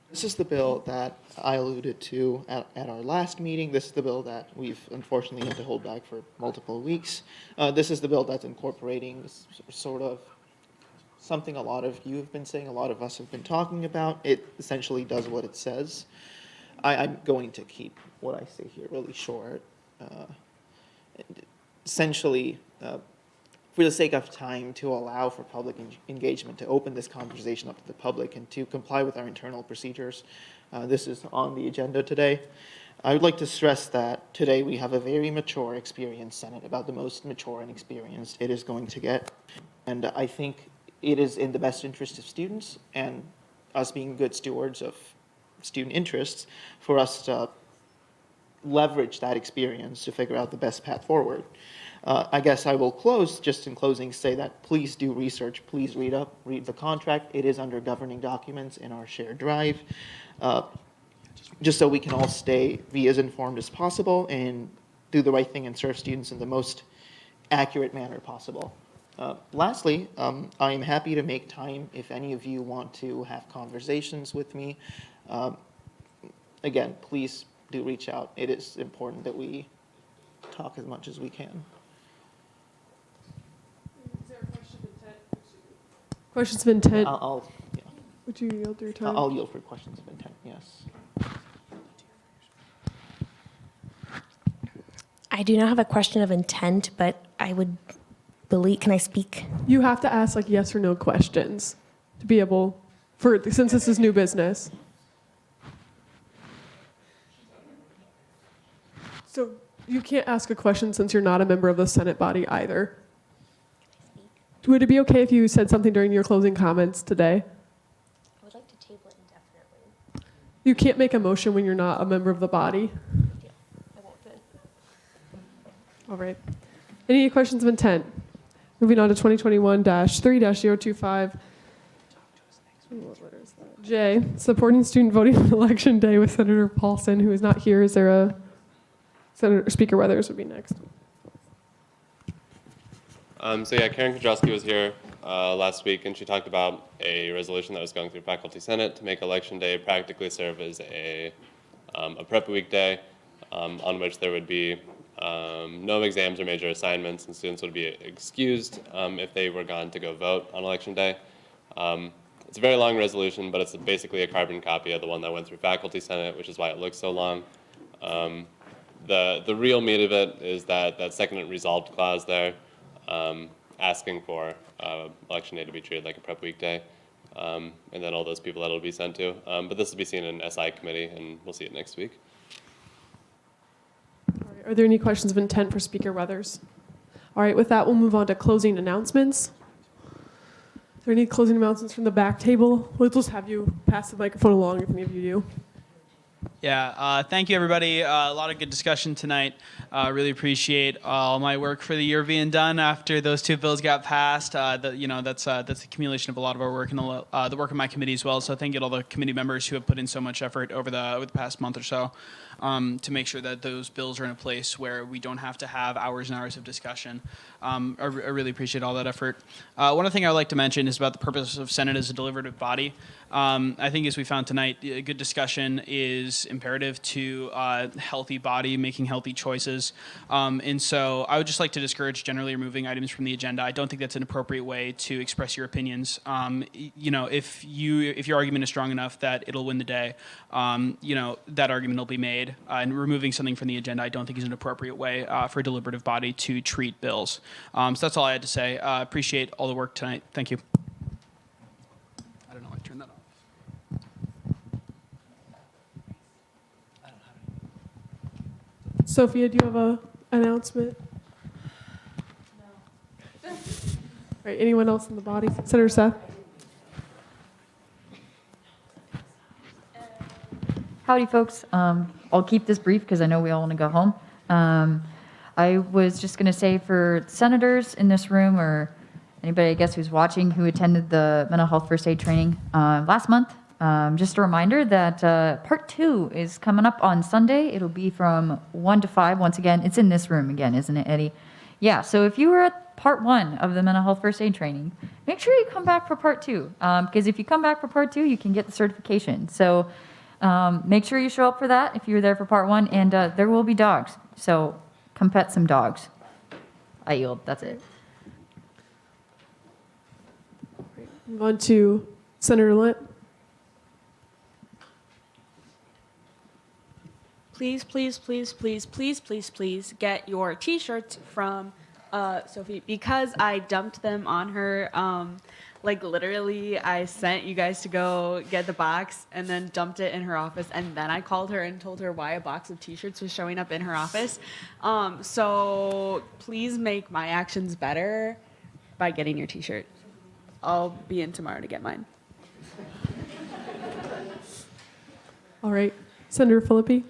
This is the bill that I alluded to at our last meeting. This is the bill that we've unfortunately had to hold back for multiple weeks. This is the bill that's incorporating sort of something a lot of you have been saying, a lot of us have been talking about. It essentially does what it says. I'm going to keep what I say here really short. Essentially, for the sake of time, to allow for public engagement, to open this conversation up to the public, and to comply with our internal procedures. This is on the agenda today. I would like to stress that today we have a very mature, experienced Senate, about the most mature and experienced it is going to get. And I think it is in the best interest of students and us being good stewards of student interests for us to leverage that experience to figure out the best path forward. I guess I will close, just in closing, say that please do research, please read the contract. It is under governing documents in our shared drive, just so we can all be as informed as possible and do the right thing and serve students in the most accurate manner possible. Lastly, I am happy to make time if any of you want to have conversations with me. Again, please do reach out. It is important that we talk as much as we can. Questions of intent? Yeah. Would you yield your time? I'll yield for questions of intent, yes. I do not have a question of intent, but I would believe, can I speak? You have to ask like yes or no questions to be able, since this is new business. So you can't ask a question since you're not a member of the Senate body either. Would it be okay if you said something during your closing comments today? I would like to table it indefinitely. You can't make a motion when you're not a member of the body. I won't then. All right. Any questions of intent? Moving on to 2021-3-025. What letter is that? J, supporting student voting on Election Day with Senator Paulson, who is not here. Is there a Senator Speaker Weathers would be next. So yeah, Karen Kudrowski was here last week, and she talked about a resolution that was going through Faculty Senate to make Election Day practically serve as a prep week day on which there would be no exams or major assignments, and students would be excused if they were gone to go vote on Election Day. It's a very long resolution, but it's basically a carbon copy of the one that went through Faculty Senate, which is why it looks so long. The real meat of it is that second resolved clause there, asking for Election Day to be treated like a prep weekday, and then all those people that it'll be sent to. But this will be seen in SI committee, and we'll see it next week. All right, are there any questions of intent for Speaker Weathers? All right, with that, we'll move on to closing announcements. Are there any closing announcements from the back table? We'll just have you pass the microphone along if any of you do. Yeah, thank you, everybody. A lot of good discussion tonight. Really appreciate all my work for the year being done after those two bills got passed. That's the accumulation of a lot of our work and the work of my committee as well. So thank you to all the committee members who have put in so much effort over the past month or so to make sure that those bills are in a place where we don't have to have hours and hours of discussion. I really appreciate all that effort. One other thing I would like to mention is about the purpose of Senate as a deliberative body. I think as we found tonight, a good discussion is imperative to a healthy body making healthy choices. And so I would just like to discourage generally removing items from the agenda. I don't think that's an appropriate way to express your opinions. If your argument is strong enough that it'll win the day, that argument will be made. And removing something from the agenda I don't think is an appropriate way for a deliberative body to treat bills. So that's all I had to say. Appreciate all the work tonight. Thank you. I don't know. I turned that off. Sophia, do you have an announcement? No. All right, anyone else in the body? Senator Seth? Howdy, folks. I'll keep this brief because I know we all want to go home. I was just going to say for senators in this room or anybody, I guess, who's watching who attended the mental health first aid training last month, just a reminder that part 2 is coming up on Sunday. It'll be from 1 to 5. Once again, it's in this room again, isn't it, Eddie? Yeah, so if you were at part 1 of the mental health first aid training, make sure you come back for part 2. Because if you come back for part 2, you can get the certification. So make sure you show up for that if you were there for part 1. And there will be dogs. So come pet some dogs. I yield. That's it. Move on to Senator Lent. Please, please, please, please, please, please, please get your t-shirts from Sophie because I dumped them on her. Literally, I sent you guys to go get the box and then dumped it in her office. And then I called her and told her why a box of t-shirts was showing up in her office. So please make my actions better by getting your t-shirt. I'll be in tomorrow to get mine. All right, Senator Philippi.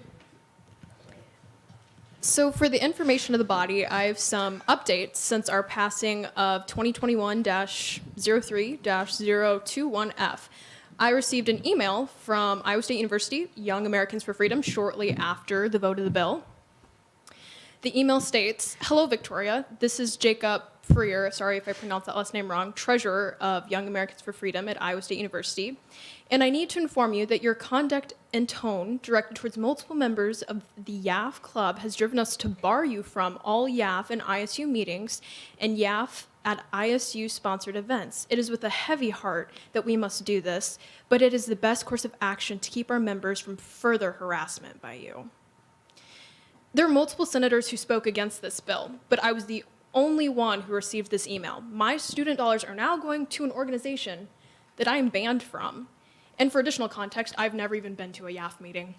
So for the information of the body, I have some updates since our passing of 2021-03-021F. I received an email from Iowa State University, Young Americans for Freedom, shortly after the vote of the bill. The email states, "Hello, Victoria. This is Jacob Freer, sorry if I pronounced that last name wrong, treasurer of Young Americans for Freedom at Iowa State University. And I need to inform you that your conduct and tone directed towards multiple members of the YAF Club has driven us to bar you from all YAF and ISU meetings and YAF at ISU-sponsored events. It is with a heavy heart that we must do this, but it is the best course of action to keep our members from further harassment by you." There are multiple senators who spoke against this bill, but I was the only one who received this email. My student dollars are now going to an organization that I am banned from. And for additional context, I've never even been to a YAF meeting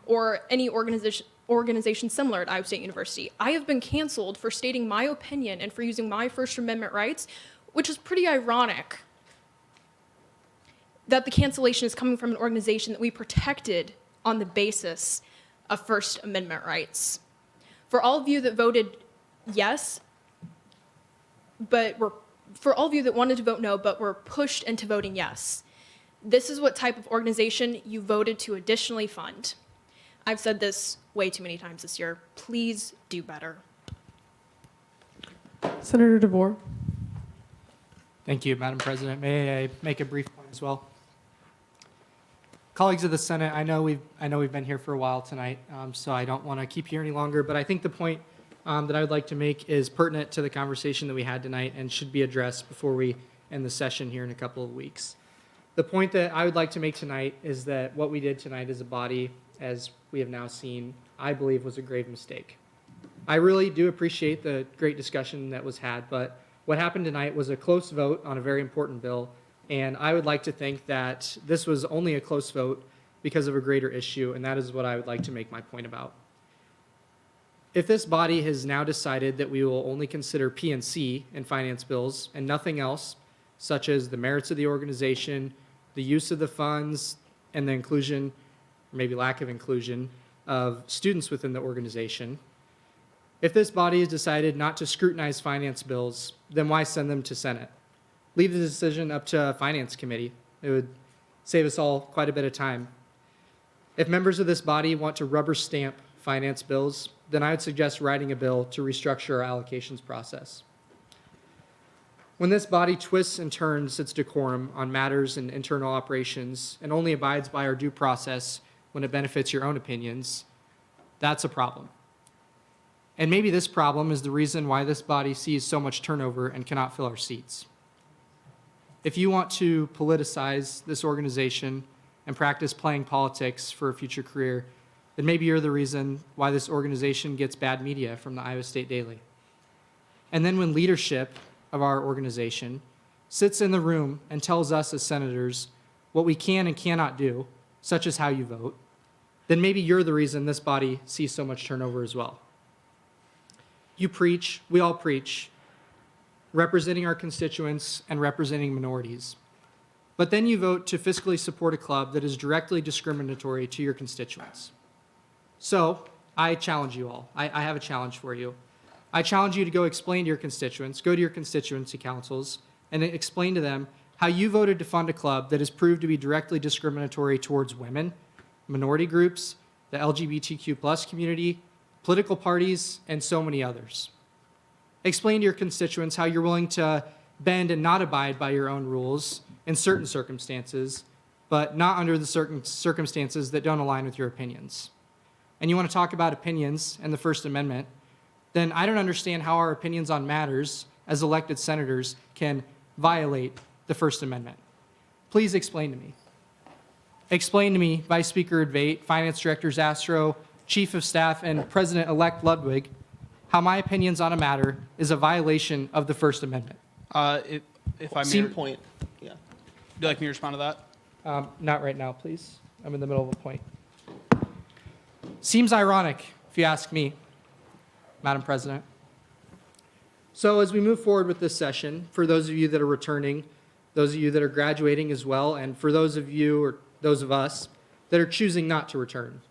or any organization similar at Iowa State University. I have been canceled for stating my opinion and for using my First Amendment rights, which is pretty ironic that the cancellation is coming from an organization that we protected on the basis of First Amendment rights. For all of you that voted yes, for all of you that wanted to vote no, but were pushed into voting yes, this is what type of organization you voted to additionally fund. I've said this way too many times this year. Please do better. Senator DeVore. Thank you, Madam President. May I make a brief point as well? Colleagues of the Senate, I know we've been here for a while tonight, so I don't want to keep you any longer, but I think the point that I would like to make is pertinent to the conversation that we had tonight and should be addressed before we end the session here in a couple of weeks. The point that I would like to make tonight is that what we did tonight as a body, as we have now seen, I believe was a grave mistake. I really do appreciate the great discussion that was had, but what happened tonight was a close vote on a very important bill, and I would like to think that this was only a close vote because of a greater issue, and that is what I would like to make my point about. If this body has now decided that we will only consider P&C in finance bills and nothing else, such as the merits of the organization, the use of the funds, and the inclusion, or maybe lack of inclusion, of students within the organization, if this body has decided not to scrutinize finance bills, then why send them to Senate? Leave the decision up to a finance committee. It would save us all quite a bit of time. If members of this body want to rubber stamp finance bills, then I would suggest writing a bill to restructure our allocations process. When this body twists and turns its decorum on matters in internal operations and only abides by our due process when it benefits your own opinions, that's a problem. And maybe this problem is the reason why this body sees so much turnover and cannot fill our seats. If you want to politicize this organization and practice playing politics for a future career, then maybe you're the reason why this organization gets bad media from the Iowa State Daily. And then when leadership of our organization sits in the room and tells us as senators what we can and cannot do, such as how you vote, then maybe you're the reason this body sees so much turnover as well. You preach, we all preach, representing our constituents and representing minorities. But then you vote to fiscally support a club that is directly discriminatory to your constituents. So I challenge you all. I have a challenge for you. I challenge you to go explain to your constituents, go to your constituency councils, and explain to them how you voted to fund a club that is proved to be directly discriminatory towards women, minority groups, the LGBTQ+ community, political parties, and so many others. Explain to your constituents how you're willing to bend and not abide by your own rules in certain circumstances, but not under the certain circumstances that don't align with your opinions. And you want to talk about opinions and the First Amendment, then I don't understand how our opinions on matters as elected senators can violate the First Amendment. Please explain to me. Explain to me, Vice Speaker Advait, Finance Director Zastro, Chief of Staff, and President-elect Ludwig, how my opinions on a matter is a violation of the First Amendment. If I may, point. Yeah. would you like me to respond to that? Not right now, please. I'm in the middle of a point. Seems ironic, if you ask me, Madam President. So as we move forward with this session, for those of you that are returning, those of you that are graduating as well, and for those of you or those of us that are choosing not to return,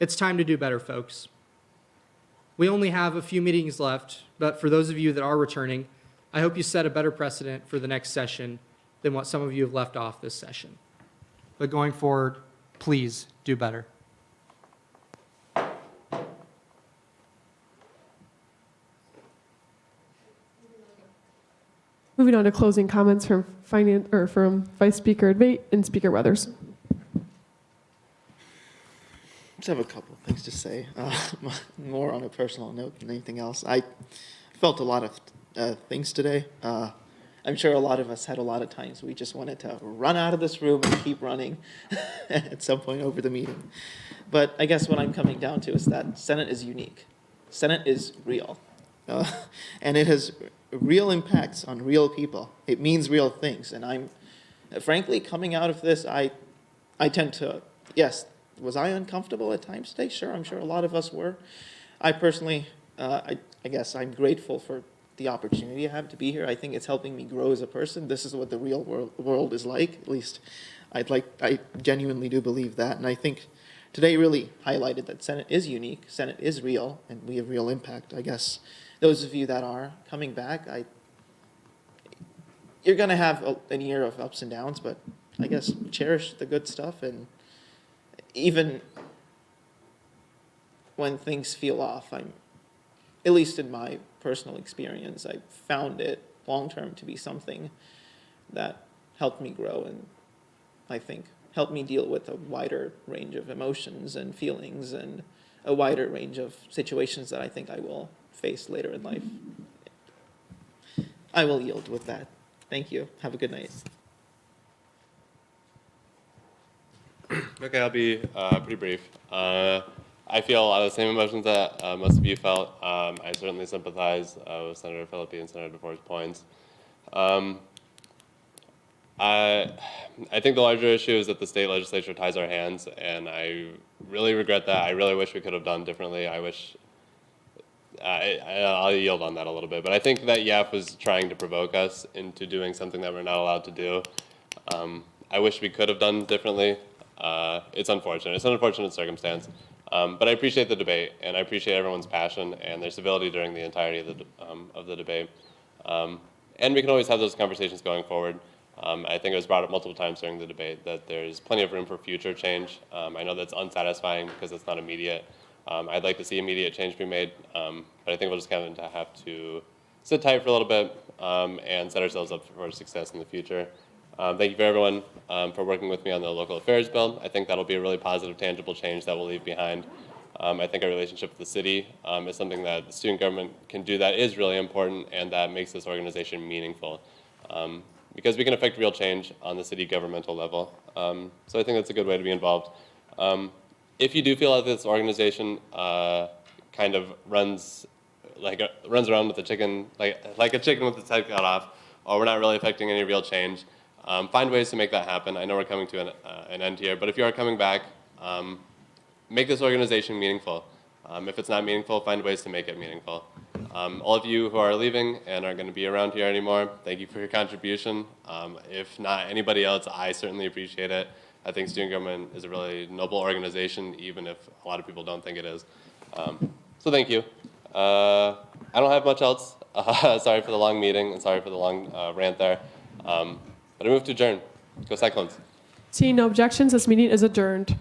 it's time to do better, folks. We only have a few meetings left, but for those of you that are returning, I hope you set a better precedent for the next session than what some of you have left off this session. But going forward, please do better. Moving on to closing comments from from Vice Speaker Advait and Speaker Weathers. Just have a couple of things to say, more on a personal note than anything else. I felt a lot of things today. I'm sure a lot of us had a lot of times we just wanted to run out of this room and keep running at some point over the meeting. But I guess what I'm coming down to is that Senate is unique. Senate is real. And it has real impacts on real people. It means real things. And I'm, frankly, coming out of this, I tend to, yes, was I uncomfortable at times today? Sure, I'm sure a lot of us were. I personally, I guess I'm grateful for the opportunity I have to be here. I think it's helping me grow as a person. This is what the real world is like. At least I genuinely do believe that. And I think today really highlighted that Senate is unique, Senate is real, and we have real impact. I guess those of you that are coming back, you're going to have an year of ups and downs, but I guess cherish the good stuff. And even when things feel off, at least in my personal experience, I found it long-term to be something that helped me grow and I think helped me deal with a wider range of emotions and feelings and a wider range of situations that I think I will face later in life. I will yield with that. Thank you. Have a good night. Okay, I'll be pretty brief. I feel a lot of the same emotions that most of you felt. I certainly sympathize with Senator Philippi and Senator DeVore's points. I think the larger issue is that the state legislature ties our hands, and I really regret that. I really wish we could have done differently. I wish, I'll yield on that a little bit, but I think that YAF was trying to provoke us into doing something that we're not allowed to do. I wish we could have done differently. It's unfortunate. It's an unfortunate circumstance. But I appreciate the debate, and I appreciate everyone's passion and their civility during the entirety of the debate. And we can always have those conversations going forward. I think it was brought up multiple times during the debate that there's plenty of room for future change. I know that's unsatisfying because it's not immediate. I'd like to see immediate change be made, but I think we'll just kind of have to sit tight for a little bit and set ourselves up for success in the future. Thank you for everyone for working with me on the local affairs bill. I think that'll be a really positive, tangible change that we'll leave behind. I think our relationship with the city is something that the student government can do that is really important and that makes this organization meaningful. Because we can affect real change on the city governmental level. So I think that's a good way to be involved. If you do feel like this organization kind of runs around with a chicken, like a chicken with its head cut off, or we're not really affecting any real change, find ways to make that happen. I know we're coming to an end here, but if you are coming back, make this organization meaningful. If it's not meaningful, find ways to make it meaningful. All of you who are leaving and aren't going to be around here anymore, thank you for your contribution. If not anybody else, I certainly appreciate it. I think student government is a really noble organization, even if a lot of people don't think it is. So thank you. I don't have much else. Sorry for the long meeting and sorry for the long rant there. But I move to adjourn. Go Cyclones. Seeing no objections, this meeting is adjourned.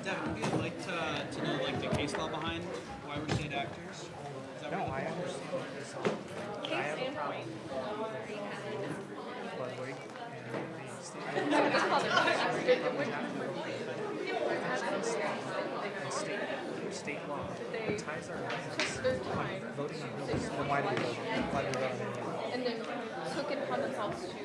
Devin, would you like to know like the case law behind why we're state actors? Is that no, I understand this. I have a problem. State law ties our hands by voting on bills. Then why do we vote? Why do we vote on any of it? And then took it upon themselves to